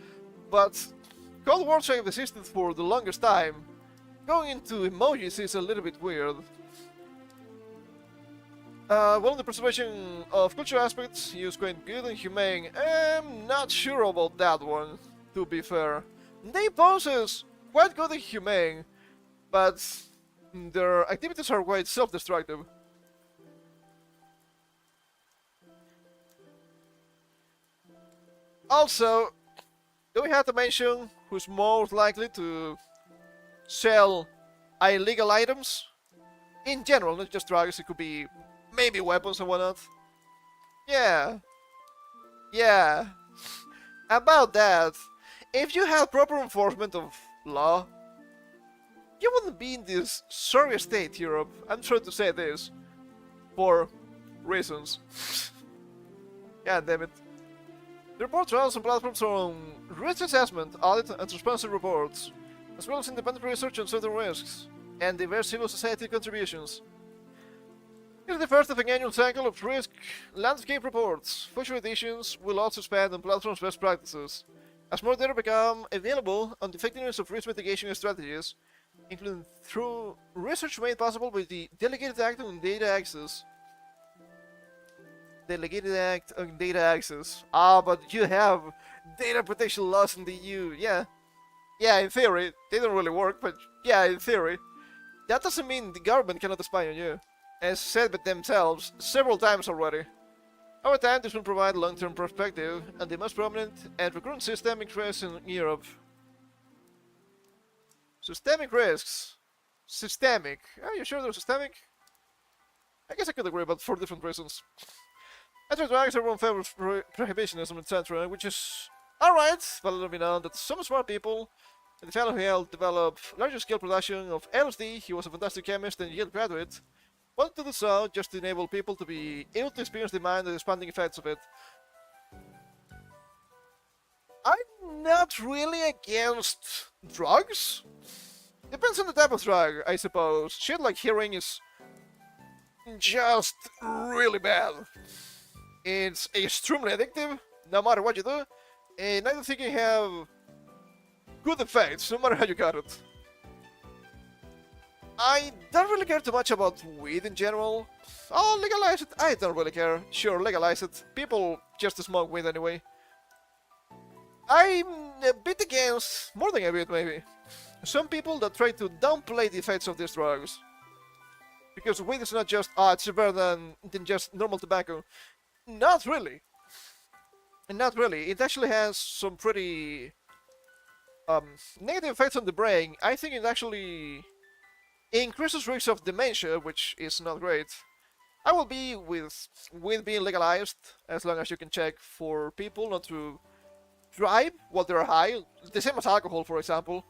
but code words have existed for the longest time. Going into emojis is a little bit weird. One of the preservation of cultural aspects is quite good and humane. I'm not sure about that one, to be fair. They pose as quite good and humane, but their activities are quite self-destructive. Also, do we have to mention who's most likely to sell illegal items? In general, not just drugs, it could be maybe weapons and whatnot. Yeah. About that, if you had proper enforcement of law, you wouldn't be in this sorry state, Europe. I'm trying to say this for reasons. God damn it. The report runs on platforms on risk assessment, audit, and transparency reports, as well as independent research on certain risks, and diverse civil society contributions. It is the first of an annual cycle of risk landscape reports. Future editions will also expand on platforms' best practices, as more data become available on the effectiveness of risk mitigation strategies, including through research made possible by the Delegated Act on Data Access. Delegated Act on Data Access. But you have data protection laws in the EU. Yeah, in theory. They don't really work, but yeah, in theory. That doesn't mean the government cannot spy on you, as said by themselves several times already. Over time, this will provide long-term perspective on the most prominent and recurrent systemic risks in Europe. Systemic risks. Systemic. Are you sure they're systemic? I guess I could agree, but for different reasons. Anti-drugs, everyone favors prohibitionism, etc., which is alright, but let me know that some smart people in the fellow who helped develop larger-scale production of LSD, he was a fantastic chemist and Yale graduate, wanted to do so just to enable people to be able to experience the mind and the expanding effects of it. I'm not really against drugs. Depends on the type of drug, I suppose. Shit like heroin is just really bad. It's extremely addictive, no matter what you do, and I don't think you have good effects, no matter how you got it. I don't really care too much about weed in general. Oh, legalize it. I don't really care. Sure, legalize it. People just smoke weed anyway. I'm a bit against, more than a bit maybe, some people that try to downplay the effects of these drugs. Because weed is not just, it's better than just normal tobacco. Not really. Not really. It actually has some pretty negative effects on the brain. I think it actually increases risks of dementia, which is not great. I will be with being legalized as long as you can check for people not to drive while they're high, the same as alcohol, for example.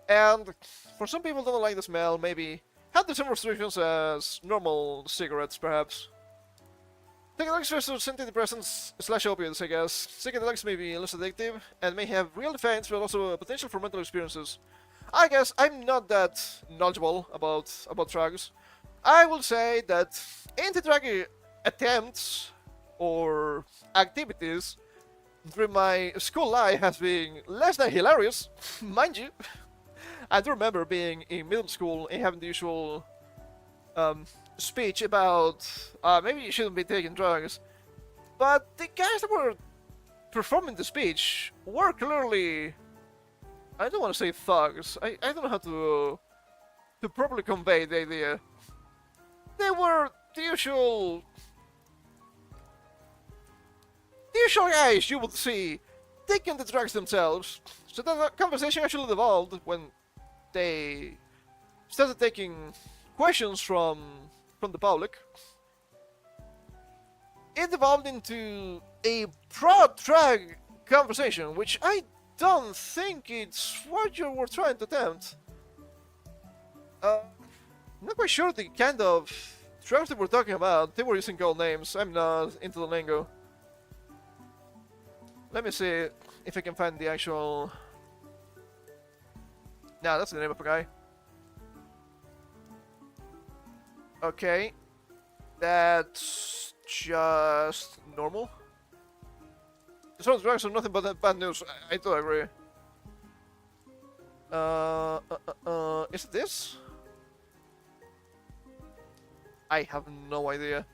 And for some people who don't like the smell, maybe have the same restrictions as normal cigarettes, perhaps. Psychedelics versus antidepressants slash opiates, I guess. Psychedelics may be less addictive and may have real effects, but also a potential for mental experiences. I guess I'm not that knowledgeable about drugs. I will say that anti-drug attempts or activities during my school life has been less than hilarious, mind you. I do remember being in middle school and having the usual speech about maybe you shouldn't be taking drugs, but the guys that were performing the speech were clearly, I don't want to say thugs. I don't know how to properly convey the idea. They were the usual guys you would see taking the drugs themselves. So that conversation actually evolved when they started taking questions from the public. It evolved into a pro-drug conversation, which I don't think it's what you were trying to attempt. Not quite sure the kind of drugs they were talking about. They were using code names. I'm not into the lingo. Let me see if I can find the actual... Nah, that's the name of a guy. Okay. That's just normal. This one's drugs are nothing but bad news. I do agree. Is it this? I have no idea.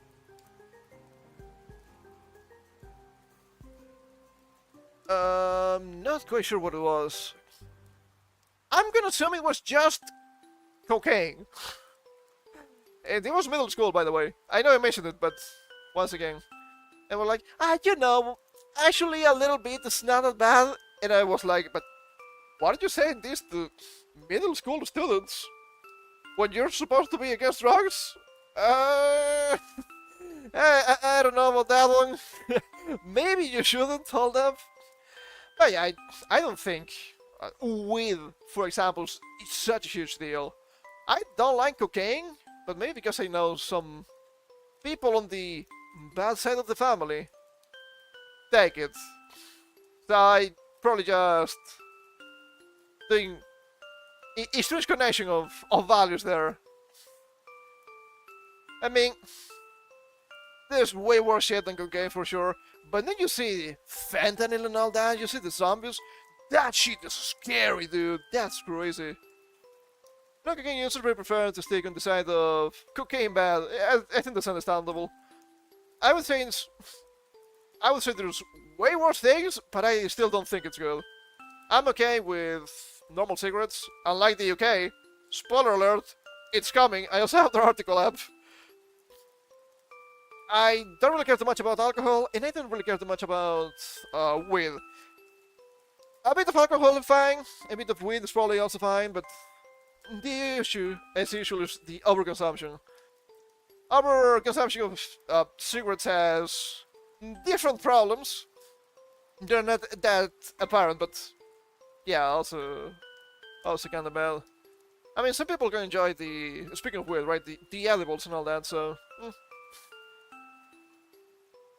Not quite sure what it was. I'm gonna assume it was just cocaine. And it was middle school, by the way. I know I mentioned it, but once again. And we're like, you know, actually a little bit, it's not that bad. And I was like, but why are you saying this to middle school students? When you're supposed to be against drugs? I don't know about that one. Maybe you shouldn't, hold up. But yeah, I don't think weed, for example, is such a huge deal. I don't like cocaine, but maybe because I know some people on the bad side of the family take it. So I probably just think a strange connection of values there. I mean, there's way worse shit than cocaine for sure, but then you see fentanyl and all that, you see the zombies, that shit is scary, dude, that's crazy. No, cocaine users may prefer to stick on the side of cocaine bad. I think that's understandable. I would say there's way worse things, but I still don't think it's good. I'm okay with normal cigarettes, unlike the UK. Spoiler alert, it's coming. I also have the article up. I don't really care too much about alcohol, and I don't really care too much about weed. A bit of alcohol is fine, a bit of weed is probably also fine, but the issue, as usual, is the overconsumption. Overconsumption of cigarettes has different problems. They're not that apparent, but yeah, also kind of bad. I mean, some people can enjoy the, speaking of weed, right, the edibles and all that, so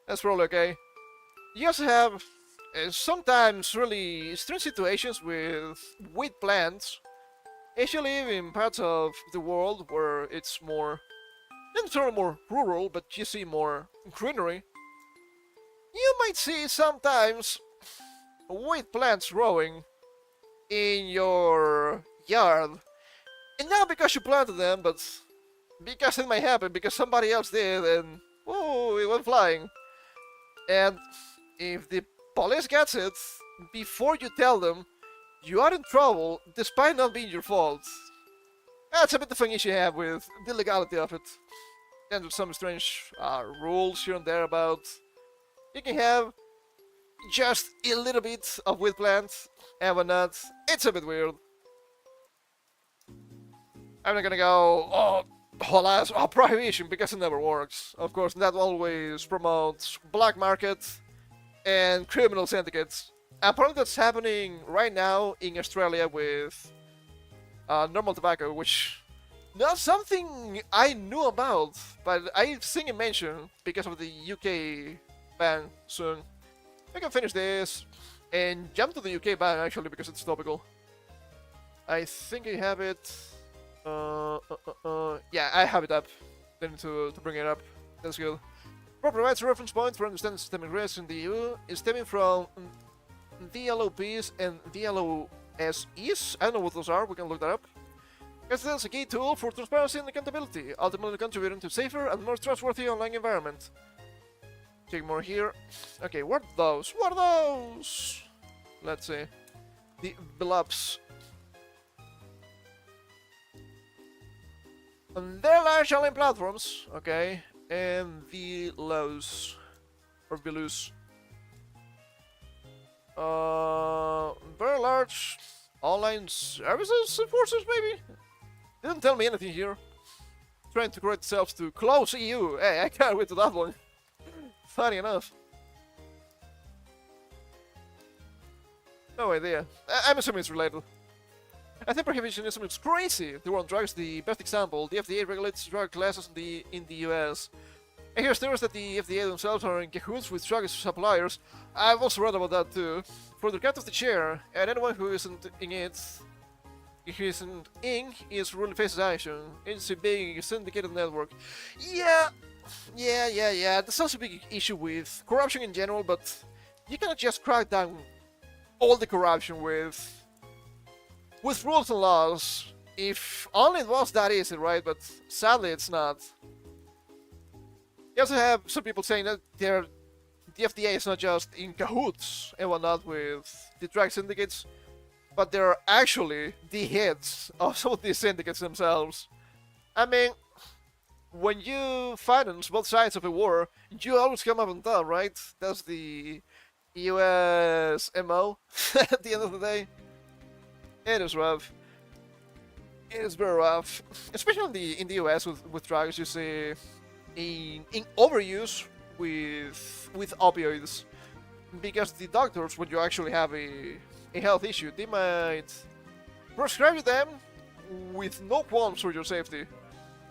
that's probably okay. You also have sometimes really strange situations with weed plants. If you live in parts of the world where it's more, not necessarily more rural, but you see more greenery, you might see sometimes weed plants growing in your yard. And not because you planted them, but because it might happen, because somebody else did, and whoa, it went flying. And if the police gets it, before you tell them, you are in trouble, despite not being your fault. That's a bit of an issue you have with the legality of it. And there's some strange rules here and there about you can have just a little bit of weed plant and whatnot. It's a bit weird. I'm not gonna go, oh, whole ass prohibition, because it never works. Of course, that always promotes black market and criminal syndicates. Apparently that's happening right now in Australia with normal tobacco, which not something I knew about, but I've seen it mentioned because of the UK ban soon. I can finish this and jump to the UK ban actually because it's topical. I think I have it. Yeah, I have it up. Then to bring it up. That's good. Provides a reference point for understanding systemic risk in the EU is stemming from DLOPs and DLOSEs. I don't know what those are, we can look that up. Because that's a key tool for transparency and accountability, ultimately contributing to safer and more trustworthy online environment. Check more here. Okay, what are those? What are those? Let's see. The blobs. And they're large online platforms, okay, and the lows or belows. Very large online services enforcers, maybe? Didn't tell me anything here. Trying to correct itself to close EU. Hey, I can't wait to that one. Funny enough. No idea. I'm assuming it's related. I think prohibitionism is crazy. The war on drugs, the best example. The FDA regulates drug classes in the US. I hear stories that the FDA themselves are in cahoots with drug suppliers. I've also read about that too. For the cat of the chair, and anyone who isn't in it, is really faces action. It's a big syndicated network. Yeah. That's also a big issue with corruption in general, but you cannot just crack down all the corruption with rules and laws. If only it was that easy, right? But sadly, it's not. You also have some people saying that the FDA is not just in cahoots and whatnot with the drug syndicates, but they're actually the heads of some of these syndicates themselves. I mean, when you finance both sides of a war, you always come up on top, right? That's the US MO at the end of the day. It is rough. It is very rough. Especially in the US with drugs, you see in overuse with opioids. Because the doctors, when you actually have a health issue, they might prescribe them with no qualms for your safety.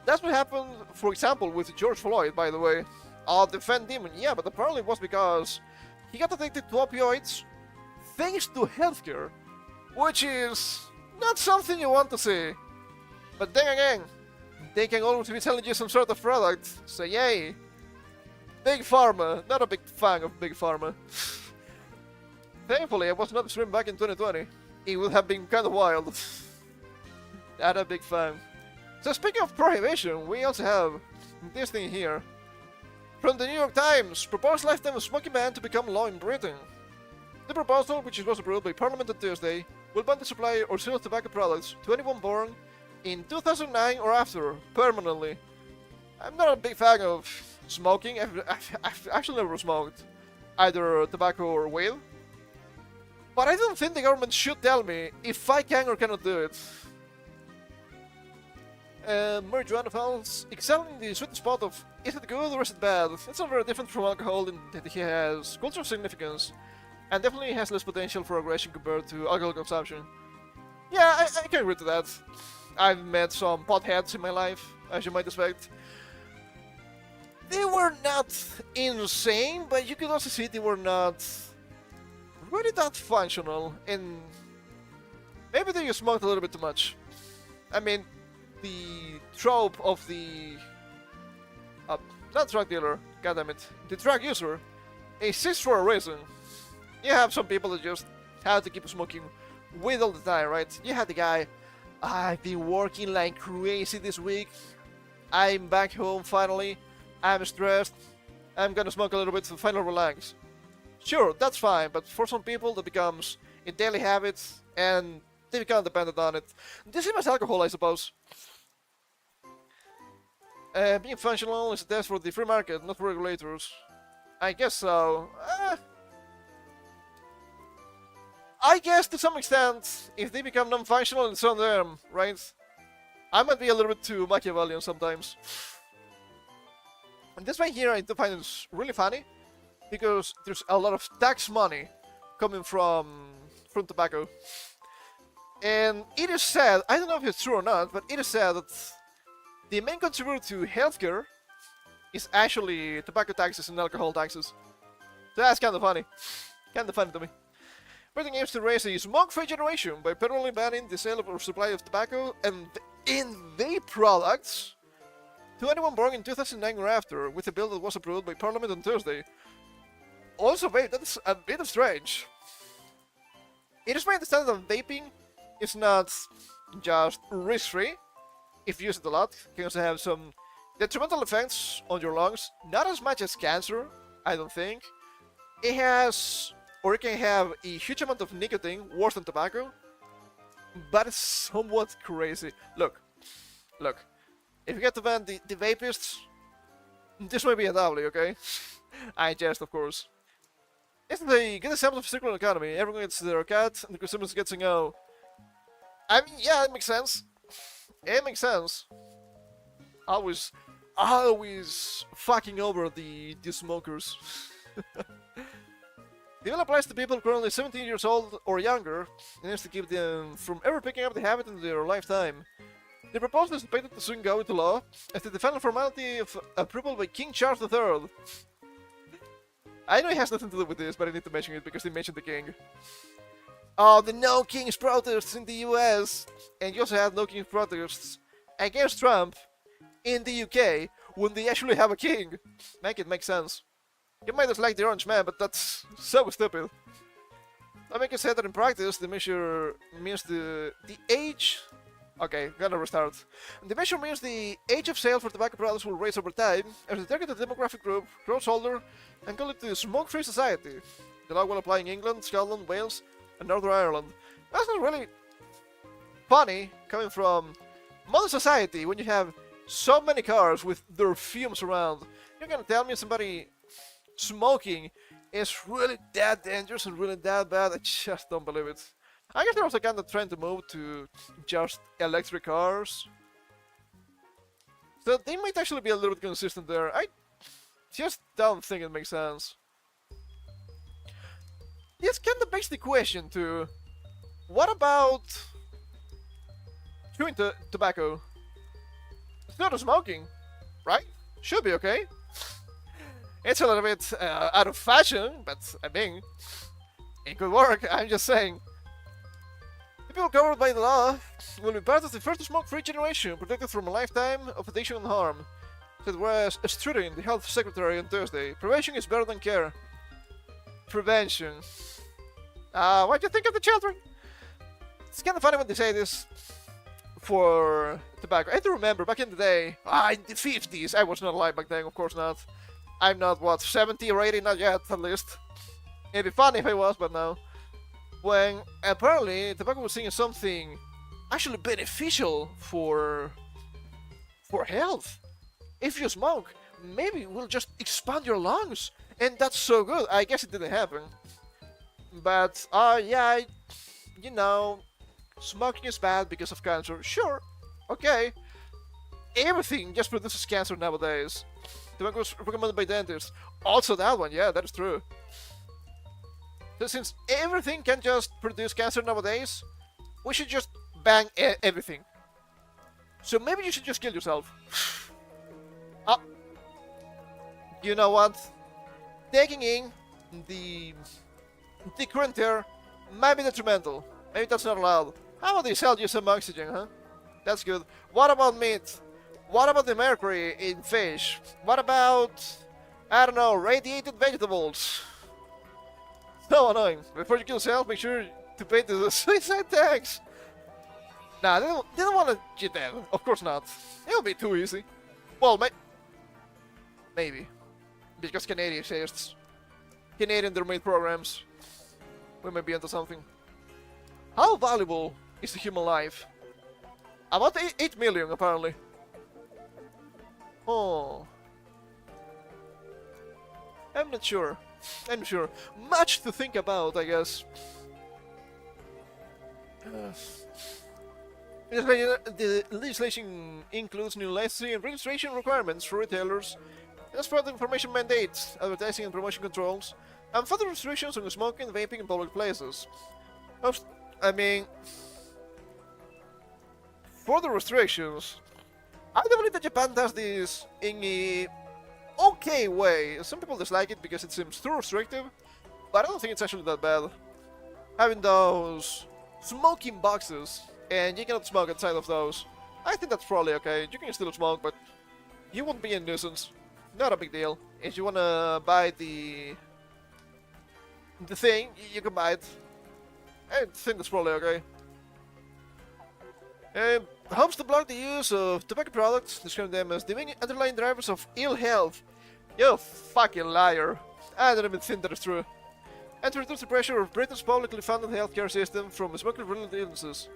That's what happened, for example, with George Floyd, by the way. I'll defend him, yeah, but apparently it was because he got addicted to opioids thanks to healthcare, which is not something you want to see. But then again, they can always be selling you some sort of product, so yay. Big Pharma, not a big fan of Big Pharma. Thankfully, I was not streamed back in 2020. It would have been kind of wild. Not a big fan. So speaking of prohibition, we also have this thing here. From the New York Times, proposed lifetime smoking ban to become law in Britain. The proposal, which was approved by Parliament on Tuesday, will ban the supply or sale of tobacco products to anyone born in 2009 or after, permanently. I'm not a big fan of smoking. I've actually never smoked either tobacco or weed. But I don't think the government should tell me if I can or cannot do it. Marijuana falls exactly in the sweet spot of is it good or is it bad? It's not very different from alcohol in that it has cultural significance and definitely has less potential for aggression compared to alcohol consumption. Yeah, I can agree to that. I've met some potheads in my life, as you might expect. They were not insane, but you could also see they were not really that functional, and maybe they just smoked a little bit too much. I mean, the trope of the not drug dealer, goddammit, the drug user exists for a reason. You have some people that just have to keep smoking weed all the time, right? You had the guy, I've been working like crazy this week, I'm back home finally, I'm stressed, I'm gonna smoke a little bit to finally relax. Sure, that's fine, but for some people that becomes a daily habit and they become dependent on it. The same as alcohol, I suppose. Being functional is a test for the free market, not for regulators. I guess so. I guess to some extent, if they become non-functional, it's on them, right? I might be a little bit too Machiavellian sometimes. And this one here I do find is really funny because there's a lot of tax money coming from tobacco. And it is said, I don't know if it's true or not, but it is said that the main contributor to healthcare is actually tobacco taxes and alcohol taxes. So that's kind of funny. Kind of funny to me. Britain aims to raise a smoke-free generation by permanently banning the sale or supply of tobacco and in vape products to anyone born in 2009 or after, with a bill that was approved by Parliament on Thursday. Also vape, that's a bit strange. It is my understanding that vaping is not just risk-free. If you use it a lot, it can also have some detrimental effects on your lungs. Not as much as cancer, I don't think. It has, or it can have a huge amount of nicotine, worse than tobacco. But it's somewhat crazy. Look. If you get to ban the vapists, this might be a W, okay? I jest, of course. It's a good example of circular economy. Everyone gets their cut, and the consumers get to go. I mean, yeah, it makes sense. It makes sense. Always fucking over the smokers. The bill applies to people currently 17 years old or younger, and aims to keep them from ever picking up the habit in their lifetime. The proposal is expected to soon go into law, after the final formality of approval by King Charles III. I know it has nothing to do with this, but I need to mention it because they mentioned the king. Oh, the No Kings protests in the US! And you also have No Kings protests against Trump in the UK when they actually have a king. Make it make sense. You might dislike the orange man, but that's so stupid. Lawmakers said that in practice, the measure means the age... Okay, gotta restart. The measure means the age of sale for tobacco products will raise over time as the targeted demographic group grows older and call it the smoke-free society. The law will apply in England, Scotland, Wales, and Northern Ireland. That's not really funny coming from modern society when you have so many cars with their fumes around. You're gonna tell me somebody smoking is really that dangerous and really that bad? I just don't believe it. I guess they're also kind of trying to move to just electric cars. So they might actually be a little bit consistent there. I just don't think it makes sense. This kind of begs the question too. What about chewing tobacco? It's not smoking, right? Should be okay. It's a little bit out of fashion, but I mean, it could work. I'm just saying. People covered by the law will be part of the first smoke-free generation, protected from a lifetime of addiction and harm, said Wes Strudin, the health secretary, on Thursday. Prevention is better than care. Prevention. What do you think of the children? It's kind of funny when they say this for tobacco. I do remember back in the day, in the 50s, I was not alive back then, of course not. I'm not, what, 70 or 80? Not yet, at least. It'd be funny if I was, but no. When apparently tobacco was seen as something actually beneficial for health. If you smoke, maybe it will just expand your lungs, and that's so good. I guess it didn't happen, but yeah, you know, smoking is bad because of cancer. Sure, okay. Everything just produces cancer nowadays. Tobacco is recommended by dentists. Also that one, yeah, that is true. So since everything can just produce cancer nowadays, we should just ban everything. So maybe you should just kill yourself. You know what? Taking in the current air might be detrimental. Maybe that's not allowed. How about they sell you some oxygen, huh? That's good. What about meat? What about the mercury in fish? What about, I don't know, radiated vegetables? So annoying. Before you kill yourself, make sure to pay the suicide tax. Nah, they don't want to get that. Of course not. It'll be too easy. Well, maybe. Because Canadian their made programs. We may be into something. How valuable is the human life? About 8 million, apparently. Oh. I'm not sure. Much to think about, I guess. The legislation includes new licensing and registration requirements for retailers, as part of information mandates, advertising and promotion controls, and further restrictions on smoking and vaping in public places. I mean, further restrictions. I do believe that Japan does this in a okay way. Some people dislike it because it seems too restrictive, but I don't think it's actually that bad. Having those smoking boxes, and you cannot smoke outside of those, I think that's probably okay. You can still smoke, but you won't be a nuisance. Not a big deal. If you wanna buy the thing, you can buy it. I think that's probably okay. Helps to block the use of tobacco products, describing them as the main underlying drivers of ill health. You fucking liar. I don't even think that is true. And to reduce the pressure of Britain's publicly funded healthcare system from smoking-related illnesses.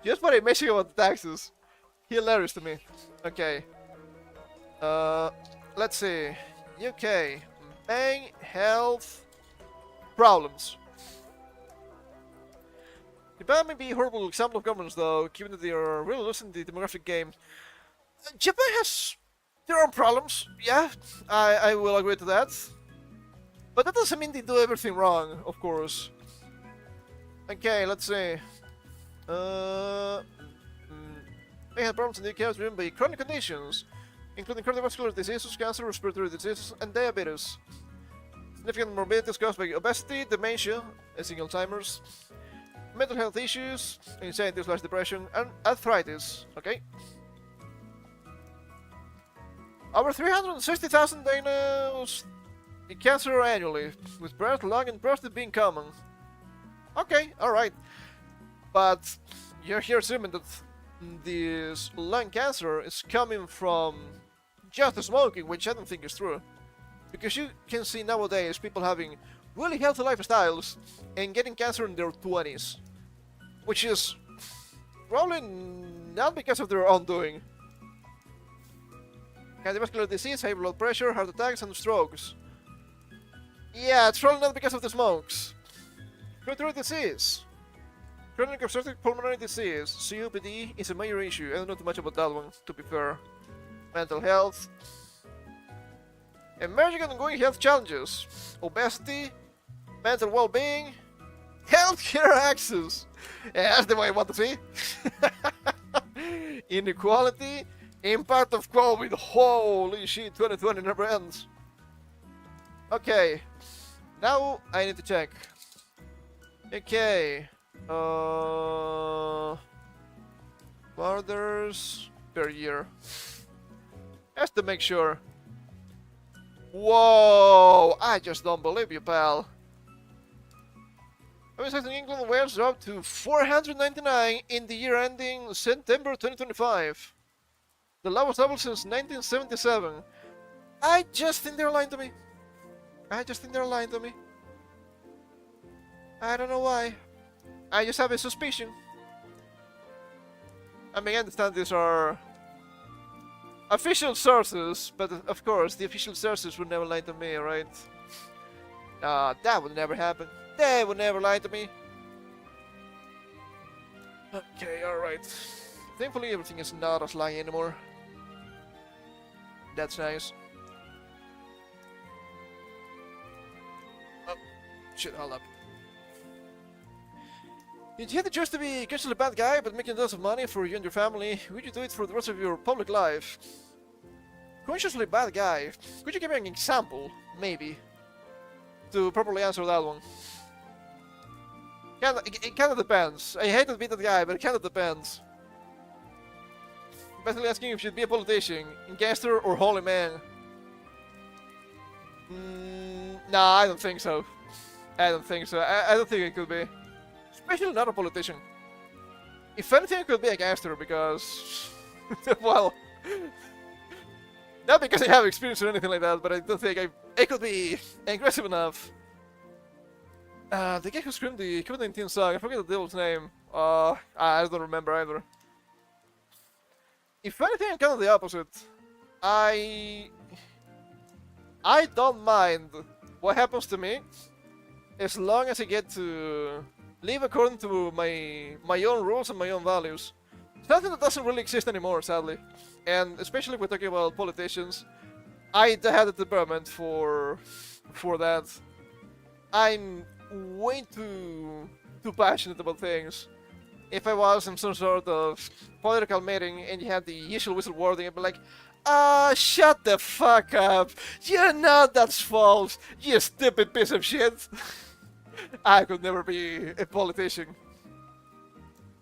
Just by mentioning about the taxes. Hilarious to me. Okay. Let's see. UK. Bang health problems. Japan may be a horrible example of governance, though, given that they are really losing the demographic game. Japan has their own problems, yeah, I will agree to that. But that doesn't mean they do everything wrong, of course. Okay, let's see. They have problems in the UK driven by chronic conditions, including cardiovascular diseases, cancer, respiratory diseases, and diabetes. Significant morbidity is caused by obesity, dementia, as in Alzheimer's, mental health issues, anxiety/depression, and arthritis. Okay. Over 360,000 diagnosed in cancer annually, with breast, lung, and prostate being common. Okay, alright. But you're here assuming that this lung cancer is coming from just smoking, which I don't think is true. Because you can see nowadays people having really healthy lifestyles and getting cancer in their 20s. Which is probably not because of their own doing. Cardiovascular disease, high blood pressure, heart attacks, and strokes. Yeah, it's probably not because of the smokes. Respiratory disease. Chronic obstructive pulmonary disease, COPD, is a major issue. I don't know too much about that one, to be fair. Mental health. Emerging and ongoing health challenges. Obesity, mental well-being, healthcare access. Yeah, that's the way I want to see. Inequality, impact of COVID. Holy shit, 2020 never ends. Okay, now I need to check. Okay, orders per year. Just to make sure. Whoa! I just don't believe you, pal. Homicides in England and Wales dropped to 499 in the year ending September 2025. The lowest level since 1977. I just think they're lying to me. I just think they're lying to me. I don't know why. I just have a suspicion. I mean, I understand these are official sources, but of course, the official sources would never lie to me, right? That would never happen. They would never lie to me. Okay, alright. Thankfully, everything is not as lying anymore. That's nice. Oh, shit, hold up. If you had the choice to be a casually bad guy but making lots of money for you and your family, would you do it for the rest of your public life? Consciously bad guy. Could you give me an example, maybe, to properly answer that one? It kind of depends. I hate to be that guy, but it kind of depends. Basically asking if you'd be a politician, gangster, or holy man. Nah, I don't think so. I don't think so. I don't think it could be. Especially not a politician. If anything, it could be a gangster because... well... not because I have experience or anything like that, but I don't think I could be aggressive enough. The guy who screamed the COVID-19 song, I forget the devil's name. I don't remember either. If anything, I'm kind of the opposite. I don't mind what happens to me as long as I get to live according to my own rules and my own values. Something that doesn't really exist anymore, sadly. And especially if we're talking about politicians, I had a temperament for that. I'm way too passionate about things. If I was in some sort of political meeting and you had the usual whistle wording, I'd be like, shut the fuck up. You know that's false, you stupid piece of shit. I could never be a politician.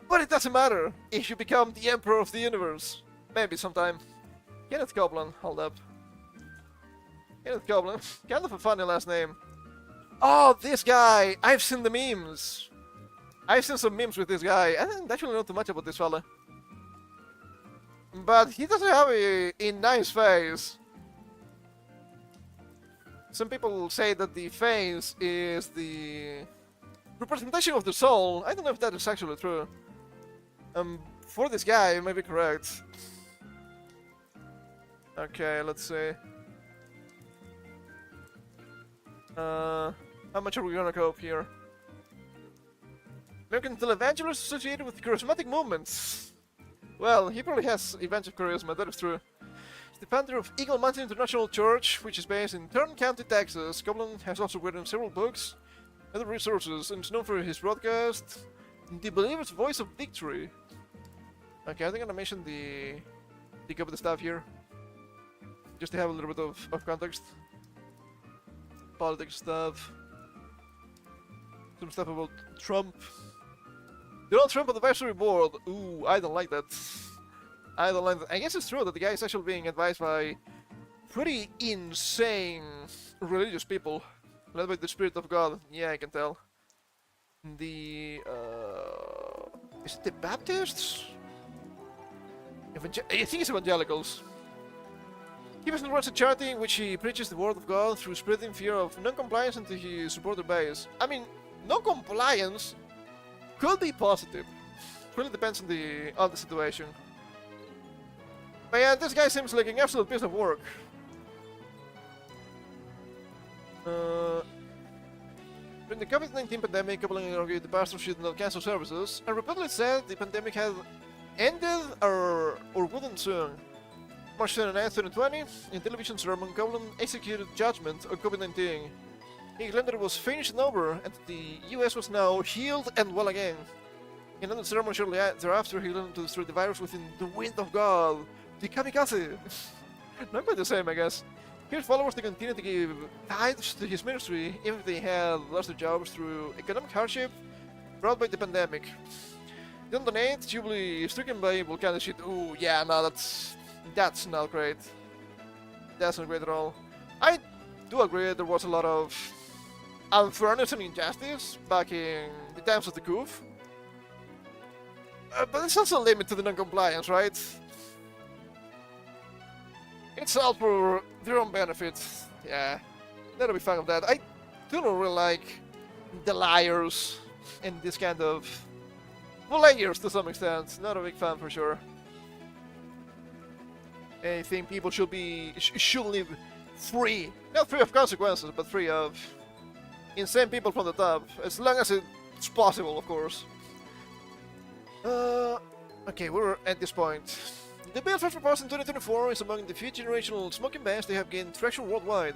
But it doesn't matter if you become the emperor of the universe. Maybe sometime. Kenneth Copeland, hold up. Kenneth Copeland, kind of a funny last name. Oh, this guy! I've seen the memes! I've seen some memes with this guy. I didn't actually know too much about this fella. But he doesn't have a nice face. Some people say that the face is the representation of the soul. I don't know if that is actually true. For this guy, it may be correct. Okay, let's see. How much are we gonna cope here? American televangelist associated with charismatic movements. Well, he probably has a bunch of charisma, that is true. He's the founder of Eagle Mountain International Church, which is based in Tarrant County, Texas. Copeland has also written several books and other resources, and is known for his broadcast, The Believer's Voice of Victory. Okay, I think I'm gonna mention the couple of stuff here, just to have a little bit of context. Politics stuff. Some stuff about Trump. Donald Trump Advisory Board. Ooh, I don't like that. I don't like that. I guess it's true that the guy is actually being advised by pretty insane religious people, led by the Spirit of God. Yeah, I can tell. Is it the Baptists? I think it's evangelicals. He personally runs a charity in which he preaches the word of God through spreading fear of non-compliance into his supporter base. I mean, non-compliance could be positive. It really depends on the situation. But yeah, this guy seems like an absolute piece of work. During the COVID-19 pandemic, Copeland argued the pastors should not cancel services, and repeatedly said the pandemic had ended or wouldn't soon. March 29, 2020, in television sermon, Copeland executed judgment on COVID-19. He claimed that it was finished and over, and that the US was now healed and well again. In another sermon shortly thereafter, he learned to destroy the virus within the wind of God, the kamikaze. Not quite the same, I guess. His followers to continue to give tithes to his ministry, even if they had lost their jobs through economic hardship brought by the pandemic. They don't donate, jubilee stricken by volcanic shit. Ooh, yeah, no, that's not great. That's not great at all. I do agree there was a lot of unfairness and injustice back in the times of the coup. But there's also a limit to the non-compliance, right? It's all for their own benefit. Yeah, not a big fan of that. I do not really like the liars and this kind of layers to some extent. Not a big fan for sure. I think people should live free, not free of consequences, but free of insane people from the top, as long as it's possible, of course. Okay, we're at this point. The bill first proposed in 2024 is among the few generational smoking bans that have gained traction worldwide.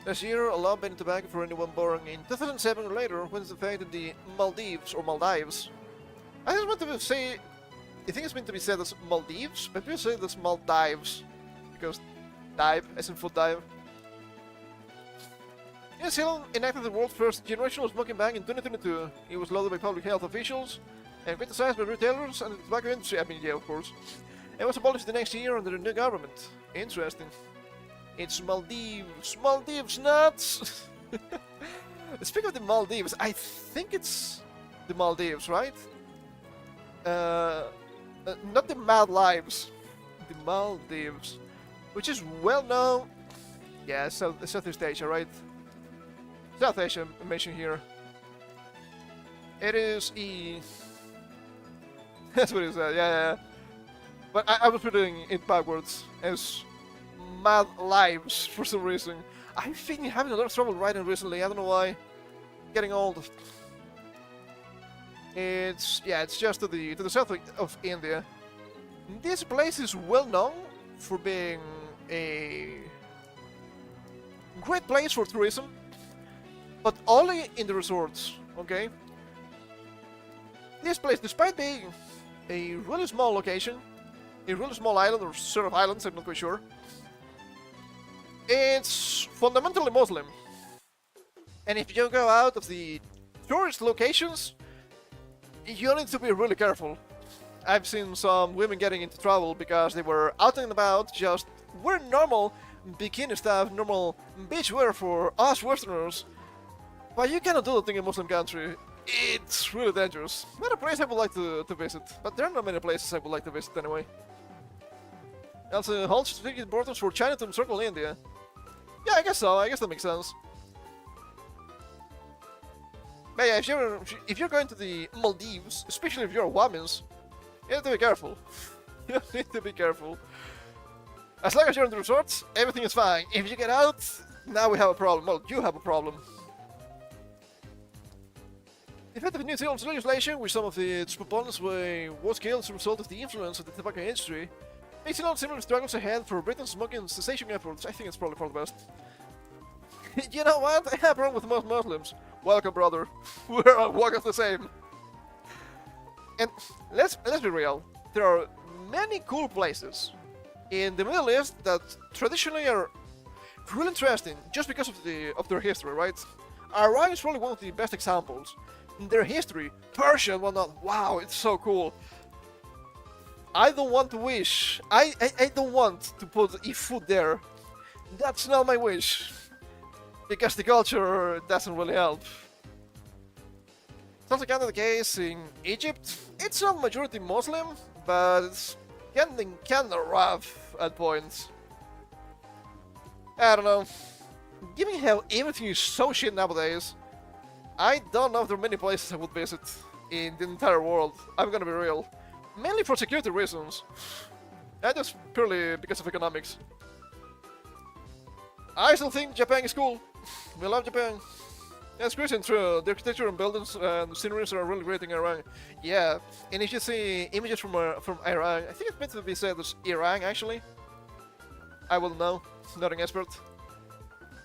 Last year, a law banning tobacco for anyone born in 2007 or later went into effect in the Maldives, or Maldives. I just want to say, I think it's meant to be said as Maldives, but people say this Maldives, because dive, as in food dive. New Zealand enacted the world's first generational smoking ban in 2022. It was lauded by public health officials and criticized by retailers and the tobacco industry. I mean, yeah, of course. It was abolished the next year under the new government. Interesting. It's Maldives. Maldives nuts! Speaking of the Maldives, I think it's the Maldives, right? Not the Maldives. The Maldives. Which is well known. Yeah, Southeast Asia, right? South Asia mentioned here. It is That's what it said, yeah. But I was putting it backwards as Mad Lives for some reason. I've been having a lot of trouble writing recently, I don't know why. Getting old. It's just to the south of India. This place is well known for being a great place for tourism, but only in the resorts, okay? This place, despite being a really small location, a really small island or set of islands, I'm not quite sure, it's fundamentally Muslim. And if you go out of the tourist locations, you need to be really careful. I've seen some women getting into trouble because they were out and about just wearing normal bikini stuff, normal beach wear for us Westerners. But you cannot do that thing in a Muslim country. It's really dangerous. Not a place I would like to visit, but there are not many places I would like to visit anyway. Also, holds strategic importance for China to encircle India. Yeah, I guess so. I guess that makes sense. But yeah, if you're going to the Maldives, especially if you're women's, you have to be careful. You need to be careful. As long as you're in the resorts, everything is fine. If you get out, now we have a problem. Well, you have a problem. The effect of New Zealand's legislation, which some of its proponents was killed as a result of the influence of the tobacco industry, makes New Zealand similar struggles ahead for Britain's smoking cessation efforts. I think it's probably for the best. You know what? I have a problem with most Muslims. Welcome, brother. We're all one of the same. And let's be real. There are many cool places in the Middle East that traditionally are really interesting just because of their history, right? Iran is probably one of the best examples. Their history, Persia and whatnot. Wow, it's so cool. I don't want to wish. I don't want to put a foot there. That's not my wish. Because the culture doesn't really help. It's also kind of the case in Egypt. It's a majority Muslim, but it's getting kind of rough at points. I don't know. Given how everything is so shit nowadays, I don't know if there are many places I would visit in the entire world. I'm gonna be real. Mainly for security reasons. And just purely because of economics. I still think Japan is cool. We love Japan. Yeah, it's crazy and true. The architecture and buildings and sceneries are really great in Iran. Yeah, and if you see images from Iran, I think it's meant to be said as Iran actually. I wouldn't know, not an expert.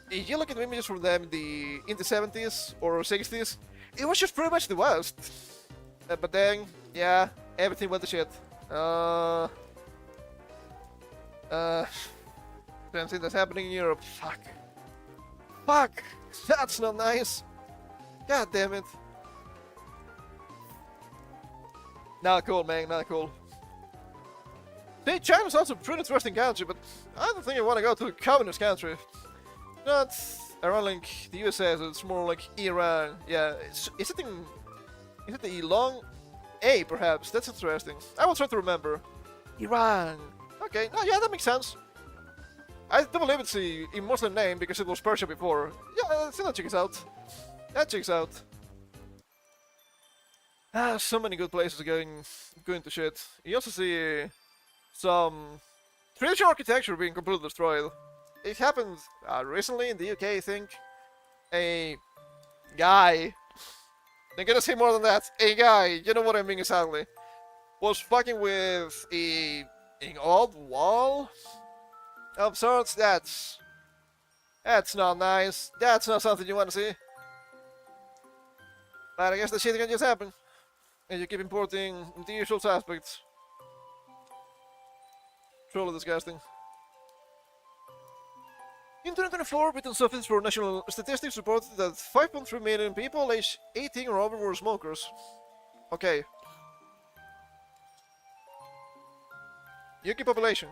If you look at the images from them in the 70s or 60s, it was just pretty much the West. But then, yeah, everything went to shit. Same thing that's happening in Europe. Fuck. Fuck! That's not nice! God damn it. Not cool, man, not cool. See, China's also a pretty interesting country, but I don't think I want to go to a communist country. Not around like the USA, so it's more like Iran. Yeah, is it the long A, perhaps? That's interesting. I will try to remember. Iran. Okay, no, yeah, that makes sense. I do believe it's a Muslim name because it was Persia before. Yeah, I think that checks out. That checks out. Ah, so many good places going to shit. You also see some traditional architecture being completely destroyed. It happened recently in the UK, I think. A guy. I'm gonna say more than that. A guy, you know what I mean exactly, was fucking with an old wall of sorts. That's not nice. That's not something you want to see. But I guess the shit can just happen. And you keep importing the usual suspects. Truly disgusting. In 2024, Britain's Office for National Statistics reported that 5.3 million people aged 18 or over were smokers. Okay. UK population.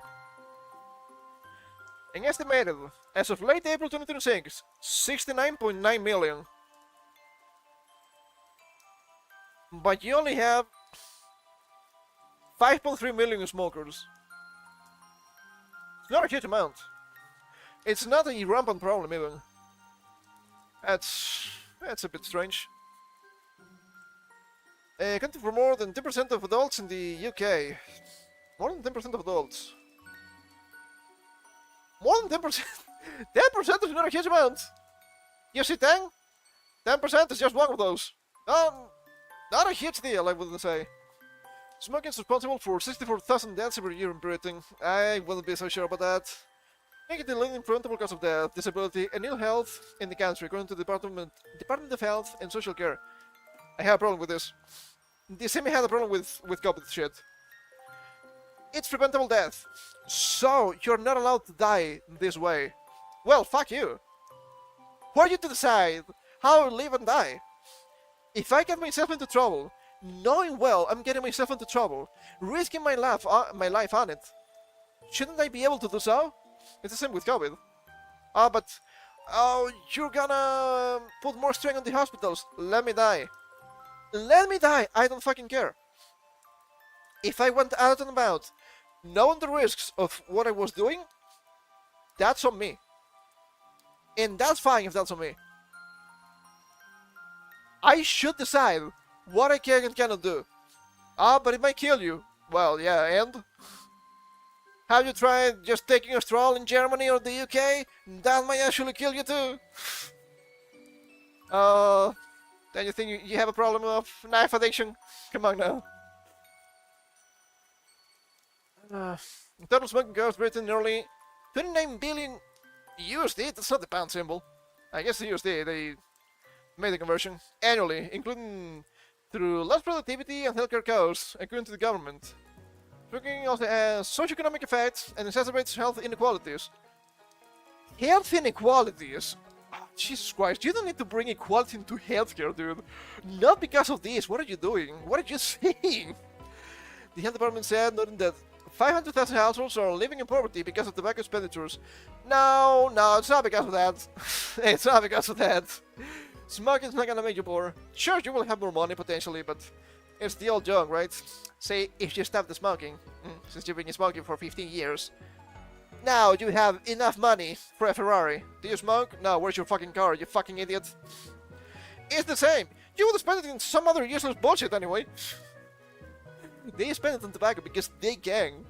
An estimated, as of late April 2026, 69.9 million. But you only have 5.3 million smokers. It's not a huge amount. It's not a rampant problem even. That's a bit strange. Accounting for more than 10% of adults in the UK. More than 10% of adults. More than 10%? 10% is not a huge amount. You see 10? 10% is just one of those. Not a huge deal, I wouldn't say. Smoking is responsible for 64,000 deaths every year in Britain. I wouldn't be so sure about that. Making it the leading preventable cause of death, disability, and ill health in the country, according to the Department of Health and Social Care. I have a problem with this. The same had a problem with COVID shit. It's preventable death. So, you're not allowed to die this way. Well, fuck you. Who are you to decide how I live and die? If I get myself into trouble, knowing well I'm getting myself into trouble, risking my life on it, shouldn't I be able to do so? It's the same with COVID. Oh, you're gonna put more strain on the hospitals. Let me die. Let me die. I don't fucking care. If I went out and about, knowing the risks of what I was doing, that's on me. And that's fine if that's on me. I should decide what I can and cannot do. But it might kill you. Well, yeah, and? Have you tried just taking a stroll in Germany or the UK? That might actually kill you too. Then you think you have a problem of knife addiction? Come on now. Total smoking cost Britain nearly 29 billion USD. That's not the pound symbol. I guess the USD, they made the conversion annually, including through less productivity and healthcare costs, according to the government. Smoking also has socioeconomic effects and exacerbates health inequalities. Health inequalities? Oh, Jesus Christ, you don't need to bring equality into healthcare, dude. Not because of this. What are you doing? What are you saying? The health department said, noting that 500,000 households are living in poverty because of tobacco expenditures. No, it's not because of that. It's not because of that. Smoking is not gonna make you poor. Sure, you will have more money potentially, but it's the old joke, right? Say, if you stop the smoking, since you've been smoking for 15 years, now you have enough money for a Ferrari. Do you smoke? No, where's your fucking car, you fucking idiot? It's the same. You would spend it in some other useless bullshit anyway. They spend it on tobacco because they can.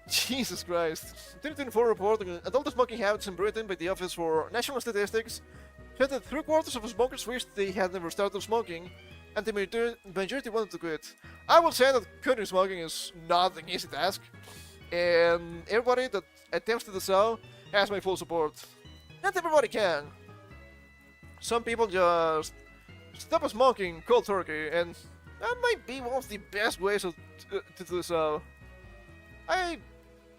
Jesus Christ. 2024 report on adult smoking habits in Britain by the Office for National Statistics showed that 3/4 of smokers wished they had never started smoking, and the majority wanted to quit. I will say that quitting smoking is not an easy task, and everybody that attempts to do so has my full support. Not everybody can. Some people just stop smoking cold turkey, and that might be one of the best ways to do so. I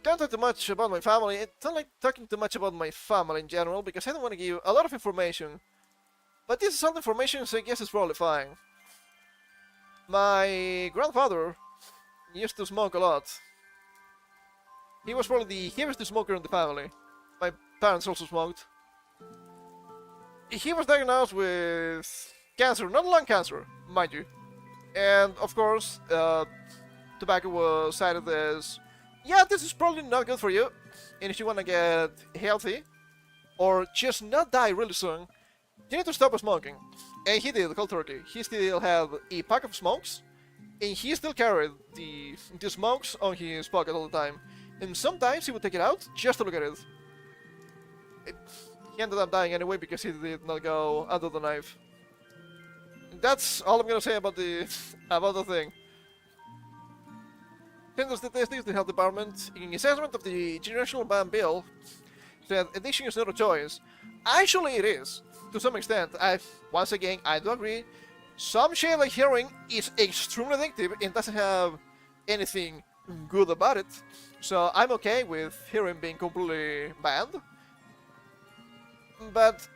don't talk too much about my family. I don't like talking too much about my family in general because I don't want to give you a lot of information. But this is some information, so I guess it's probably fine. My grandfather used to smoke a lot. He was probably the heaviest smoker in the family. My parents also smoked. He was diagnosed with cancer, not lung cancer, mind you. And of course, tobacco was cited as, yeah, this is probably not good for you. And if you want to get healthy, or just not die really soon, you need to stop smoking. And he did, cold turkey. He still had a pack of smokes, and he still carried the smokes on his pocket all the time. And sometimes he would take it out just to look at it. He ended up dying anyway because he did not go under the knife. That's all I'm gonna say about the thing. In the statistics, the health department, in assessment of the generational ban bill, said addiction is not a choice. Actually, it is, to some extent. Once again, I do agree. Some shit like heroin is extremely addictive and doesn't have anything good about it. So I'm okay with heroin being completely banned. But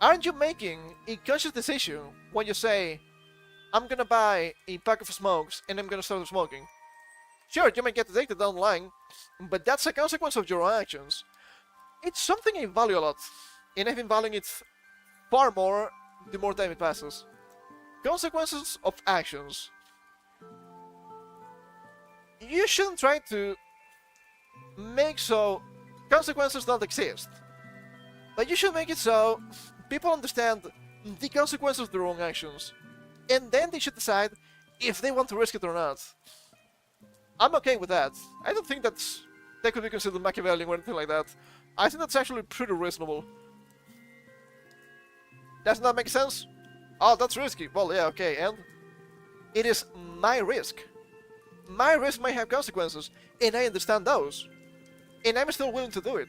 aren't you making a conscious decision when you say, I'm gonna buy a pack of smokes and I'm gonna start smoking? Sure, you might get addicted down the line, but that's a consequence of your actions. It's something I value a lot, and I've been valuing it far more the more time it passes. Consequences of actions. You shouldn't try to make so consequences don't exist, but you should make it so people understand the consequences of their own actions, and then they should decide if they want to risk it or not. I'm okay with that. I don't think that could be considered Machiavellian or anything like that. I think that's actually pretty reasonable. Does that make sense? Oh, that's risky. Well, yeah, okay, and it is my risk. My risk might have consequences, and I understand those. And I'm still willing to do it.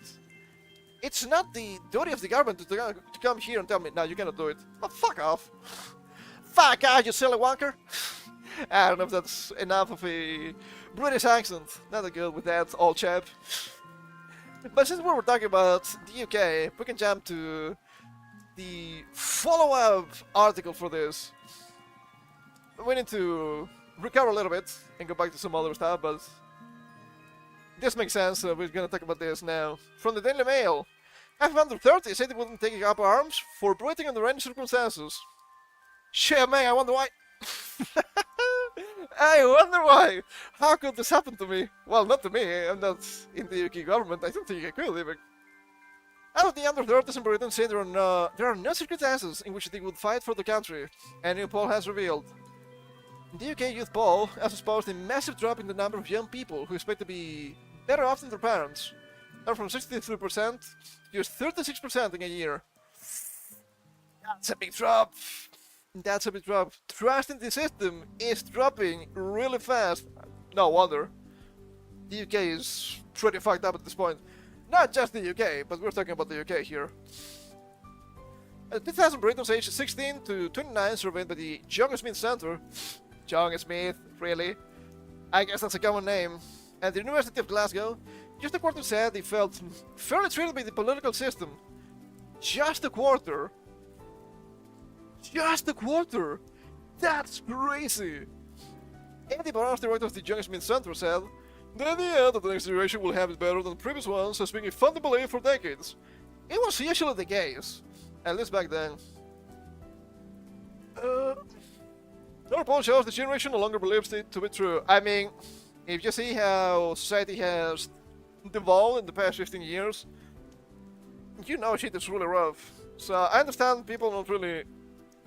It's not the duty of the government to come here and tell me, no, you cannot do it. But fuck off. Fuck off, you silly wanker. I don't know if that's enough of a British accent. Not that good with that, old chap. But since we were talking about the UK, we can jump to the follow-up article for this. We need to recover a little bit and go back to some other stuff, but this makes sense, so we're gonna talk about this now. From the Daily Mail. Half under 30 said they wouldn't take up arms for breathing under any circumstances. Shit, man, I wonder why. I wonder why. How could this happen to me? Well, not to me. I'm not in the UK government. I don't think I could even. Out of the under 30s in Britain say there are no circumstances in which they would fight for the country, a new poll has revealed. The UK youth poll has exposed a massive drop in the number of young people who expect to be better off than their parents, down from 63% to just 36% in a year. That's a big drop. That's a big drop. Trust in the system is dropping really fast. No wonder. The UK is pretty fucked up at this point. Not just the UK, but we're talking about the UK here. 2,000 Britons aged 16 to 29 surveyed by the John Smith Center. John Smith, really? I guess that's a common name. At the University of Glasgow, just a quarter said they felt fairly treated by the political system. Just a quarter? Just a quarter? That's crazy! Andy Barnes, director of the John Smith Center, said, "The idea that the next generation will have it better than previous ones has been a fundamental belief for decades. It was usually the case, at least back then. Our poll shows the generation no longer believes it to be true." I mean, if you see how society has devolved in the past 15 years, you know shit is really rough. So I understand people not really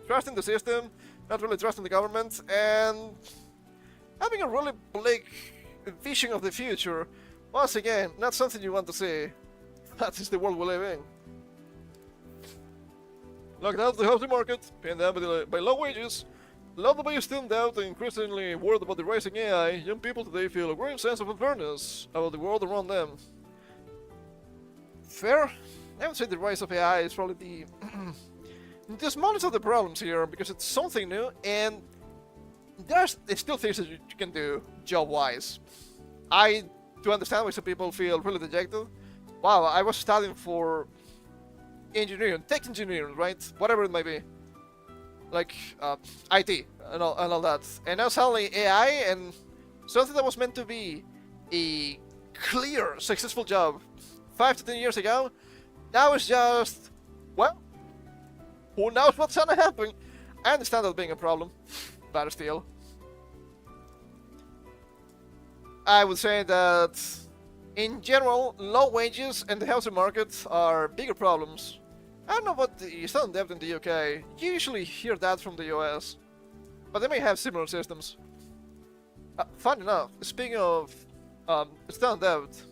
trusting the system, not really trusting the government, and having a really bleak vision of the future. Once again, not something you want to see. That is the world we live in. Locked out of the housing market, pinned down by low wages, loved by student doubt and increasingly worried about the rising AI, young people today feel a growing sense of unfairness about the world around them. Fair? I would say the rise of AI is probably the smallest of the problems here, because it's something new, and there's still things that you can do job-wise. I do understand why some people feel really dejected. Wow, I was studying for engineering, tech engineering, right? Whatever it might be. Like IT and all that. And now suddenly AI and something that was meant to be a clear, successful job 5 to 10 years ago, now it's just, well, who knows what's gonna happen? I understand that being a problem, but still. I would say that, in general, low wages and the housing market are bigger problems. I don't know about the student debt in the UK. You usually hear that from the US, but they may have similar systems. Fun enough, speaking of student debt,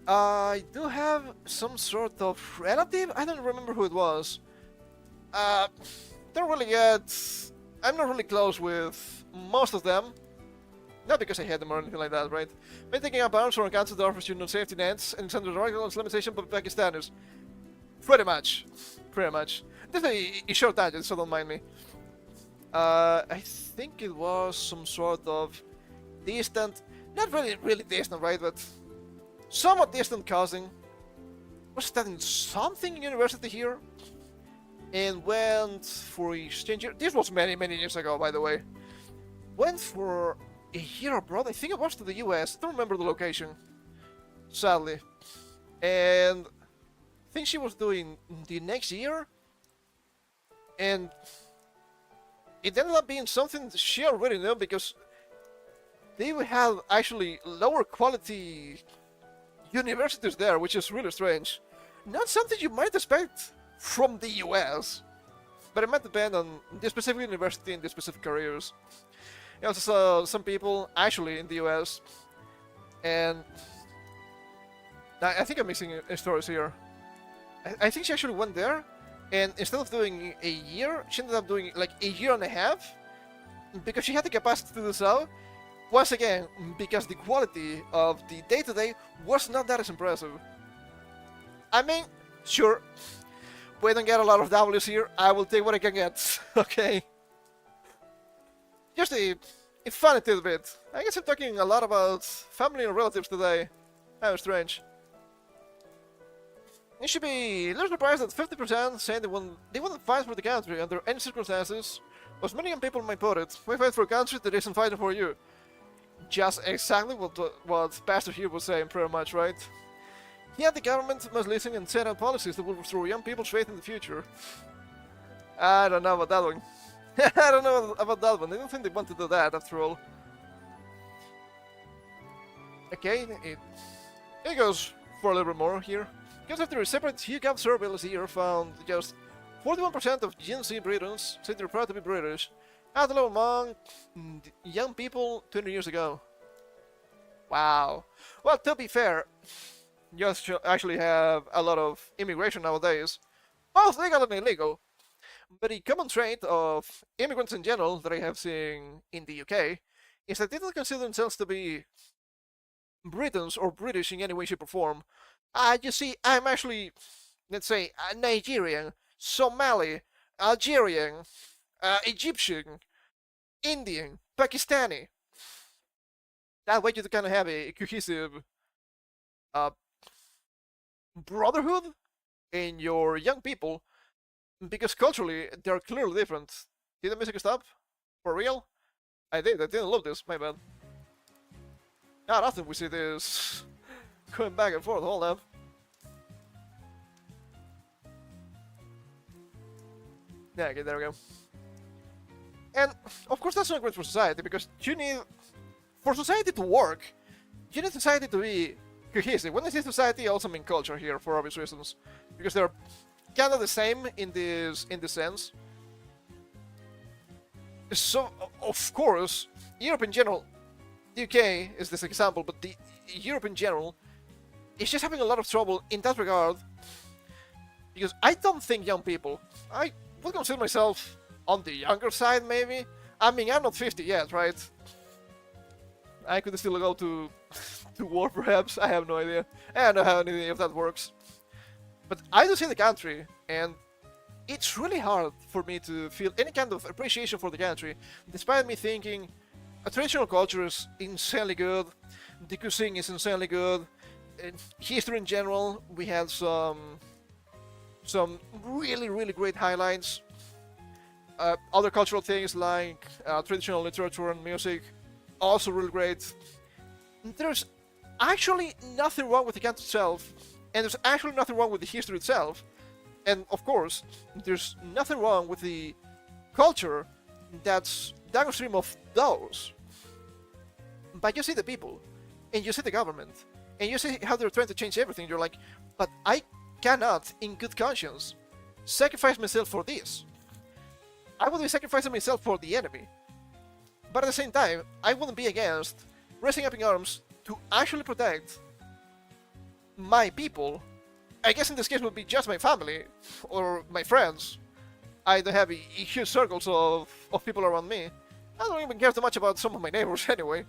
I do have some sort of relative. I don't remember who it was. Don't really get. I'm not really close with most of them. Not because I hate them or anything like that, right? By taking up arms for a country that offers you no safety nets and is under direct limitation by Pakistanis. Pretty much. Pretty much. This is a short tangent, so don't mind me. I think it was some sort of distant, not really distant, right, but somewhat distant cousin. Was studying something in university here, and went for exchange. This was many years ago, by the way. Went for a year abroad. I think it was to the US. I don't remember the location, sadly. And I think she was doing the next year, and it ended up being something she already knew, because they had actually lower quality universities there, which is really strange. Not something you might expect from the US, but it might depend on the specific university and the specific careers. I also saw some people actually in the US, and I think I'm mixing stories here. I think she actually went there And instead of doing a year, she ended up doing like a year and a half because she had the capacity to do so. Once again, because the quality of the day-to-day was not that as impressive. I mean, sure, we don't get a lot of W's here. I will take what I can get, okay? Just a funny tidbit. I guess I'm talking a lot about family and relatives today. How strange. You should be a little surprised that 50% say they wouldn't fight for the country under any circumstances. As many young people might put it, we fight for a country that isn't fighting for you. Just exactly what Pastor here was saying, pretty much, right? Yeah, the government must listen and set out policies that will restore young people's faith in the future. I don't know about that one. I don't know about that one. I don't think they want to do that, after all. Okay, it goes for a little bit more here. Because after a separate YouGov survey last year found just 41% of Gen Z Britons said they're proud to be British, at the level among young people 20 years ago. Wow. Well, to be fair, you actually have a lot of immigration nowadays, both legal and illegal. But the common trait of immigrants in general that I have seen in the UK is that they don't consider themselves to be Britons or British in any way, shape, or form. You see, I'm actually, let's say, Nigerian, Somali, Algerian, Egyptian, Indian, Pakistani. That way you kind of have a cohesive brotherhood in your young people, because culturally they're clearly different. Did the music stop? For real? I didn't love this, my bad. Not often we see this going back and forth, hold up. Yeah, okay, there we go. And, of course, that's not great for society, because you need... For society to work, you need society to be cohesive. When I say society, I also mean culture here, for obvious reasons. Because they're kind of the same in this sense. So, of course, Europe in general... The UK is this example, but the Europe in general is just having a lot of trouble in that regard. Because I don't think young people... I would consider myself on the younger side, maybe. I mean, I'm not 50 yet, right? I could still go to war, perhaps. I have no idea. I don't know how any of that works. But I do see the country, and it's really hard for me to feel any kind of appreciation for the country, despite me thinking a traditional culture is insanely good, the cuisine is insanely good, and history in general, we had some really great highlights. Other cultural things like traditional literature and music, also really great. There's actually nothing wrong with the country itself, and there's actually nothing wrong with the history itself. And of course, there's nothing wrong with the culture that's downstream of those. But you see the people, and you see the government, and you see how they're trying to change everything. You're like, but I cannot, in good conscience, sacrifice myself for this. I would be sacrificing myself for the enemy. But at the same time, I wouldn't be against raising up in arms to actually protect my people. I guess in this case would be just my family, or my friends. I don't have huge circles of people around me. I don't even care too much about some of my neighbors anyway.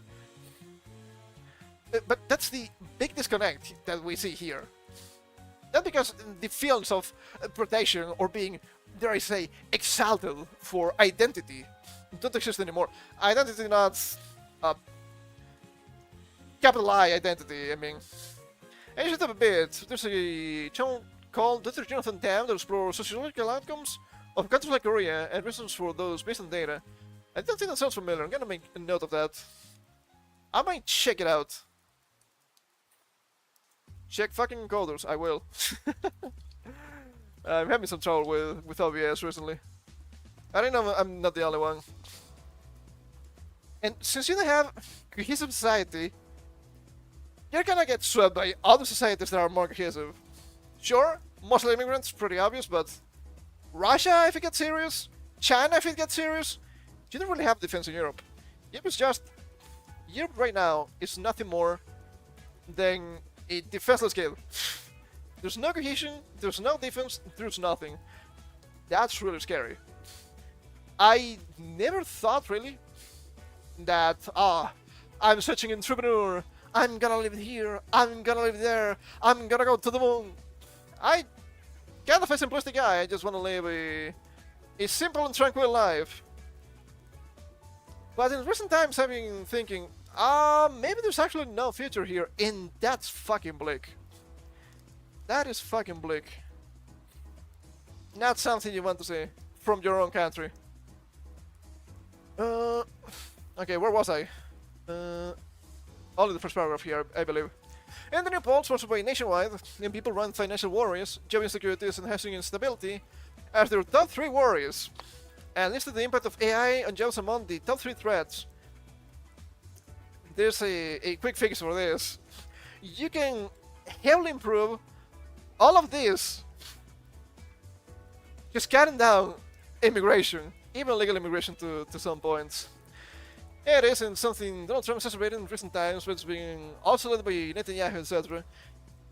But that's the big disconnect that we see here. Not because the feelings of protection or being, dare I say, exalted for identity don't exist anymore. Identity not capital I identity, I mean. And just a bit, there's a channel called Dr. Jonathan Tam that explores sociological outcomes of countries like Korea and reasons for those based on data. I don't think that sounds familiar. I'm gonna make a note of that. I might check it out. Check fucking encoders, I will. I'm having some trouble with OBS recently. I don't know, I'm not the only one. And since you don't have cohesive society, you're gonna get swept by other societies that are more cohesive. Sure, Muslim immigrants, pretty obvious, but Russia, if it gets serious, China, if it gets serious, you don't really have defense in Europe. Europe is just... Europe right now is nothing more than a defenseless kid. There's no cohesion, there's no defense, there's nothing. That's really scary. I never thought really that I'm such an entrepreneur. I'm gonna live here. I'm gonna live there. I'm gonna go to the moon. I kind of a simplistic guy. I just want to live a simple and tranquil life. But in recent times, I've been thinking, maybe there's actually no future here, and that's fucking bleak. That is fucking bleak. Not something you want to see from your own country. Okay, where was I? Only the first paragraph here, I believe. And the new polls were surveyed nationwide, and people run financial worries, job insecurities, and housing instability as their top 3 worries, and listed the impact of AI on jobs among the top 3 threats. There's a quick fix for this. You can heavily improve all of this just cutting down immigration, even legal immigration to some points. It isn't something Donald Trump has celebrated in recent times, but it's been also led by Netanyahu, etc.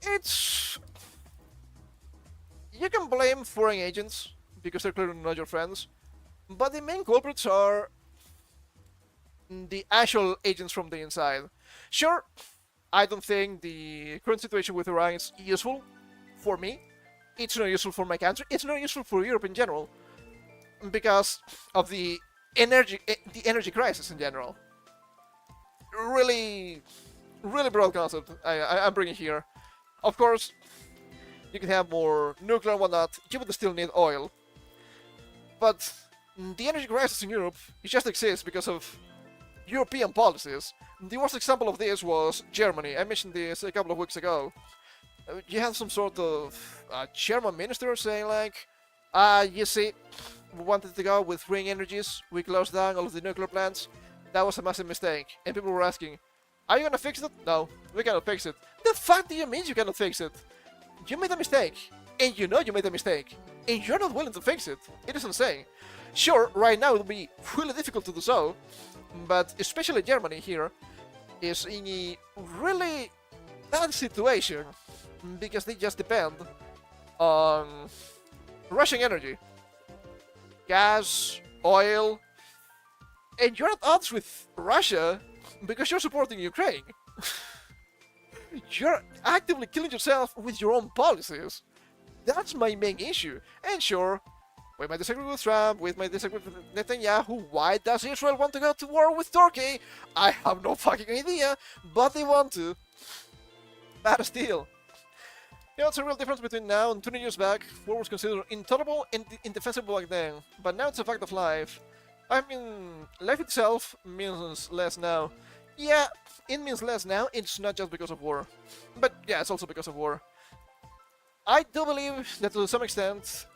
It's... You can blame foreign agents, because they're clearly not your friends, but the main culprits are the actual agents from the inside. Sure, I don't think the current situation with Iran is useful for me. It's not useful for my country. It's not useful for Europe in general, because of the energy crisis in general. Really broad concept I'm bringing here. Of course, you can have more nuclear and whatnot. You would still need oil, but the energy crisis in Europe, it just exists because of European policies. The worst example of this was Germany. I mentioned this a couple of weeks ago. You had some sort of German minister saying like, you see, we wanted to go with green energies, we closed down all of the nuclear plants. That was a massive mistake. And people were asking, are you gonna fix it? No, we cannot fix it. The fuck do you mean you cannot fix it? You made a mistake, and you know you made a mistake, and you're not willing to fix it. It is insane. Sure, right now it will be really difficult to do so, but especially Germany here is in a really bad situation because they just depend on Russian energy. Gas, oil, and you're at odds with Russia because you're supporting Ukraine. You're actively killing yourself with your own policies. That's my main issue. And sure, we might disagree with Trump, we might disagree with Netanyahu. Why does Israel want to go to war with Turkey? I have no fucking idea, but they want to. But still. You know, it's a real difference between now and 20 years back. War was considered intolerable and indefensible back then, but now it's a fact of life. I mean, life itself means less now. Yeah, it means less now, it's not just because of war. But yeah, it's also because of war. I do believe that to some extent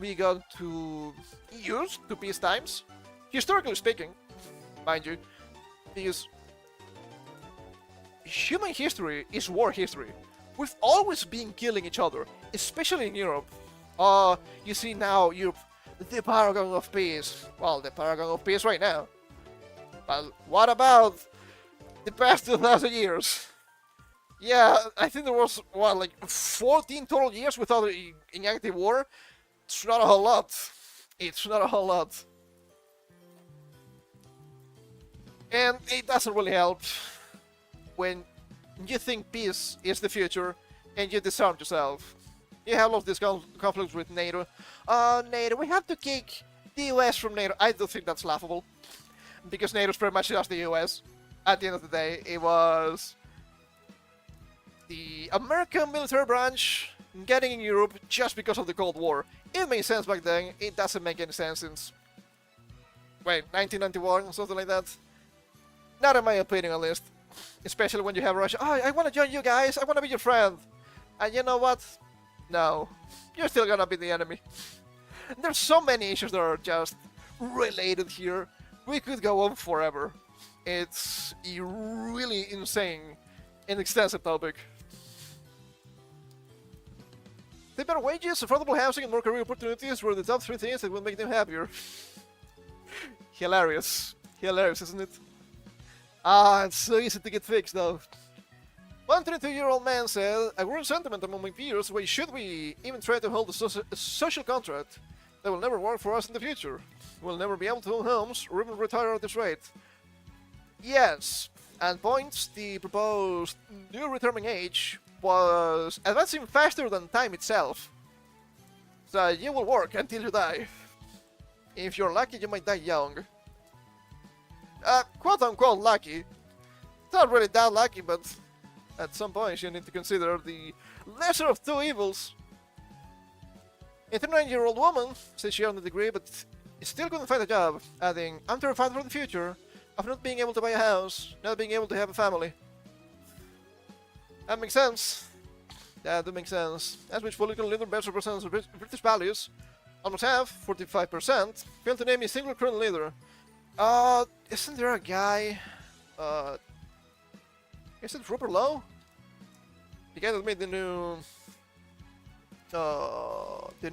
we got too used to peace times. Historically speaking, mind you, because human history is war history. We've always been killing each other, especially in Europe. You see now Europe, the paragon of peace. Well, the paragon of peace right now. But what about the past 2,000 years? Yeah, I think there was, what, like 14 total years without an active war? It's not a whole lot. It's not a whole lot. And it doesn't really help when you think peace is the future and you disarm yourself. You have all of these conflicts with NATO. NATO, we have to kick the US from NATO. I do think that's laughable. Because NATO is pretty much just the US. At the end of the day, it was the American military branch getting in Europe just because of the Cold War. It made sense back then. It doesn't make any sense since, wait, 1991, something like that. Not in my opinion, at least. Especially when you have Russia. Oh, I want to join you guys. I want to be your friend. And you know what? No. You're still gonna be the enemy. There's so many issues that are just related here. We could go on forever. It's a really insane and extensive topic. The better wages, affordable housing, and more career opportunities were the top 3 things that would make them happier. Hilarious. Hilarious, isn't it? It's so easy to get fixed, though. One 22-year-old man said, a growing sentiment among my peers, why should we even try to hold a social contract They will never work for us in the future. We'll never be able to own homes or even retire at this rate. Yes, and points the proposed new retirement age was advancing faster than time itself. So you will work until you die. If you're lucky, you might die young. Quote unquote lucky. It's not really that lucky, but at some point you need to consider the lesser of two evils. A 39-year-old woman says she earned a degree, but still couldn't find a job, adding, "I'm terrified for the future of not being able to buy a house, not being able to have a family." That makes sense. That does make sense. As which political leader best represents British values, almost half, 45%, failed to name a single current leader. Isn't there a guy? Is it Rupert Lowe? The guy that made the new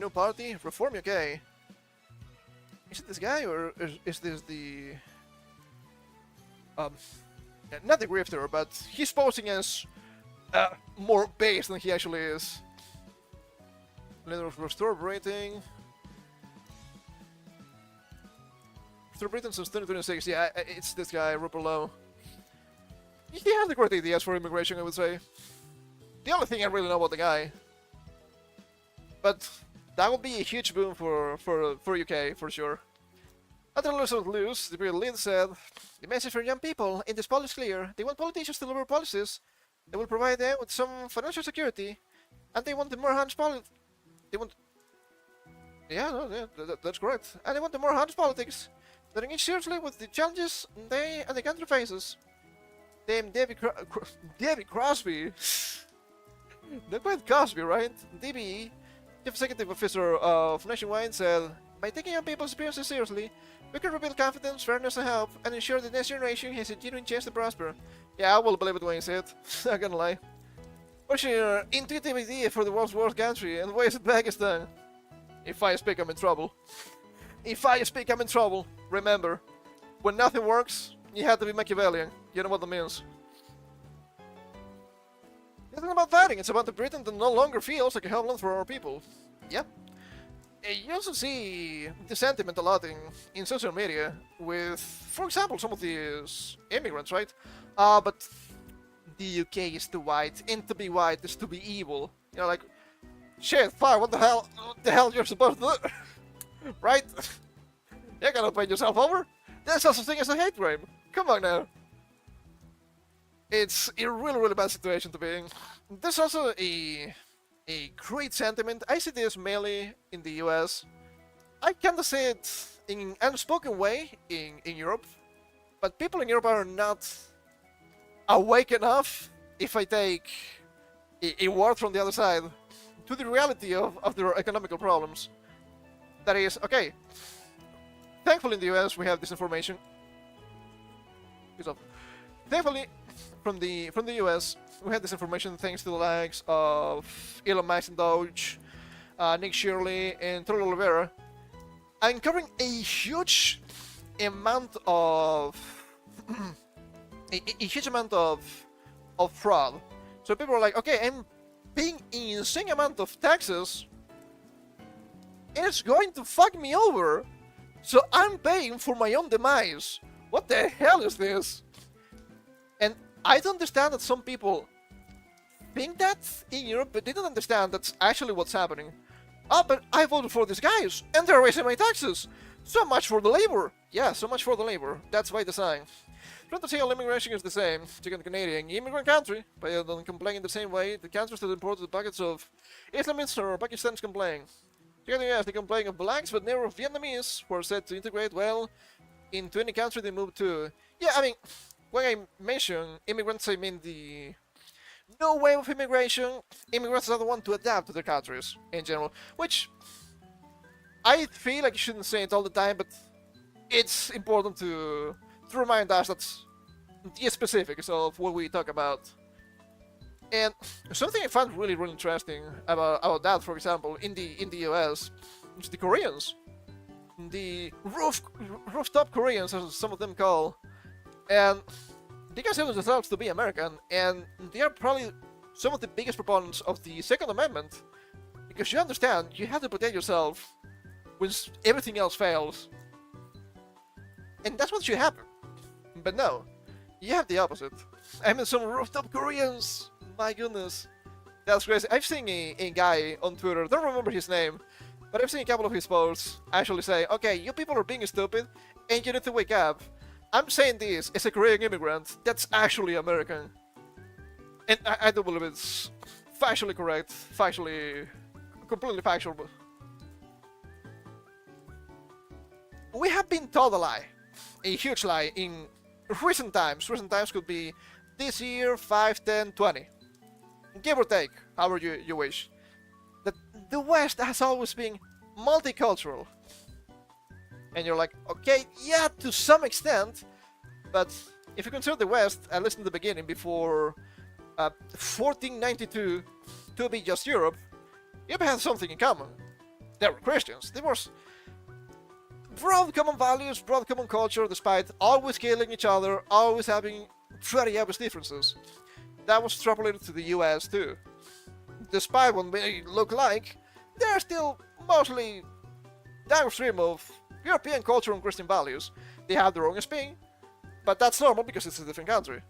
party, Reform UK. Is it this guy, or is this the not the grifter, but he's posing as more base than he actually is. Leader of restored rating. Restored rating since 2026. Yeah, it's this guy, Rupert Lowe. He has the great ideas for immigration, I would say. The only thing I really know about the guy. But that would be a huge boom for UK, for sure. After lose, the lead said, "The message for young people in this poll is clear. They want politicians to deliver policies that will provide them with some financial security, and they want the more hands politics. They want, that's correct. And they want the more hands politics that engage seriously with the challenges they and the country faces." Named David Crosby, not quite Cosby, right? DBE, Chief Executive Officer of Nationwide, said, "By taking young people's experiences seriously, we can rebuild confidence, fairness, and hope, and ensure the next generation has a genuine chance to prosper." Yeah, I will believe it when you say it. Not gonna lie. What's your intuitive idea for the world's worst country, and why is it Pakistan? If I speak, I'm in trouble. If I speak, I'm in trouble. Remember, when nothing works, you have to be Machiavellian. You know what that means. It's not about fighting, it's about the Britain that no longer feels like a homeland for our people. Yep. You also see the sentiment a lot in social media with, for example, some of these immigrants, right? But the UK is too white, and to be white is to be evil. You know, like, shit, fire, what the hell you're supposed to do? Right? You're gonna paint yourself over? There's also thing as a hate crime. Come on now. It's a really, really bad situation to be in. There's also a great sentiment. I see this mainly in the US. I kinda say it in an unspoken way in Europe. But people in Europe are not awake enough, if I take a word from the other side, to the reality of their economical problems. That is, okay, thankfully in the US we have this information. Thankfully, from the US, we have this information thanks to the likes of Elon Musk and Doge, Nick Shirley, and Troy Oliveira, uncovering a huge amount of a huge amount of fraud. So people are like, okay, I'm paying an insane amount of taxes, and it's going to fuck me over. So I'm paying for my own demise. What the hell is this? And I don't understand that some people think that in Europe, but they don't understand that's actually what's happening. Oh, but I voted for these guys, and they're raising my taxes. So much for the labor. Yeah, so much for the labor. That's by design. Frontier immigration is the same. Taking the Canadian immigrant country, but they don't complain in the same way the countries that import the buckets of Islamists or Pakistanis complain. Here they they complain of blacks, but never of Vietnamese, who are said to integrate well into any country they move to. Yeah, I mean, when I mention immigrants, I mean the no way of immigration. Immigrants are the one to adapt to their countries in general, which I feel like you shouldn't say it all the time, but it's important to remind us that's the specifics of what we talk about. And something I found really, really interesting about that, for example, in the US, is the Koreans, the rooftop Koreans, as some of them call, and they consider themselves to be American, and they are probably some of the biggest proponents of the Second Amendment, because you understand you have to protect yourself when everything else fails. And that's what should happen. But no, you have the opposite. I mean, some rooftop Koreans, my goodness. That's crazy. I've seen a guy on Twitter, don't remember his name, but I've seen a couple of his posts actually say, okay, you people are being stupid, and you need to wake up. I'm saying this as a Korean immigrant that's actually American. And I do believe it's factually correct, completely factual. But we have been told a lie, a huge lie in recent times. Recent times could be this year, 5, 10, 20. Give or take, however you wish. That the West has always been multicultural. And you're like, okay, yeah, to some extent, but if you consider the West, at least in the beginning, before 1492 to be just Europe, Europe had something in common. They were Christians. There was broad common values, broad common culture, despite always killing each other, always having very obvious differences. That was extrapolated to the US too. Despite what they look like, they're still mostly downstream of European culture and Christian values. They have their own spin, but that's normal because it's a different country.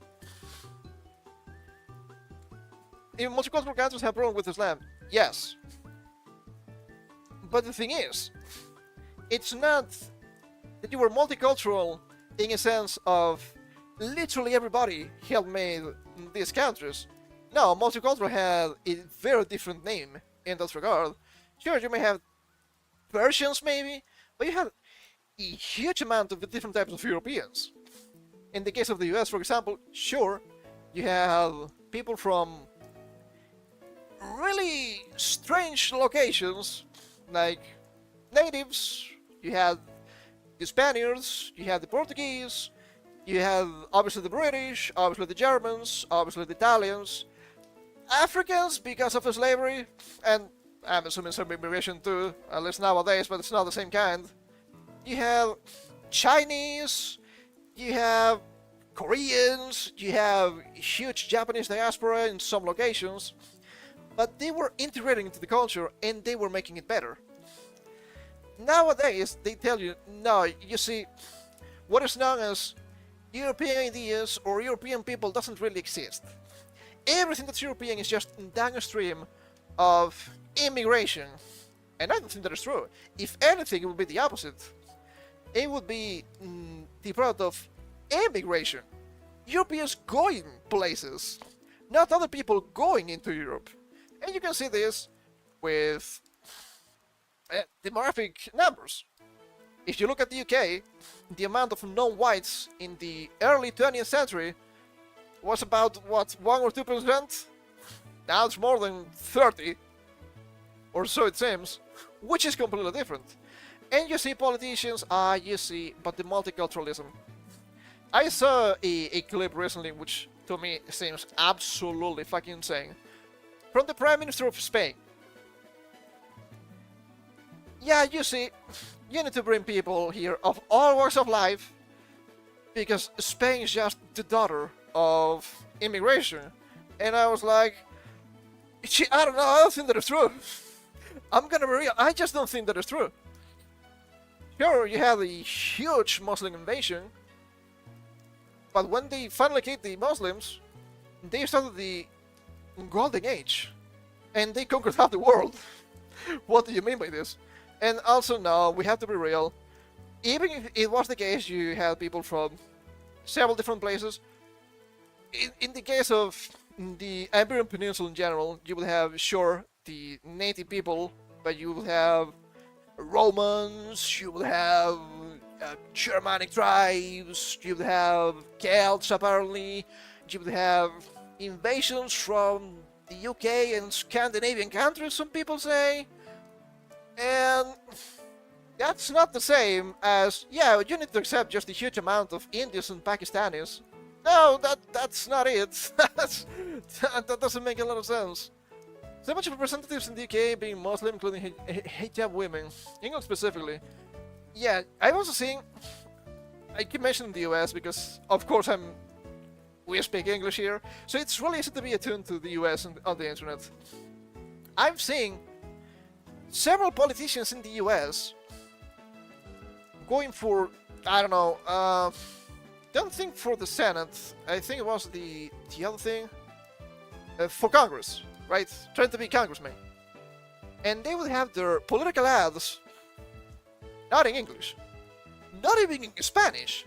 Even multicultural countries have problems with Islam, yes. But the thing is, it's not that you were multicultural in a sense of literally everybody helped made these countries. No, multicultural had a very different name in that regard. Sure, you may have Persians maybe, but you have a huge amount of different types of Europeans. In the case of the US, for example, sure, you have people from really strange locations, like natives, you had the Spaniards, you had the Portuguese, you have obviously the British, obviously the Germans, obviously the Italians, Africans because of slavery, and I'm assuming some immigration too, at least nowadays, but it's not the same kind. You have Chinese, you have Koreans, you have huge Japanese diaspora in some locations, but they were integrating into the culture and they were making it better. Nowadays, they tell you, no, you see, what is known as European ideas or European people doesn't really exist. Everything that's European is just downstream of immigration. And I don't think that is true. If anything, it would be the opposite. It would be the product of immigration. Europeans going places, not other people going into Europe. And you can see this with demographic numbers. If you look at the UK, the amount of non-whites in the early 20th century was about, what, 1 or 2%? Now it's more than 30, or so it seems, which is completely different. And you see politicians, you see, but the multiculturalism. I saw a clip recently which to me seems absolutely fucking insane. From the Prime Minister of Spain. Yeah, you see, you need to bring people here of all walks of life, because Spain is just the daughter of immigration. And I was like, I don't know, I don't think that is true. I'm gonna be real, I just don't think that is true. Sure, you had a huge Muslim invasion, but when they finally killed the Muslims, they started the Golden Age, and they conquered half the world. What do you mean by this? And also, no, we have to be real. Even if it was the case, you had people from several different places. In the case of the Iberian Peninsula in general, you would have, sure, the native people, but you would have Romans, you would have Germanic tribes, you would have Celts apparently, you would have invasions from the UK and Scandinavian countries, some people say. And that's not the same as, yeah, you need to accept just a huge amount of Indians and Pakistanis. No, that's not it. That doesn't make a lot of sense. So much of representatives in the UK being Muslim, including hijab women, England specifically. Yeah, I've also seen, I keep mentioning the US because, of course, we speak English here, so it's really easy to be attuned to the US on the internet. I've seen several politicians in the US going for, I don't know, don't think for the Senate. I think it was the other thing. For Congress, right? Trying to be congressmen. And they would have their political ads not in English, not even in Spanish,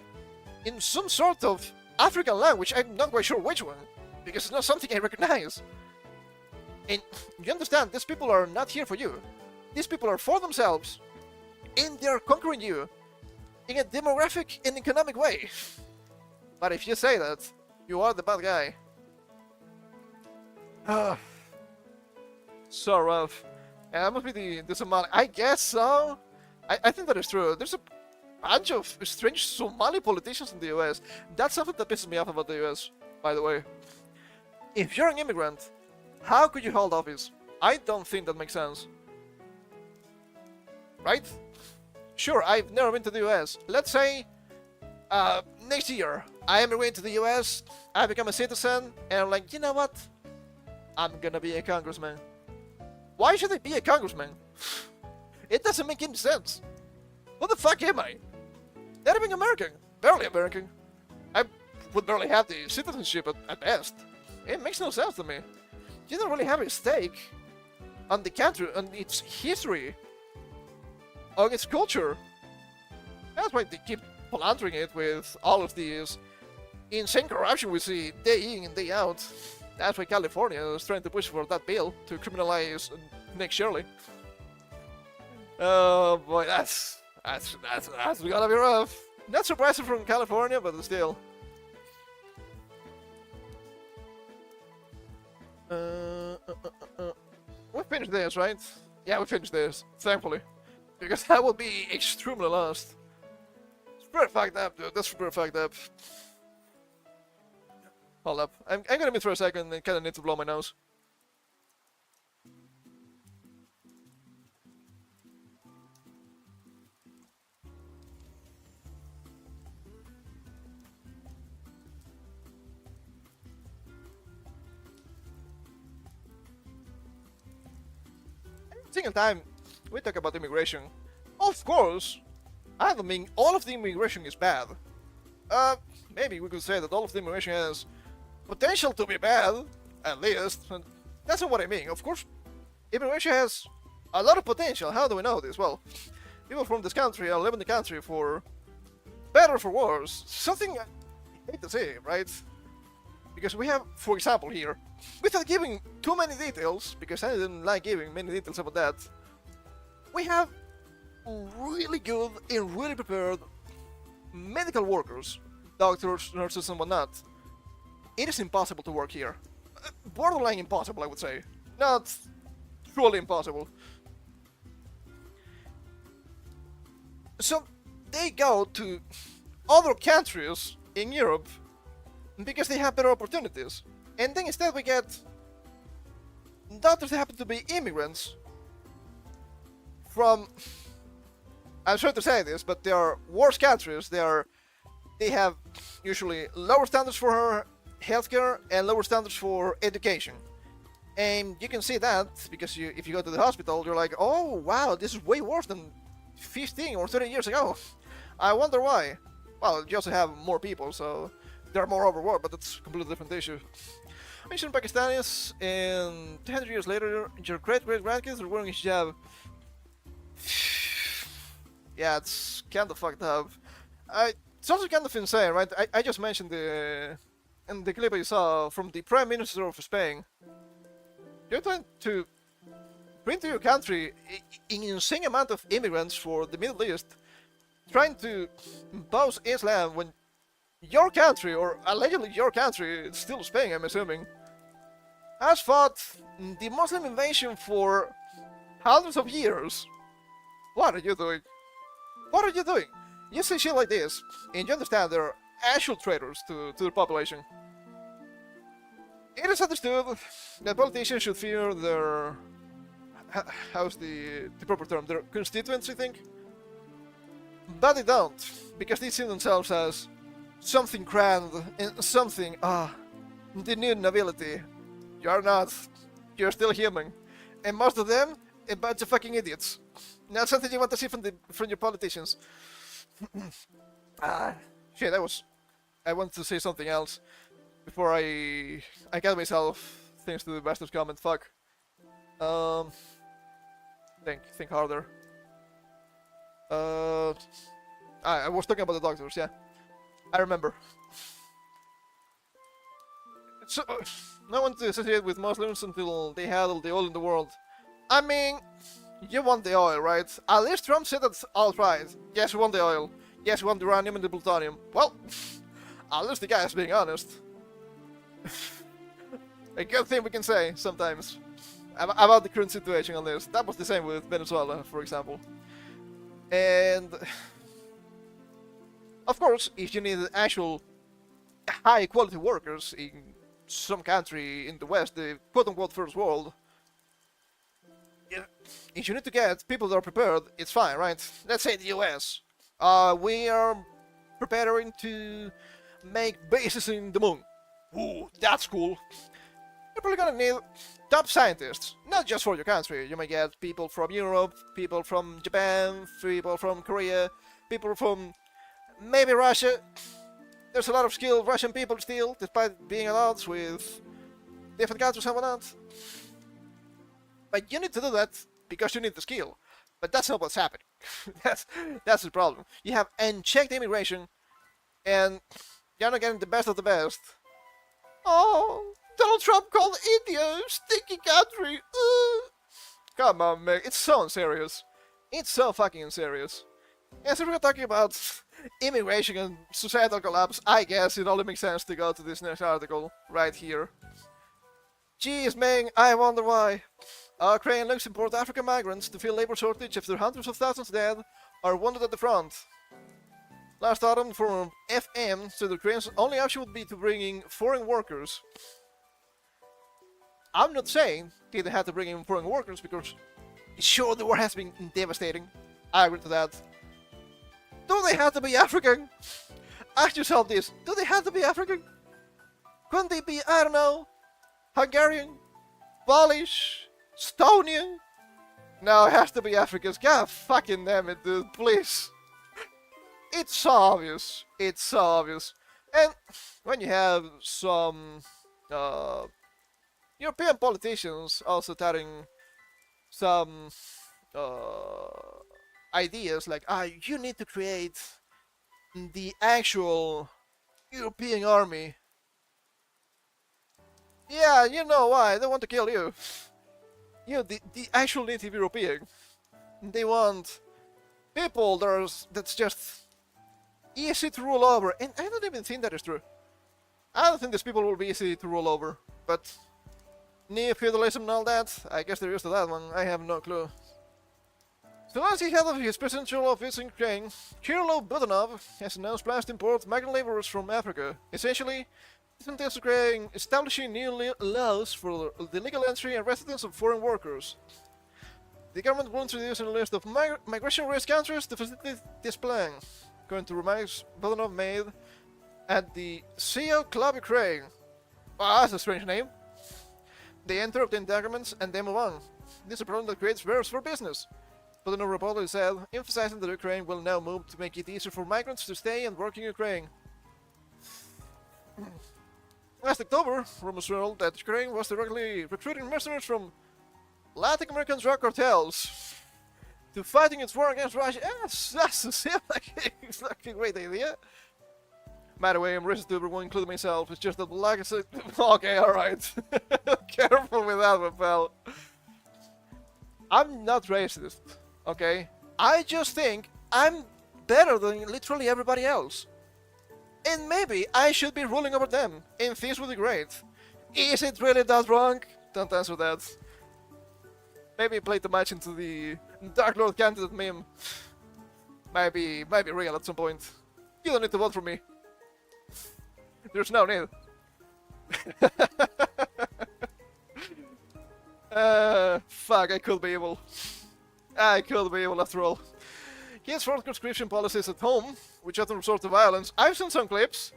in some sort of African language. I'm not quite sure which one, because it's not something I recognize. And you understand, these people are not here for you. These people are for themselves, and they're conquering you in a demographic and economic way. But if you say that, you are the bad guy. So rough. And that must be the Somali. I guess so. I think that is true. There's a bunch of strange Somali politicians in the US. That's something that pisses me off about the US, by the way. If you're an immigrant, how could you hold office? I don't think that makes sense. Right? Sure, I've never been to the US. Let's say next year I immigrate to the US, I become a citizen, and I'm like, you know what? I'm gonna be a congressman. Why should I be a congressman? It doesn't make any sense. What the fuck am I? Not even American. Barely American. I would barely have the citizenship at best. It makes no sense to me. You don't really have a stake on the country, on its history, on its culture. That's why they keep plundering it with all of these insane corruption we see day in and day out. That's why California is trying to push for that bill to criminalize Nick Shirley. Oh boy, that's gonna be rough. Not surprising from California, but still. We finished this, right? Yeah, we finished this, thankfully. Because I will be extremely lost. It's pretty fucked up, dude. That's pretty fucked up. Hold up. I'm gonna mute for a second and kinda need to blow my nose. Every single time we talk about immigration, of course, I don't mean all of the immigration is bad. Maybe we could say that all of the immigration has potential to be bad, at least. And that's not what I mean. Of course, immigration has a lot of potential. How do we know this? Well, people from this country are living in the country for better or for worse. Something I hate to say, right? Because we have, for example, here, without giving too many details, because I didn't like giving many details about that, we have really good and really prepared medical workers, doctors, nurses, and whatnot. It is impossible to work here. Borderline impossible, I would say. Not truly impossible. So they go to other countries in Europe because they have better opportunities. And then instead we get doctors that happen to be immigrants from, I'm sorry to say this, but they are worse countries. They have usually lower standards for healthcare and lower standards for education. And you can see that because if you go to the hospital, you're like, oh wow, this is way worse than 15 or 30 years ago. I wonder why. Well, you also have more people, so they're more overworked, but that's a completely different issue. Asian Pakistanis, and 200 years later, your great-great-grandkids are wearing hijab. Yeah, it's kind of fucked up. It's also kind of insane, right? I just mentioned in the clip you saw from the Prime Minister of Spain. You're trying to bring to your country an insane amount of immigrants for the Middle East, trying to impose Islam when your country, or allegedly your country, it's still Spain, I'm assuming, has fought the Muslim invasion for hundreds of years. What are you doing? What are you doing? You say shit like this, and you understand there are actual traitors to the population. It is understood that politicians should fear their... how's the proper term? Their constituents, I think? But they don't, because they see themselves as something grand and something, the new nobility. You're not. You're still human. And most of them, a bunch of fucking idiots. Not something you want to see from your politicians. Ah, shit, I wanted to say something else before I got myself thanks to the master's comment. Fuck. Um, think harder. Uh, I was talking about the doctors. Yeah, I remember. So, no one to associate with Muslims until they had all the oil in the world. I mean, you want the oil, right? At least Trump said that's outright. Yes, we want the oil. Yes, we want the uranium and the plutonium. Well, at least the guy is being honest. A good thing we can say sometimes about the current situation on this. That was the same with Venezuela, for example. And of course, if you need actual high quality workers in some country in the West, the quote-unquote first world, if you need to get people that are prepared, it's fine, right? Let's say the US. We are preparing to make bases in the moon. Ooh, that's cool. You're probably gonna need top scientists, not just for your country. You may get people from Europe, people from Japan, people from Korea, people from maybe Russia. There's a lot of skilled Russian people still, despite being at odds with different countries and whatnot. But you need to do that because you need the skill. But that's not what's happening. that's the problem. You have unchecked immigration, and you're not getting the best of the best. Oh, Donald Trump called India a stinky country. Come on, man. It's so unserious. It's so fucking unserious. And so we're talking about immigration and societal collapse. I guess it only makes sense to go to this next article right here. Jeez, man, I wonder why. Ukraine looks to import African migrants to fill labor shortage after hundreds of thousands dead are wounded at the front. Last autumn, from FM said Ukraine's only option would be to bring in foreign workers. I'm not saying they had to bring in foreign workers because sure the war has been devastating. I agree to that. Do they have to be African? Ask yourself this. Do they have to be African? Couldn't they be, I don't know, Hungarian, Polish, Estonian? No, it has to be Africans. God fucking damn it, dude, please. It's so obvious. It's so obvious. And when you have some European politicians also touting some ideas like, you need to create the actual European army. Yeah, you know why. They want to kill you. You know, the actual native European. They want people that's just easy to rule over. And I don't even think that is true. I don't think these people will be easy to rule over. But neo-feudalism and all that, I guess they're used to that one. I have no clue. Zelensky, head of his presidential office in Ukraine, Kirilo Budanov, has announced plans to import migrant laborers from Africa. Essentially, this entails Ukraine establishing new laws for the legal entry and residence of foreign workers. The government will introduce a list of migration risk countries to facilitate this plan, according to remarks Budanov made at the CEO Club Ukraine. Wow, that's a strange name. They enter, obtain documents, and then move on. This is a problem that creates barriers for business. Budanov reportedly said, emphasizing that Ukraine will now move to make it easier for migrants to stay and work in Ukraine. Last October, rumors swirled that Ukraine was directly recruiting mercenaries from Latin American drug cartels to fighting its war against Russia. Yes, that's like a great idea. By the way, I'm racist tuber, will include myself. It's just that like I said, okay, alright. Careful with that one, pal. I'm not racist, okay? I just think I'm better than literally everybody else. And maybe I should be ruling over them, and things would be great. Is it really that wrong? Don't answer that. Maybe play too much into the Dark Lord candidate meme. Might be real at some point. You don't need to vote for me. There's no need. Fuck, I could be evil. I could be evil after all. He has forced conscription policies at home, which often resort to violence. I've seen some clips.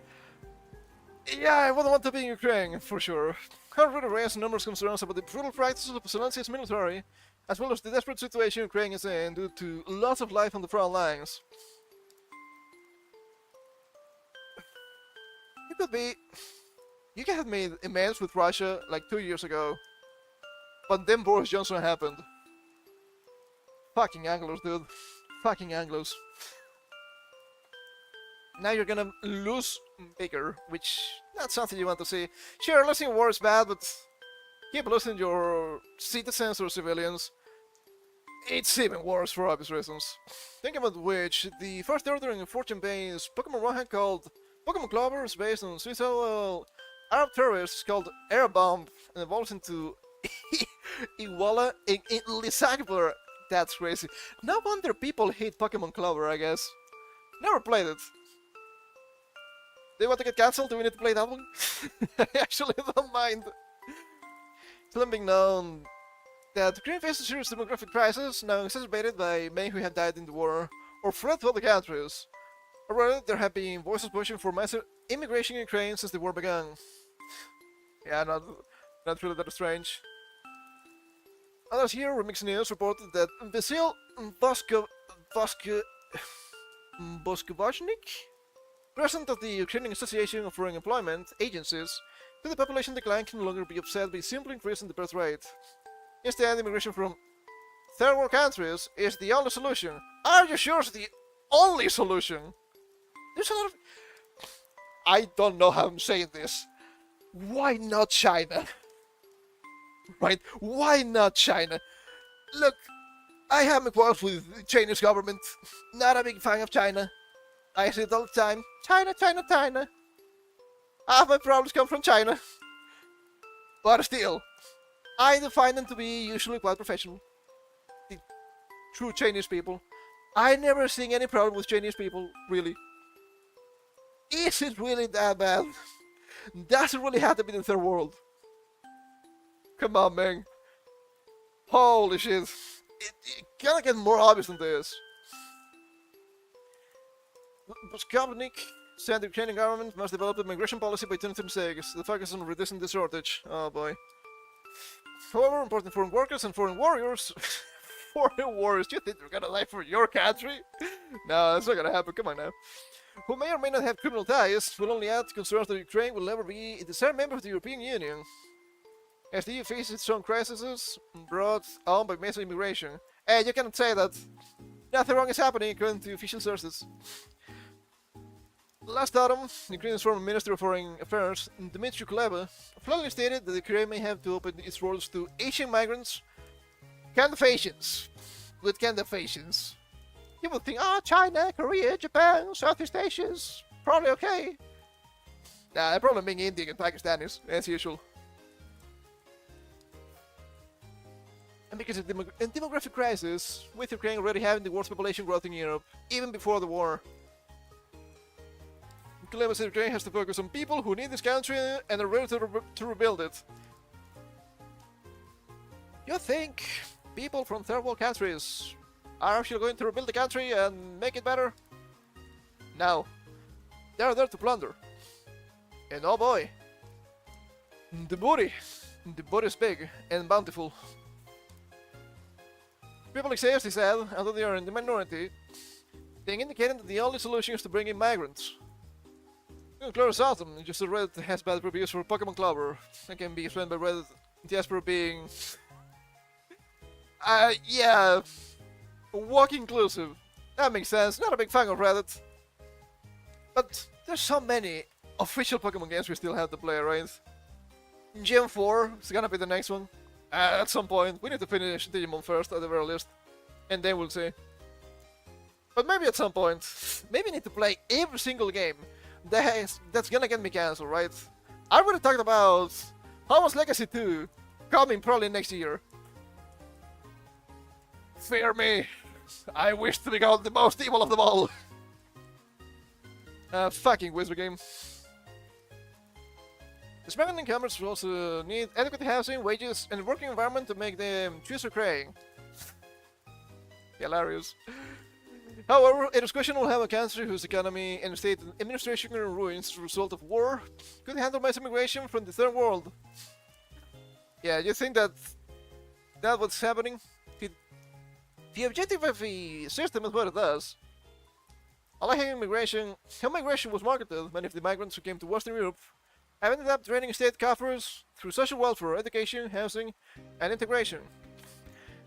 Yeah, I wouldn't want to be in Ukraine, for sure. However, raised numerous concerns about the brutal practices of Zelensky's military, as well as the desperate situation Ukraine is in due to loss of life on the front lines. could be. You could have made amends with Russia like 2 years ago, but then Boris Johnson happened. Fucking Anglos, dude. Fucking Anglos. Now you're gonna lose bigger, which that's something you want to see. Sure, losing war is bad, but keep losing your citizens or civilians. It's even worse for obvious reasons. Think about which, the first order in fortune-based Pokemon Rohan called Pokemon Clover is based on suicidal Arab terrorists called Air Bomb and evolves into Iwala in Lisagber. That's crazy. No wonder people hate Pokemon Clover, I guess. Never played it. Do you want to get cancelled? Do we need to play that one? I actually don't mind. It's long been known that Ukraine faces a serious demographic crisis, now exacerbated by men who have died in the war or fled to other countries. Already, there have been voices pushing for massive immigration in Ukraine since the war began. Yeah, not really that strange. Others here, Remix News reported that Vasil Boskobozhnik, president of the Ukrainian Association of Foreign Employment Agencies, said the population decline can no longer be upset by simply increasing the birth rate. Instead, immigration from third world countries is the only solution. Are you sure it's the only solution? There's a lot of... I don't know how I'm saying this. Why not China? Right? Why not China? Look, I have my quarrels with the Chinese government. Not a big fan of China. I say it all the time. China, China, China. Half my problems come from China. But still, I find them to be usually quite professional. The true Chinese people. I never seen any problem with Chinese people, really. Is it really that bad? Does it really have to be the third world? Come on, man. Holy shit. It cannot get more obvious than this. Boskobozhnik said the Ukrainian government must develop a migration policy by 2026 that focuses on reducing the shortage. Oh boy. However, important foreign workers and foreign warriors... foreign warriors? Do you think they're gonna die for your country? No, that's not gonna happen. Come on now. Who may or may not have criminal ties will only add to concerns that Ukraine will never be a desired member of the European Union. As the EU faces its own crises brought on by massive immigration. Hey, you cannot say that. Nothing wrong is happening according to official sources. Last autumn, Ukraine's former Minister of Foreign Affairs, Dmitry Kuleba, flatly stated that Ukraine may have to open its doors to Asian migrants. Kind of Asians. With kind of Asians. You would think, China, Korea, Japan, Southeast Asia's probably okay. Nah, they're probably being Indian and Pakistanis, as usual. And because of the demographic crisis, with Ukraine already having the worst population growth in Europe, even before the war. Kuleba said Ukraine has to focus on people who need this country and are ready to rebuild it. You think people from third world countries are actually going to rebuild the country and make it better? No. They're there to plunder. And oh boy, the booty is big and bountiful. People exist, he said, although they are in the minority, they indicating that the only solution is to bring in migrants. Clover's awesome, just Reddit has bad reviews for Pokemon Clover. That can be explained by Reddit Jasper being... yeah... walk inclusive. That makes sense, not a big fan of Reddit. But there's so many official Pokemon games we still have to play, right? Gen 4 is gonna be the next one. At some point, we need to finish Digimon first, at the very least. And then we'll see. But maybe at some point, maybe I need to play every single game that's gonna get me cancelled, right? I already talked about Hogwarts Legacy 2 coming probably next year. Fear me! I wish to become the most evil of them all! Fucking wizard game. The Spartan newcomers will also need adequate housing, wages, and working environment to make them choose Ukraine. Hilarious. However, it is questionable how a country whose economy and state administration are in ruins as a result of war could handle mass immigration from the third world. Yeah, you think that what's happening? The objective of the system is what it does. Unlike how migration was marketed, many of the migrants who came to Western Europe have ended up draining state coffers through social welfare, education, housing, and integration,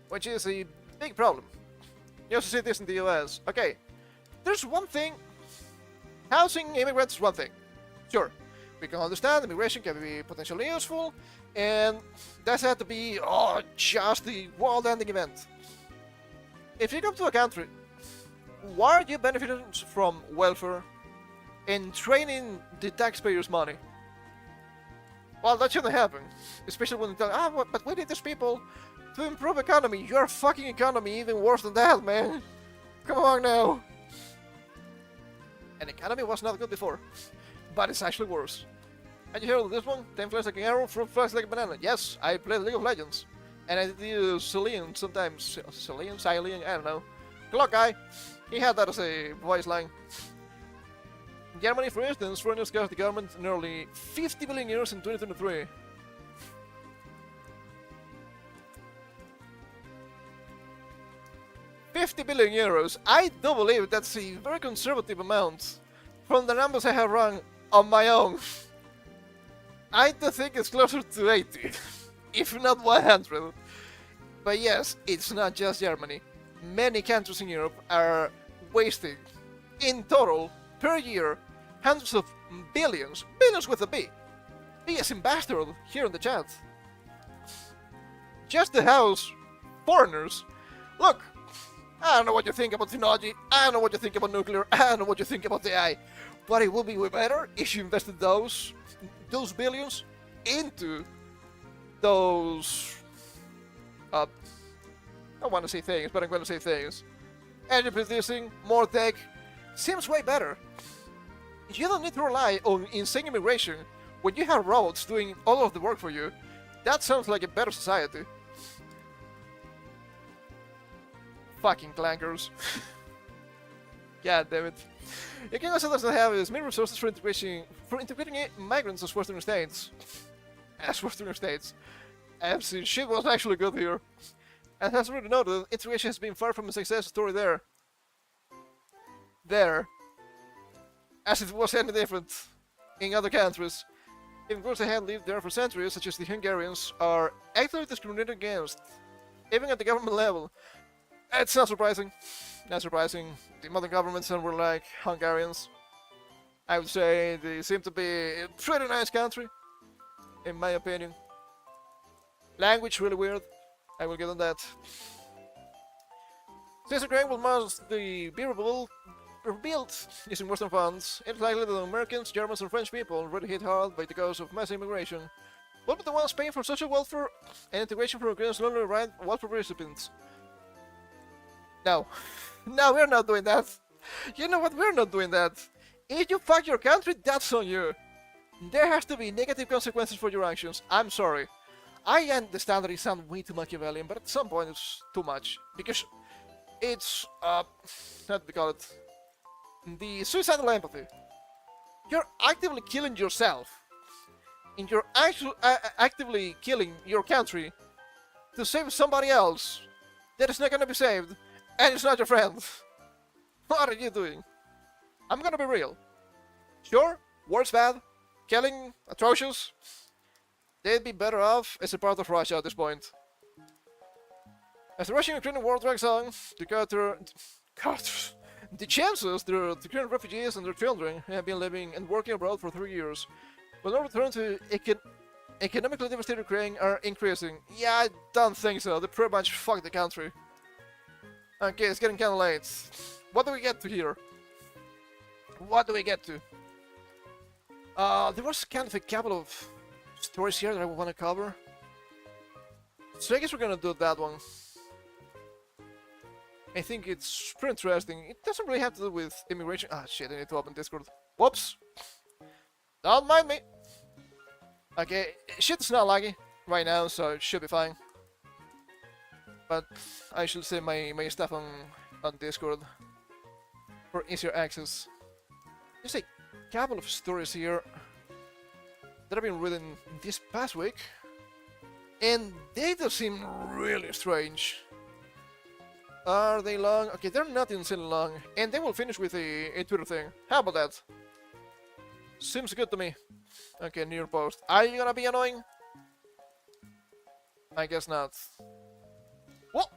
which is a big problem. You also see this in the US. Okay, there's one thing. Housing immigrants is one thing. Sure, we can understand immigration can be potentially useful, and that's had to be just the world-ending event. If you come to a country, why are you benefiting from welfare and draining the taxpayers' money? Well, that shouldn't happen, especially when they tell, but we need these people to improve economy. Your fucking economy even worse than that, man. Come on now. And economy was not good before, but it's actually worse. And you hear this one? 10 flies like an arrow, 4 flies like a banana. Yes, I play League of Legends. And I do Celine sometimes. Celine, I don't know. Clock guy. He had that as a voice line. In Germany, for instance, foreigners cost the government nearly 50 billion euros in 2023. €50 billion. I do believe that's a very conservative amount from the numbers I have run on my own. I do think it's closer to 80, if not 100. But yes, it's not just Germany. Many countries in Europe are wasting, in total, per year, hundreds of billions with a B. B as in bastard here in the chat. Just to house foreigners. Look, I don't know what you think about technology, I don't know what you think about nuclear, I don't know what you think about AI, but it would be way better if you invested those billions into those, I don't want to say things, but I'm going to say things. Energy producing, more tech, seems way better. You don't need to rely on insane immigration when you have robots doing all of the work for you. That sounds like a better society. Fucking clankers. God damn it. Ukraine also doesn't have as many resources for integrating migrants as Western states. MC shit was actually good here. And as already noted, integration has been far from a success story there. As it was any different in other countries. Even groups that had lived there for centuries, such as the Hungarians, are actively discriminated against, even at the government level. It's not surprising. The modern governments were like Hungarians. I would say they seem to be a pretty nice country, in my opinion. Language really weird. I will get on that. Since Ukraine will mostly be rebuilt using Western funds, it's likely that Americans, Germans, and French people already hit hard by the cause of mass immigration will be the ones paying for social welfare and integration for Ukraine's lonely right welfare recipients. No, we're not doing that. You know what? We're not doing that. If you fuck your country, that's on you. There has to be negative consequences for your actions. I'm sorry. I understand that it sounds way too Machiavellian, but at some point it's too much. Because it's, how do we call it? The suicidal empathy. You're actively killing yourself. And you're actively killing your country to save somebody else that is not gonna be saved, and it's not your friend. What are you doing? I'm gonna be real. Sure, war's bad, killing atrocious. They'd be better off as a part of Russia at this point. As the Russian-Ukrainian war drags on, the chances that the Ukrainian refugees and their children have been living and working abroad for 3 years will not return to economically devastated Ukraine are increasing. Yeah, I don't think so. They pretty much fucked the country. Okay, it's getting kinda late. What do we get to here? What do we get to? There was kind of a couple of stories here that I want to cover. So I guess we're gonna do that one. I think it's pretty interesting. It doesn't really have to do with immigration. Ah, shit, I need to open Discord. Whoops! Don't mind me! Okay, shit's not laggy right now, so it should be fine. But I should save my stuff on Discord for easier access. Just a couple of stories here that I've been reading this past week, and they do seem really strange. Are they long? Okay, they're not insanely long. And they will finish with a Twitter thing. How about that? Seems good to me. Okay, near post. Are you gonna be annoying? I guess not. What?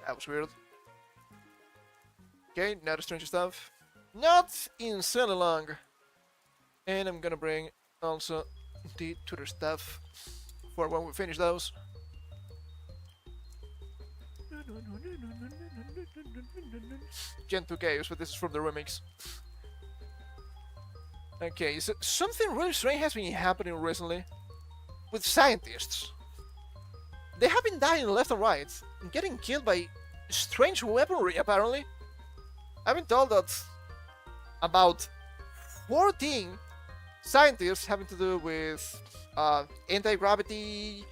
That was weird. Okay, now the strange stuff. Not insanely long. And I'm gonna bring also the Twitter stuff for when we finish those. Gen 2K, so this is from the remix. Okay, so something really strange has been happening recently with scientists. They have been dying left and right, and getting killed by strange weaponry, apparently. I've been told that about 14 scientists having to do with anti-gravity,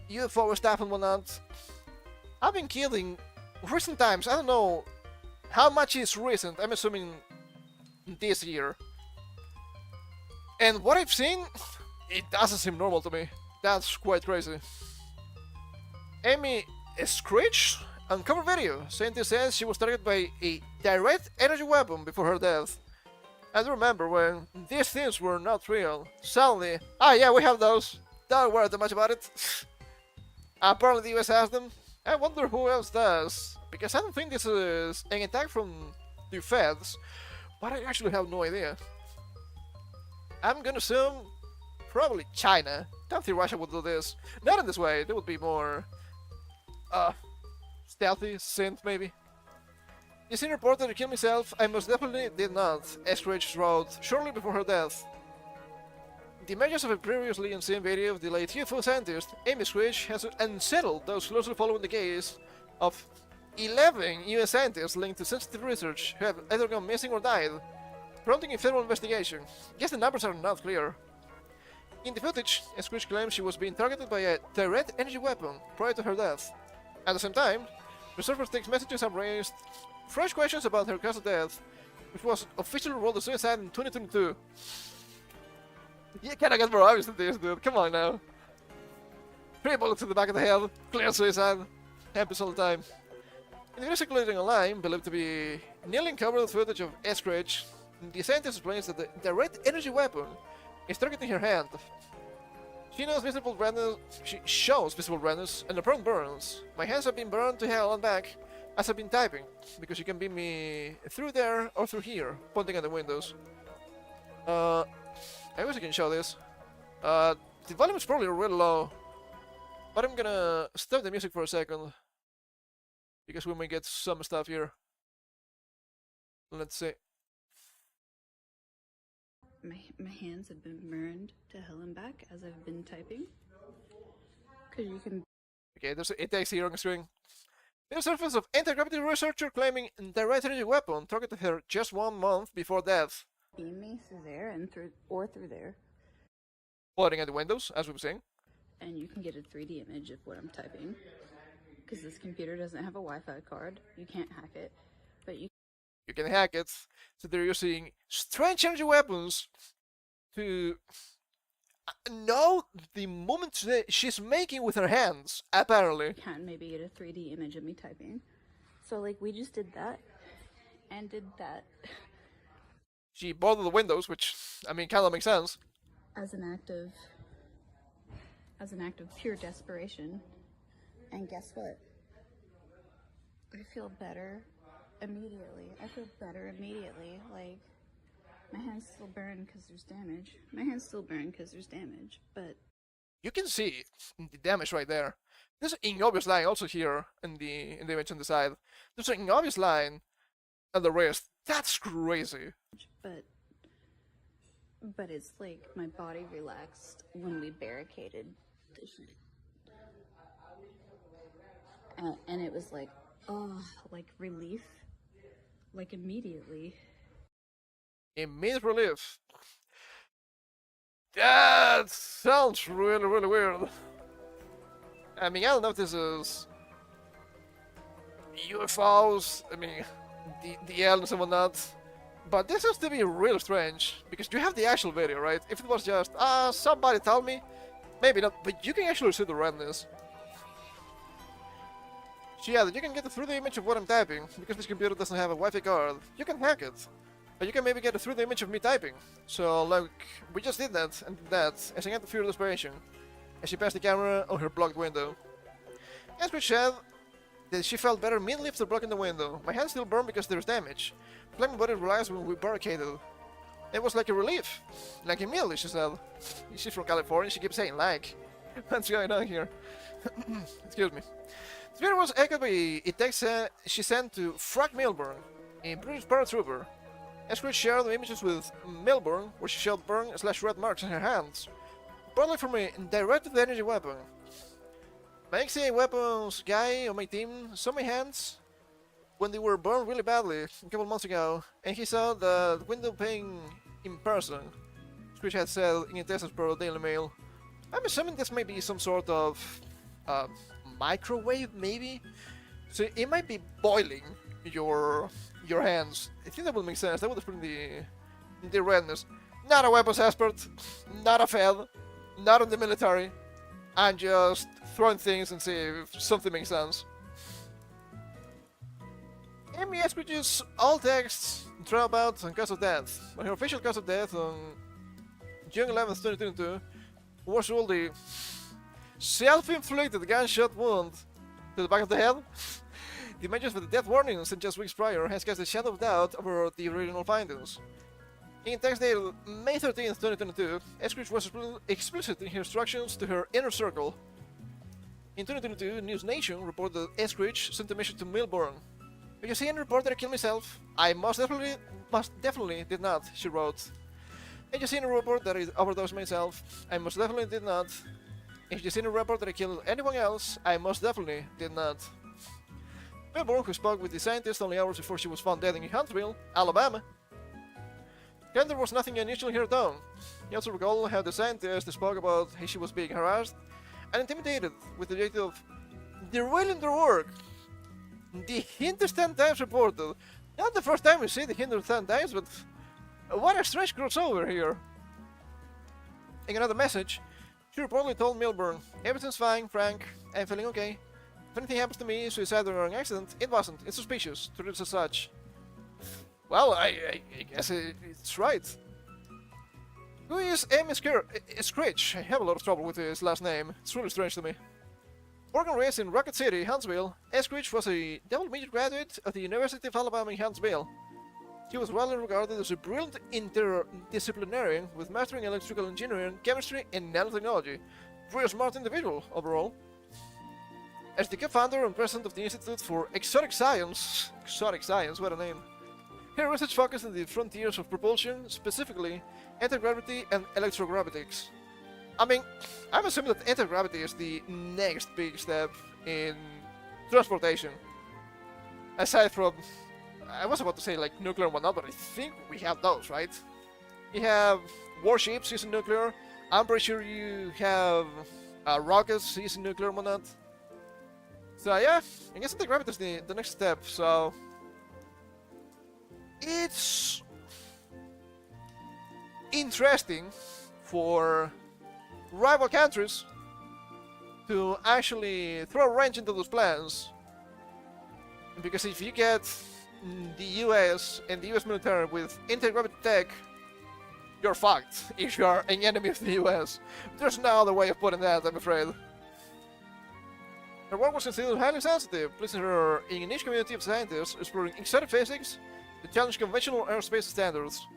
UFO stuff and whatnot have been killed in recent times. I don't know how much is recent, I'm assuming this year. And what I've seen, it doesn't seem normal to me. That's quite crazy. Amy Screech uncovered video. Scientist says she was targeted by a direct energy weapon before her death. I do remember when these things were not real. Suddenly, yeah, we have those. Don't worry too much about it. Apparently the US has them. I wonder who else does. Because I don't think this is an attack from the feds. But I actually have no idea. I'm gonna assume probably China. Don't think Russia would do this. Not in this way. They would be more stealthy, synth maybe. You seen reported to kill myself? I most definitely did not, Eskridge wrote shortly before her death. The images of a previously unseen video of the late UFO scientist, Amy Squidge, has unsettled those closely following the case of 11 US scientists linked to sensitive research who have either gone missing or died, prompting a federal investigation. Guess the numbers are not clear. In the footage, Squidge claims she was being targeted by a direct energy weapon prior to her death. At the same time, researchers' text messages have raised fresh questions about her cause of death, which was officially ruled a suicide in 2022. You cannot get more obvious than this, dude. Come on now. 3 bullets to the back of the head, clear suicide. Happens all the time. In the video circulating online, believed to be nearly uncovered footage of Eskridge, the scientist explains that the direct energy weapon is targeting her hand. She shows visible redness and apparent burns. My hands have been burned to hell and back as I've been typing, because you can beam me through there or through here, pointing at the windows. I wish I can show this. The volume is probably really low, but I'm gonna stop the music for a second, because we may get some stuff here. Let's see. My hands have been burned to hell and back as I've been typing. Cause you can. Okay, there's a text here on the screen. The surface of anti-gravity researcher claiming direct energy weapon targeted her just 1 month before death. Beam me through there and through there. Pointing at the windows, as we were saying. And you can get a 3D image of what I'm typing. Because this computer doesn't have a Wi-Fi card. You can't hack it. But you can hack it. So they're using strange energy weapons to know the movements that she's making with her hands, apparently. can maybe get a 3D image of me typing. So like we just did that. And did that. She boarded the windows, which, I mean, kind of makes sense. As an act of pure desperation. And guess what? I feel better immediately. Like, my hands still burn because there's damage. But you can see the damage right there. There's an obvious line also here in the image on the side. There's an obvious line on the wrist. That's crazy. But it's like my body relaxed when we barricaded the shit. And it was like, like relief. Like immediately. Immediate relief. That sounds really, really weird. I mean, I don't know if this is UFOs, I mean, the aliens and whatnot, but this has to be really strange, because you have the actual video, right? If it was just, somebody told me, maybe not, but you can actually see the redness. So yeah, you can get a 3D image of what I'm typing, because this computer doesn't have a Wi-Fi card. You can hack it. But you can maybe get a 3D image of me typing. So, like, we just did that, and did that, as I got the fear of desperation, as she passed the camera on her blocked window. As we said, that she felt better immediately after blocking the window. My hand still burned because there's damage. But my body relaxed when we barricaded. It was like a relief. Like immediately, she said. She's from California, she keeps saying like. What's going on here? Excuse me. The video was echoed by a text she sent to Frank Milburn, a British paratrooper. Escort shared the images with Milburn, where she showed burn/red marks on her hands, probably from a directed energy weapon. My XA weapons guy on my team saw my hands when they were burned really badly a couple months ago, and he saw the window pane in person, which had said in a Texas Pro Daily Mail. I'm assuming this may be some sort of microwave, maybe? So it might be boiling your hands. I think that would make sense. That would explain the redness. Not a weapons expert, not a fed, not in the military. I'm just throwing things and see if something makes sense. Amy Eskridge's all texts throw about on cause of death. But her official cause of death on June 11th, 2022 was ruled a self-inflicted gunshot wound to the back of the head. The images with the death warning sent just weeks prior has cast a shadow of doubt over the original findings. In text dated May 13th, 2022, Eskridge was explicit in her instructions to her inner circle. In 2022, News Nation reported that Eskridge sent a message to Milburn. "Have you seen a report that I killed myself? I most definitely did not," she wrote. "Have you seen a report that I overdosed myself? I most definitely did not. Have you seen a report that I killed anyone else? I most definitely did not." Milburn, who spoke with the scientist only hours before she was found dead in Huntsville, Alabama, claimed there was nothing unusual in her tone. He also recalled how the scientist spoke about how she was being harassed and intimidated with the objective of derailing their work. The Hindustan Times reported, not the first time we see the Hindustan Times, but what a strange crossover here. In another message, she reportedly told Milburn, "Everything's fine, Frank. I'm feeling okay. If anything happens to me, suicide or an accident, it wasn't. It's suspicious. Treat it as such." Well, I guess it's right. Who is Amy Scritch? I have a lot of trouble with his last name. It's really strange to me. Born and raised in Rocket City, Huntsville, Eskridge was a double major graduate of the University of Alabama in Huntsville. He was widely regarded as a brilliant interdisciplinarian with mastering in electrical engineering, chemistry, and nanotechnology. Very smart individual overall. As the co-founder and president of the Institute for Exotic Science, what a name. Her research focused on the frontiers of propulsion, specifically anti-gravity and electrogravitics. I mean, I'm assuming that anti-gravity is the next big step in transportation. Aside from, I was about to say like nuclear and whatnot, but I think we have those, right? You have warships using nuclear. I'm pretty sure you have rockets using nuclear and whatnot. So yeah, I guess anti-gravity is the next step, so it's interesting for rival countries to actually throw a wrench into those plans, because if you get the US and the US military with anti-gravity tech, you're fucked if you are an enemy of the US. There's no other way of putting that, I'm afraid. Her work was considered highly sensitive, placing her in a niche community of scientists exploring exotic physics that challenge conventional aerospace standards.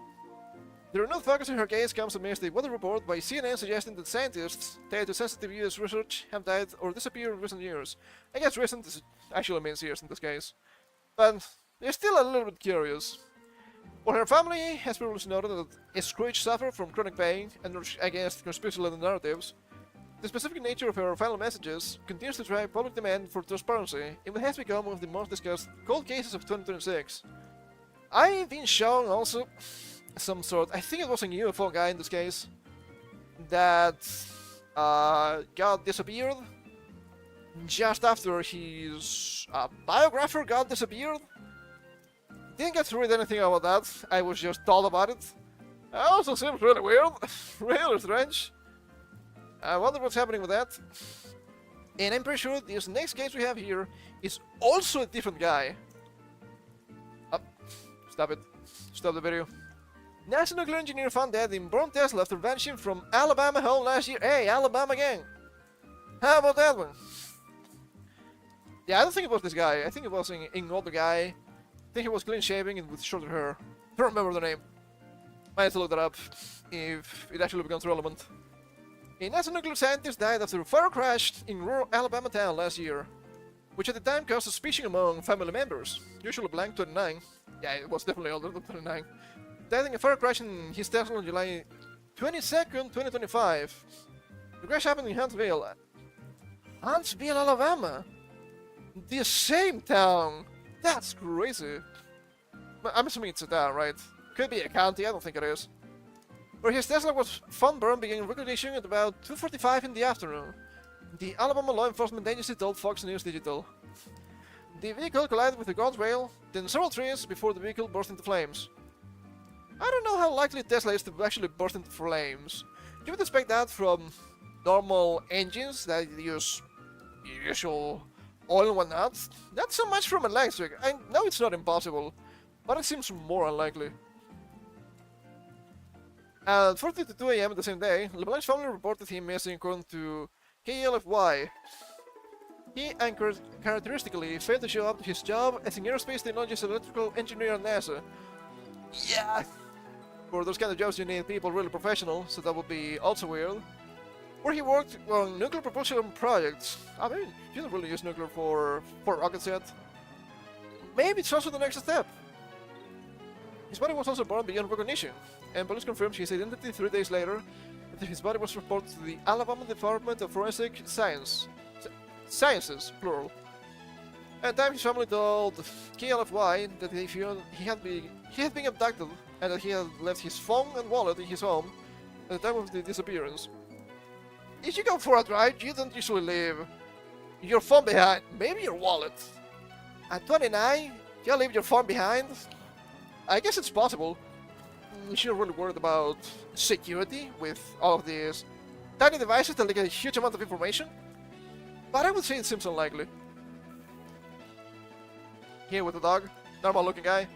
The renewed focus in her case comes amidst a weather report by CNN suggesting that scientists tied to sensitive US research have died or disappeared in recent years. I guess recent actually means years in this case. But they're still a little bit curious. While her family has previously noted that Screech suffered from chronic pain and against conspiracy-laden narratives, the specific nature of her final messages continues to drive public demand for transparency in what has become one of the most discussed cold cases of 2026. I've been shown also some sort, I think it was a UFO guy in this case, that got disappeared just after his biographer got disappeared. Didn't get to read anything about that, I was just told about it. It also seems really weird, really strange. I wonder what's happening with that. And I'm pretty sure this next case we have here is also a different guy. Oh, stop it. Stop the video. NASA nuclear engineer found dead in born Tesla after vanishing from Alabama home last year. Hey, Alabama gang. How about that one? Yeah, I don't think it was this guy. I think it was an older guy. I think he was clean shaving and with shorter hair. Don't remember the name. Might have to look that up if it actually becomes relevant. A NASA nuclear scientist died after a fire crash in rural Alabama town last year, which at the time caused suspicion among family members. Usually blank 29. Yeah, it was definitely older than 29. Died in a fire crash in his Tesla on July 22nd, 2025. The crash happened in Huntsville, Alabama. The same town. That's crazy. But I'm assuming it's a town, right? Could be a county, I don't think it is. Where his Tesla was found burned began recognition at about 2:45 in the afternoon. The Alabama law enforcement agency told Fox News Digital. The vehicle collided with a guardrail, then several trees before the vehicle burst into flames. I don't know how likely Tesla is to actually burst into flames. You would expect that from normal engines that use usual oil and whatnot. Not so much from electric. I know it's not impossible, but it seems more unlikely. At 4:52 a.m. the same day, LeBlanc's family reported him missing according to KLFY. He uncharacteristically failed to show up to his job as an aerospace technologist electrical engineer at NASA. Yeah! For those kind of jobs you need people really professional, so that would be also weird. Where he worked on nuclear propulsion projects. I mean, you don't really use nuclear for rockets yet. Maybe it's also the next step. His body was also burned beyond recognition, and police confirmed his identity 3 days later after his body was reported to the Alabama Department of Forensic Sciences, plural. At the time, his family told KLFY that he had been abducted and that he had left his phone and wallet in his home at the time of the disappearance. If you go for a drive, you don't usually leave your phone behind, maybe your wallet. At 29, you leave your phone behind? I guess it's possible. You're really worried about security with all of these tiny devices that leak a huge amount of information, but I would say it seems unlikely. Here with the dog, normal looking guy.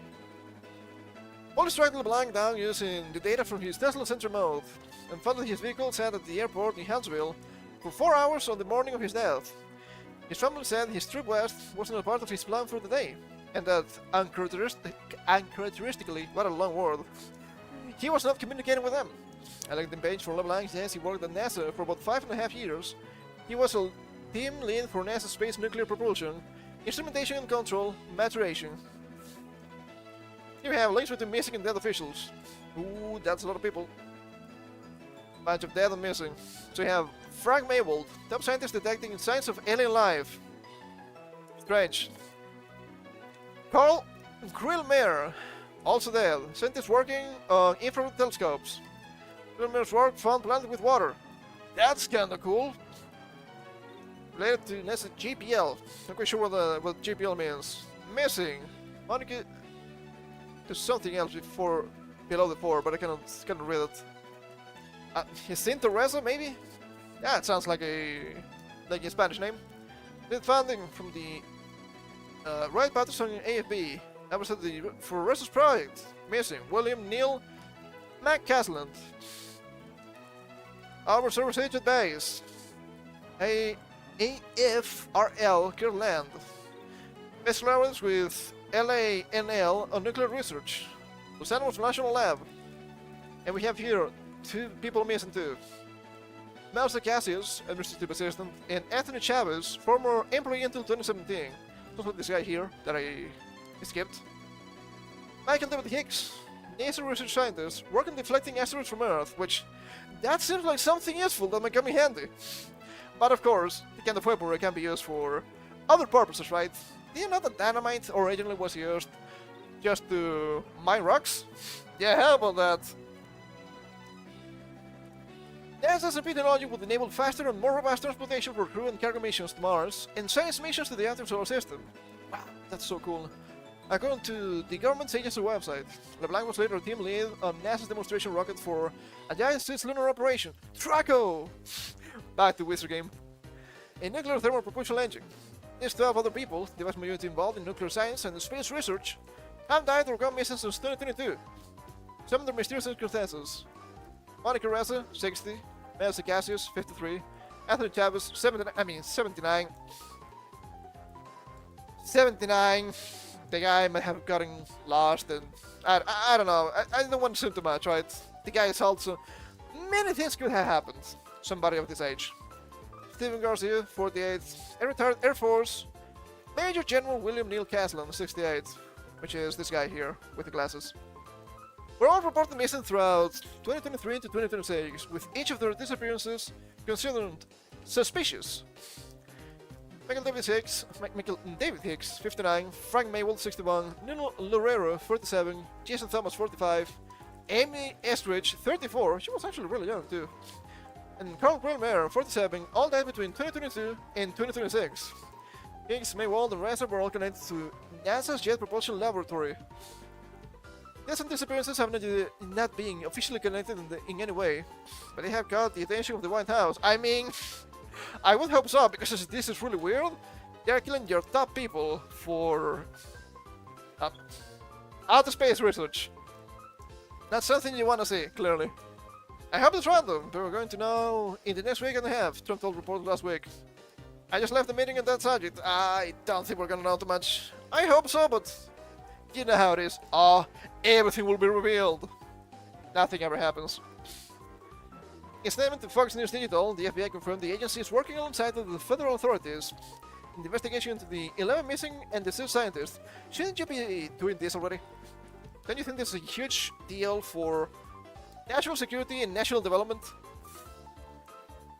Police tracked LeBlanc down using the data from his Tesla sensor mode and found that his vehicle sat at the airport in Huntsville for 4 hours on the morning of his death. His family said his trip west wasn't a part of his plan for the day, and that uncharacteristically, what a long word, he was not communicating with them. A LinkedIn page for LeBlanc says he worked at NASA for about 5.5 years. He was a team lead for NASA space nuclear propulsion, instrumentation and control, maturation. Here we have links with the missing and dead officials. Ooh, that's a lot of people. Bunch of dead and missing. So you have Frank Maywold, top scientist detecting signs of alien life. Strange. Carl Grillmeier, also dead. Scientist working on infrared telescopes. Grillmeier's work found planted with water. That's kinda cool. Related to NASA JPL. Not quite sure what JPL means. Missing. Monica to something else before below the 4, but I cannot read it. Jacinto Reza, maybe? Yeah, it sounds like a Spanish name. Did funding from the Wright Patterson AFB. I was at the for Reza's project. Missing William Neil McCasland. Our service agent base. AFRL Kirtland. Specialized with LANL on nuclear research. Los Angeles National Lab. And we have here 2 people missing too. Mouse Cassius, administrative assistant, and Anthony Chavez, former employee until 2017. Just like this guy here that I skipped. Michael David Hicks, NASA research scientist, working deflecting asteroids from Earth, which that seems like something useful that might come in handy. But of course, the kind of weaponry can be used for other purposes, right? Do you know that dynamite originally was used just to mine rocks? Yeah, how about that? NASA's SCP technology would enable faster and more robust transportation for crew and cargo missions to Mars and science missions to the outer solar system. Wow, that's so cool. According to the government's agency website, LeBlanc was later a team lead on NASA's demonstration rocket for a Giant Six lunar operation, Draco! Back to Wizard game. a nuclear thermal propulsion engine. These 12 other people, the vast majority involved in nuclear science and space research, have died or gone missing since 2022. Some of their mysterious circumstances. Monica Reza, 60. Melissa Cassius, 53. Anthony Chavez, 79. 79. The guy might have gotten lost and I don't know. I don't want to assume too much, right? The guy is also... Many things could have happened. Somebody of this age. Stephen Garcia, 48. A retired Air Force. Major General William Neil Caslon, 68. Which is this guy here, with the glasses. Were all reported missing throughout 2023 to 2026, with each of their disappearances considered suspicious. Michael David Hicks, 59, Frank Maywell, 61, Nuno Loureiro, 47, Jason Thomas, 45, Amy Estridge, 34, she was actually really young too, and Carl Grillmayer, 47, all died between 2022 and 2026. Hicks, Maywell, and Reiser were all connected to NASA's Jet Propulsion Laboratory. These disappearances have not being officially connected in any way, but they have caught the attention of the White House. I mean, I would hope so, because this is really weird. They are killing your top people for outer space research. That's something you want to see, clearly. I hope it's random, but we're going to know in the next week and a half, Trump told reporters last week. I just left the meeting on that subject. I don't think we're gonna know too much. I hope so, but you know how it is. Everything will be revealed. Nothing ever happens. In a statement to Fox News Digital, the FBI confirmed the agency is working alongside the federal authorities in the investigation into the 11 missing and deceased scientists. Shouldn't you be doing this already? Don't you think this is a huge deal for national security and national development?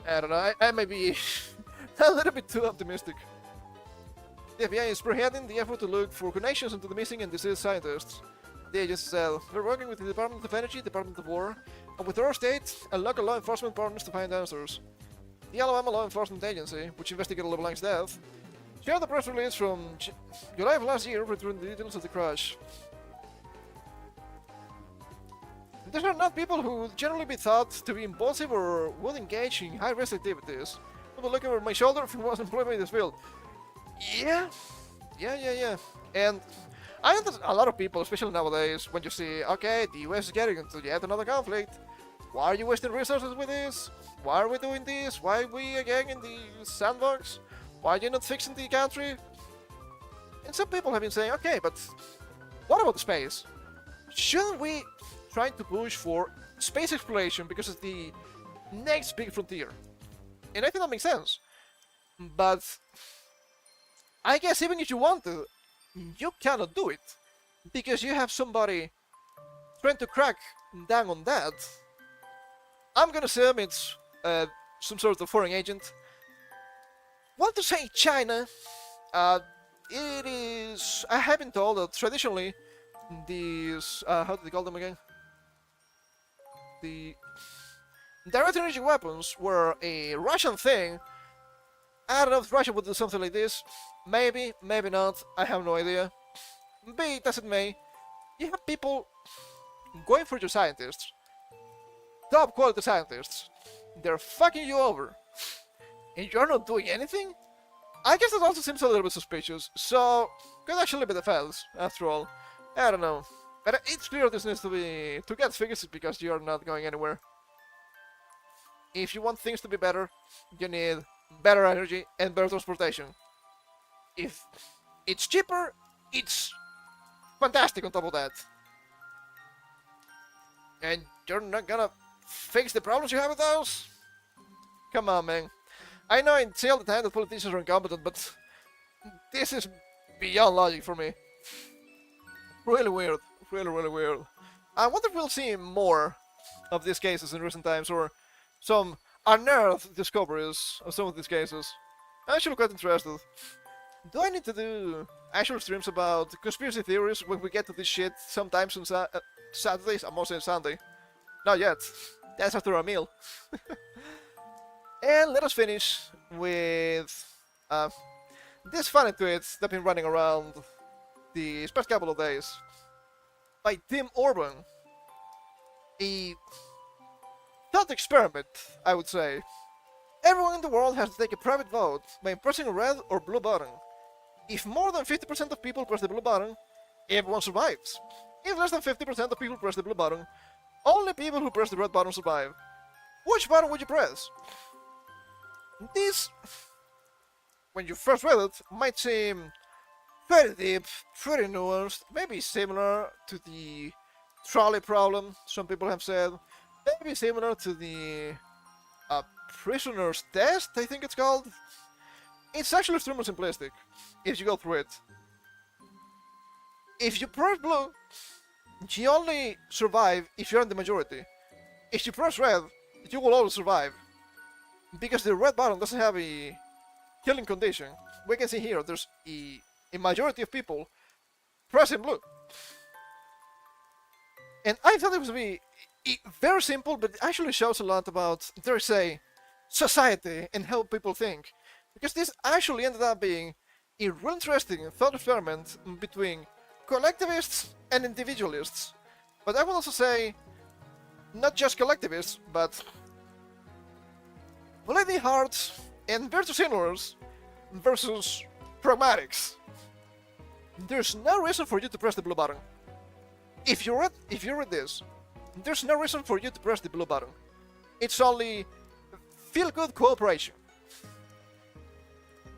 I don't know, I may be a little bit too optimistic. The FBI is spearheading the effort to look for connections into the missing and deceased scientists. The agency said, we're working with the Department of Energy, Department of War, and with our state and local law enforcement partners to find answers. The Alabama Law Enforcement Agency, which investigated LeBlanc's death, shared the press release from July of last year reviewing the details of the crash. These are not people who would generally be thought to be impulsive or would engage in high-risk activities. People looking over my shoulder if I was employed in this field. Yeah. And I understand a lot of people, especially nowadays, when you see, okay, the US is getting into yet another conflict. Why are you wasting resources with this? Why are we doing this? Why are we again in the sandbox? Why are you not fixing the country? And some people have been saying, okay, but what about space? Shouldn't we try to push for space exploration because it's the next big frontier? And I think that makes sense. But I guess even if you want to, you cannot do it. Because you have somebody trying to crack down on that. I'm gonna assume it's some sort of foreign agent. Want to say China? It is... I have been told that traditionally these... how do they call them again? The direct energy weapons were a Russian thing. I don't know if Russia would do something like this. Maybe, maybe not. I have no idea. Be it as it may, you have people going for your scientists. Top quality scientists. They're fucking you over. And you're not doing anything? I guess that also seems a little bit suspicious. So, could actually be the feds, after all. I don't know. But it's clear this needs to get fixed because you're not going anywhere. If you want things to be better, you need better energy and better transportation. If it's cheaper, it's fantastic on top of that. And you're not gonna fix the problems you have with those? Come on, man. I know I say all the time that politicians are incompetent, but this is beyond logic for me. Really weird. Really weird. I wonder if we'll see more of these cases in recent times, or some unearthed discoveries of some of these cases. I'm actually quite interested. Do I need to do actual streams about conspiracy theories when we get to this shit sometimes on Saturdays? I'm also saying Sunday. Not yet. That's after a meal. And let us finish with this funny tweet that's been running around the past couple of days by Tim Orban. A thought experiment, I would say. Everyone in the world has to take a private vote by pressing a red or blue button. If more than 50% of people press the blue button, everyone survives. If less than 50% of people press the blue button, only people who press the red button survive. Which button would you press? This, when you first read it, might seem very deep, pretty nuanced, maybe similar to the trolley problem, some people have said, maybe similar to the prisoner's test, I think it's called. It's actually extremely simplistic, if you go through it. If you press blue, you only survive if you're in the majority. If you press red, you will always survive. Because the red button doesn't have a killing condition. We can see here, there's a majority of people pressing blue. And I thought it would be very simple, but it actually shows a lot about, dare I say, society and how people think. Because this actually ended up being a really interesting thought experiment between collectivists and individualists. But I will also say, not just collectivists, but bleeding hearts and virtue signalers versus pragmatics. There's no reason for you to press the blue button. If you read this, there's no reason for you to press the blue button. It's only feel-good cooperation.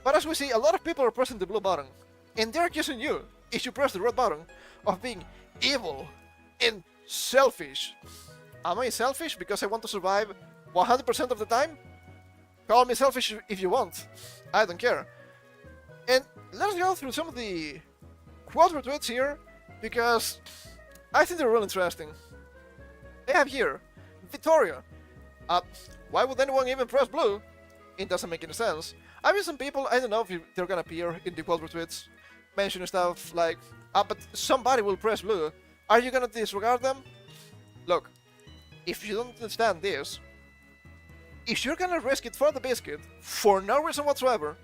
But as we see, a lot of people are pressing the blue button, and they're accusing you, if you press the red button, of being evil and selfish. Am I selfish because I want to survive 100% of the time? Call me selfish if you want. I don't care. And let's go through some of the quote retweets here, because I think they're really interesting. I have here, Victoria. Why would anyone even press blue? It doesn't make any sense. I've seen some people, I don't know if they're gonna appear in the quote retweets, mentioning stuff like, but somebody will press blue. Are you gonna disregard them? Look, if you don't understand this, if you're gonna risk it for the biscuit, for no reason whatsoever,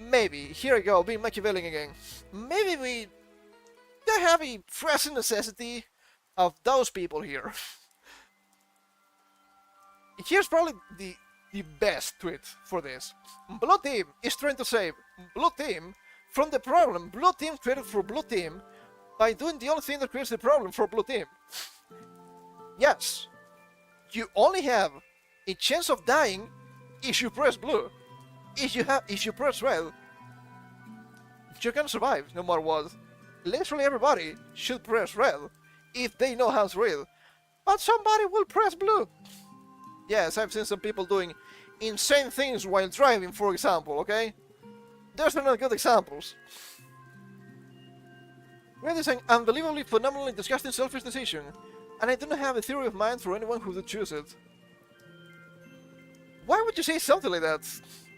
maybe, here I go, being Machiavellian again, maybe we don't have a pressing necessity of those people here. Here's probably the best tweet for this. Blue Team is trying to save Blue Team from the problem Blue Team created for Blue Team by doing the only thing that creates the problem for Blue Team. Yes, you only have a chance of dying if you press blue. If you press red, you're gonna survive no matter what. Literally everybody should press red if they know how to read. But somebody will press blue. Yes, I've seen some people doing insane things while driving, for example, okay? Those are not good examples. Red is an unbelievably, phenomenally disgusting, selfish decision, and I do not have a theory of mind for anyone who would choose it. Why would you say something like that?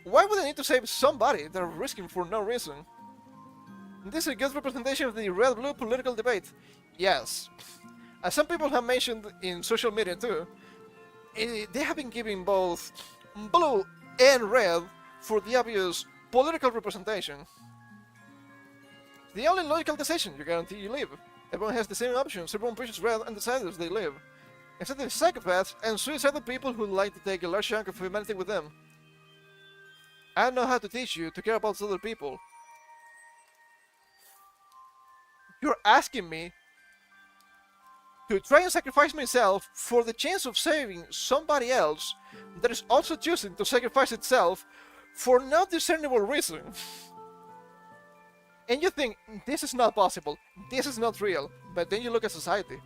Why would I need to save somebody they're risking for no reason? This is a good representation of the red-blue political debate. Yes. As some people have mentioned in social media too, they have been giving both blue and red for the obvious political representation. The only logical decision you guarantee you live. Everyone has the same options, everyone pushes red and decides they live. Except the psychopaths and suicidal people who like to take a large chunk of humanity with them. I don't know how to teach you to care about other people. You're asking me to try and sacrifice myself for the chance of saving somebody else that is also choosing to sacrifice itself for no discernible reason. And you think, this is not possible, this is not real, but then you look at society,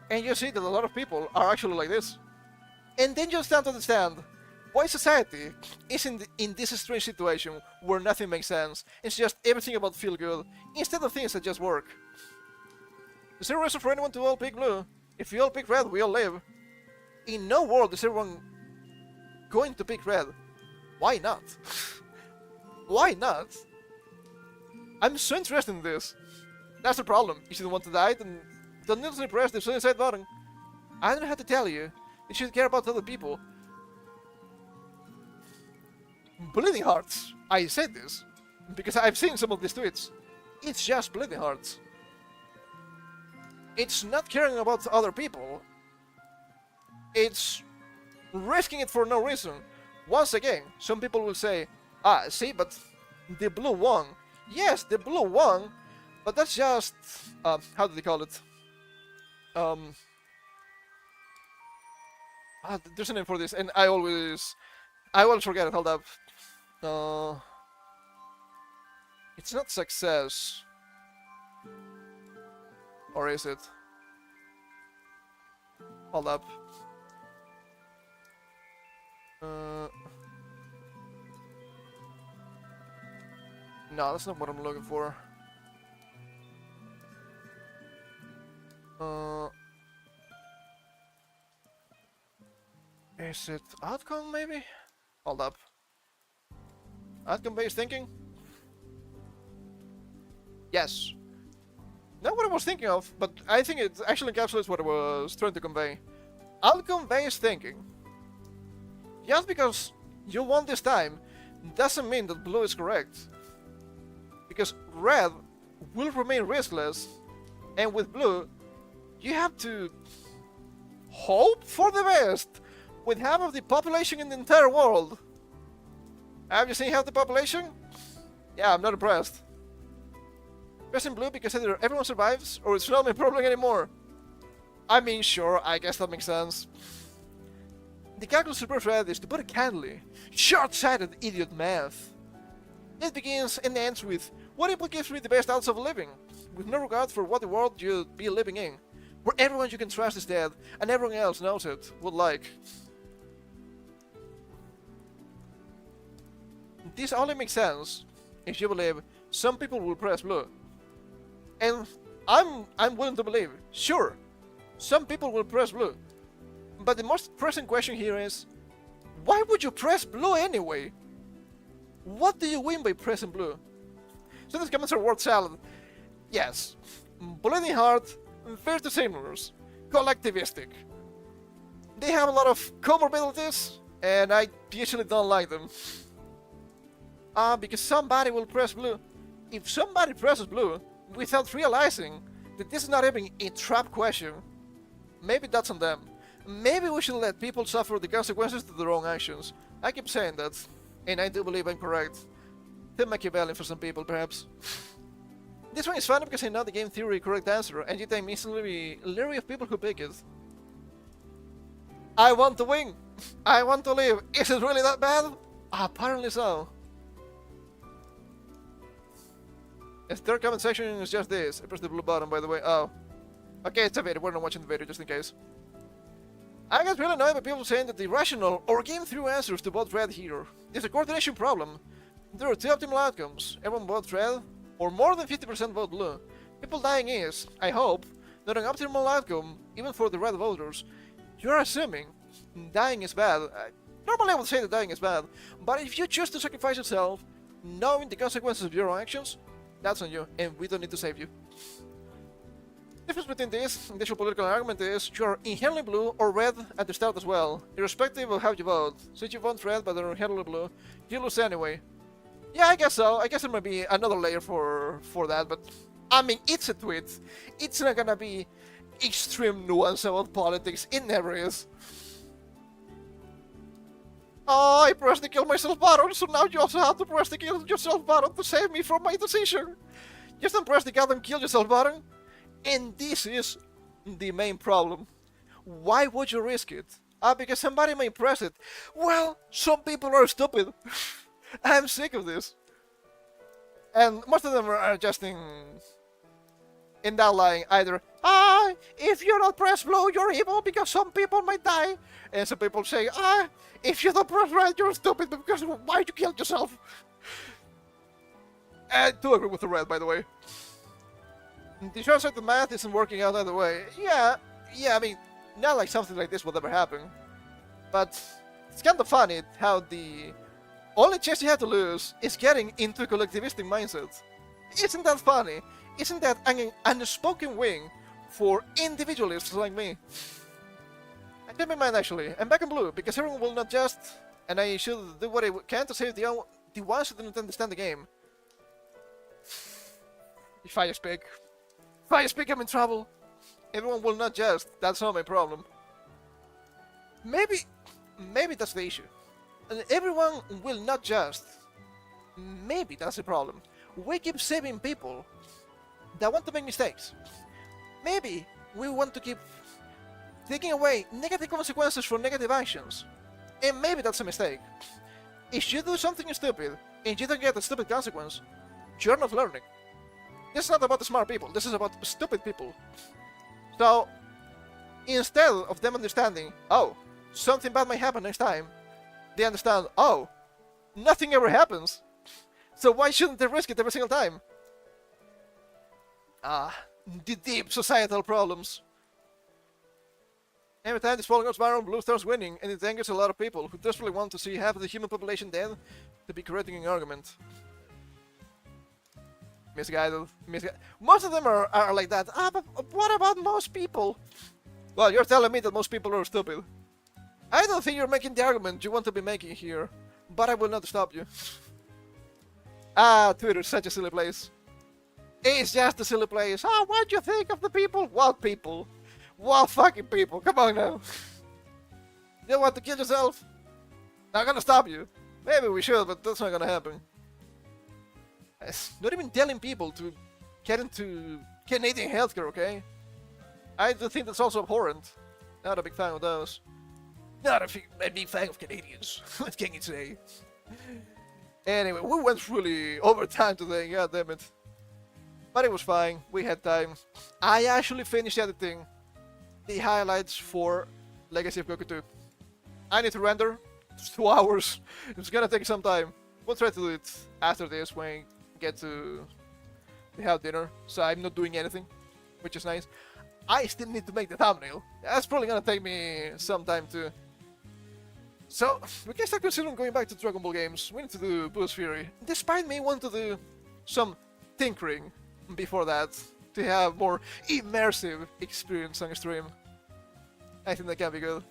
and you see that a lot of people are actually like this. And then you start to understand why society is in this strange situation where nothing makes sense. It's just everything about feel good, instead of things that just work. Is there a reason for anyone to all pick blue? If we all pick red, we all live. In no world is everyone going to pick red. Why not? Why not? I'm so interested in this. That's the problem. If you don't want to die, then don't need to press the suicide button. I don't have to tell you. You should care about other people. Bleeding hearts. I said this because I've seen some of these tweets. It's just bleeding hearts. It's not caring about other people. It's risking it for no reason. Once again, some people will say, see, but the blue won. Yes, the blue won, but that's just, how do they call it? There's a name for this, and I always forget it. Hold up. It's not success, or is it? Hold up. No, that's not what I'm looking for. Is it outcome, maybe? Hold up. Outcome-based thinking? Yes. Not what I was thinking of, but I think it actually encapsulates what I was trying to convey. Outcome-based thinking. Just because you won this time doesn't mean that blue is correct. Because red will remain riskless, and with blue, you have to hope for the best with half of the population in the entire world. Have you seen half the population? Yeah, I'm not impressed. Pressing blue because either everyone survives or it's not my problem anymore. I mean, sure, I guess that makes sense. The calculus to press red is, to put it candidly, short-sighted idiot math. It begins and ends with what implicates really the best odds of living, with no regard for what the world you'd be living in, where everyone you can trust is dead and everyone else knows it, would like. This only makes sense if you believe some people will press blue. And I'm willing to believe, sure, some people will press blue. But the most pressing question here is, why would you press blue anyway? What do you win by pressing blue? So these comments are word salad. Yes, bleeding heart, fair to signalers, collectivistic. They have a lot of comorbidities, and I usually don't like them. Because somebody will press blue. If somebody presses blue without realizing that this is not even a trap question, maybe that's on them. Maybe we should let people suffer the consequences to their own actions. I keep saying that, and I do believe I'm correct. Too Machiavellian for some people, perhaps. This one is funny because I know the game theory correct answer, and yet I'm instantly leery of people who pick it. I want to win! I want to live! Is it really that bad? Apparently so. The third comment section is just this. I pressed the blue button, by the way. Oh. Okay, it's a video. We're not watching the video, just in case. I get really annoyed by people saying that the rational or game theory answers to vote red here is a coordination problem. There are two optimal outcomes. Everyone votes red, or more than 50% vote blue. People dying is, I hope, not an optimal outcome, even for the red voters. You're assuming dying is bad. Normally I would say that dying is bad, but if you choose to sacrifice yourself, knowing the consequences of your actions, that's on you, and we don't need to save you. The difference between this and the actual political argument is you're inherently blue or red at the start as well, irrespective of how you vote. Since you vote red but are inherently blue, you lose anyway. Yeah, I guess so. I guess there might be another layer for that, but I mean, it's a tweet. It's not gonna be extreme nuance about politics. It never is. Oh, I pressed the kill myself button, so now you also have to press the kill yourself button to save me from my decision. Just don't press the goddamn kill yourself button. And this is the main problem. Why would you risk it? Because somebody may press it. Well, some people are stupid. I'm sick of this. And most of them are just in that line, either, if you don't press blue, you're evil because some people might die. And some people say, if you don't press red, you're stupid because why'd you kill yourself? I do agree with the red, by the way. The short side, the math isn't working out either way. Yeah, I mean, not like something like this will ever happen. But it's kind of funny how the only chance you have to lose is getting into a collectivistic mindset. Isn't that funny? Isn't that an unspoken win for individualists like me? I changed my mind actually. I'm back in blue because everyone will not just, and I should do what I can to save the ones who didn't understand the game. If I speak, I'm in trouble. Everyone will not just. That's not my problem. Maybe maybe that's the issue. And everyone will not just. Maybe that's the problem. We keep saving people that want to make mistakes. Maybe we want to keep taking away negative consequences for negative actions. And maybe that's a mistake. If you do something stupid and you don't get a stupid consequence, you're not learning. This is not about the smart people, this is about stupid people. So, instead of them understanding, oh, something bad might happen next time, they understand, oh, nothing ever happens. So why shouldn't they risk it every single time? The deep societal problems. Every time this falling goes viral, Blue starts winning, and it angers a lot of people who desperately want to see half of the human population dead to be creating an argument. Misguided. Most of them are like that. But what about most people? Well, you're telling me that most people are stupid. I don't think you're making the argument you want to be making here, but I will not stop you. Twitter's such a silly place. It's just a silly place. What do you think of the people? What people? What fucking people? Come on now. You want to kill yourself? Not gonna stop you. Maybe we should, but that's not gonna happen. It's not even telling people to get into Canadian healthcare, okay? I do think that's also abhorrent. Not a big fan of those. Not a big fan of Canadians. What can you say? Anyway, we went really over time today, god damn it. But it was fine, we had time. I actually finished editing the highlights for Legacy of Goku 2. I need to render. It's 2 hours. It's gonna take some time. We'll try to do it after this when we get to have dinner. So I'm not doing anything, which is nice. I still need to make the thumbnail. That's probably gonna take me some time too. So, we can start considering going back to Dragon Ball games. We need to do Boost Fury. Despite me wanting to do some tinkering before that, to have more immersive experience on stream. I think that can be good.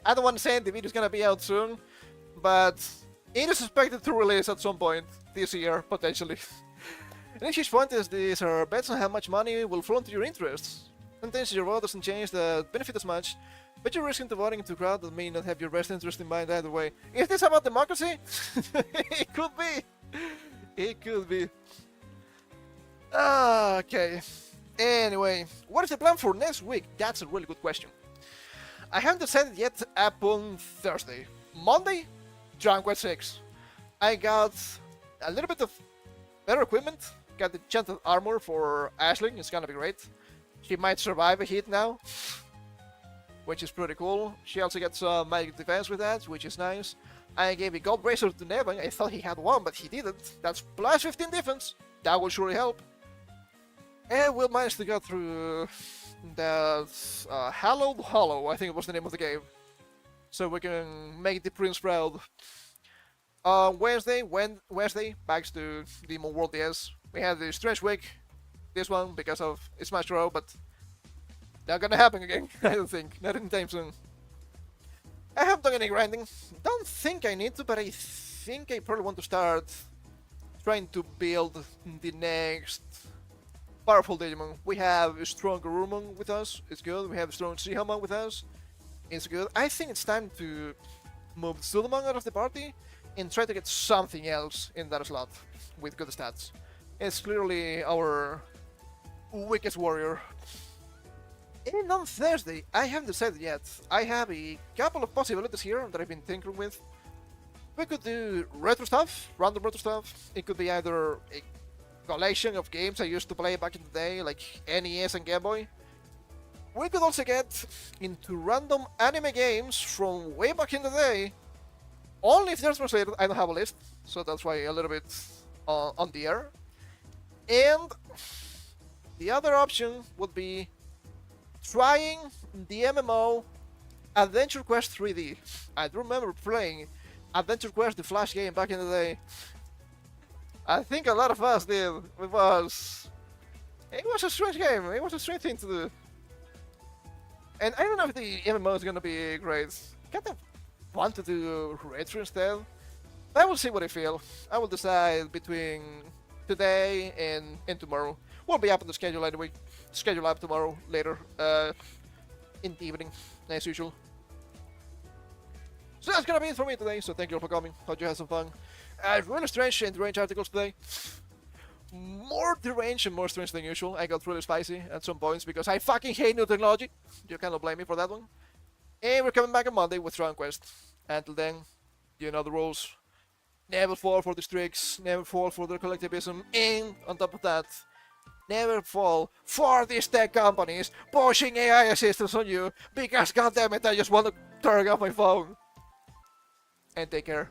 I don't want to say the video's gonna be out soon, but it is expected to release at some point this year, potentially. And each point is these are bets on how much money will flow into your interests. Sometimes your vote doesn't change the benefit as much, but you're risking to voting into a crowd that may not have your best interest in mind either way. Is this about democracy? It could be. It could be. Okay. Anyway, what is the plan for next week? That's a really good question. I haven't decided yet upon Thursday. Monday, Dragon Quest 6. I got a little bit of better equipment. Got the enchanted armor for Aisling. It's gonna be great. She might survive a hit now, which is pretty cool. She also gets some magic defense with that, which is nice. I gave a gold bracer to Nevin. I thought he had one, but he didn't. That's plus 15 defense. That will surely help. And we'll manage to go through that Hallowed Hollow, I think it was the name of the game. So we can make the prince proud. Wednesday, back to Demon World DS. We had the Strange Week, this one, because of Smash Bros, but not gonna happen again, I don't think. Not anytime soon. I haven't done any grinding. Don't think I need to, but I think I probably want to start trying to build the next powerful Digimon. We have a strong Garurumon with us, it's good. We have a strong Shihamon with us, it's good. I think it's time to move Sudomon out of the party and try to get something else in that slot with good stats. It's clearly our weakest warrior. And on Thursday, I haven't decided yet. I have a couple of possibilities here that I've been tinkering with. We could do retro stuff, random retro stuff. It could be either a collection of games I used to play back in the day, like NES and Game Boy. We could also get into random anime games from way back in the day. Only if they're translated. I don't have a list, so that's why a little bit on the air. And the other option would be trying the MMO Adventure Quest 3D. I do remember playing Adventure Quest, the Flash game, back in the day. I think a lot of us did. It was a strange game. It was a strange thing to do. And I don't know if the MMO is gonna be great. Kind of want to do retro instead. But I will see what I feel. I will decide between today and tomorrow. We'll be up on the schedule anyway. Schedule up tomorrow later in the evening, as usual. So that's gonna be it for me today. So thank you all for coming. Hope you had some fun. Really strange and deranged articles today. More deranged and more strange than usual. I got really spicy at some points because I fucking hate new technology. You cannot blame me for that one. And we're coming back on Monday with Dragon Quest. Until then, you know the rules. Never fall for these tricks. Never fall for their collectivism. And on top of that, never fall for these tech companies pushing AI assistants on you because goddammit, I just want to turn off my phone. And take care.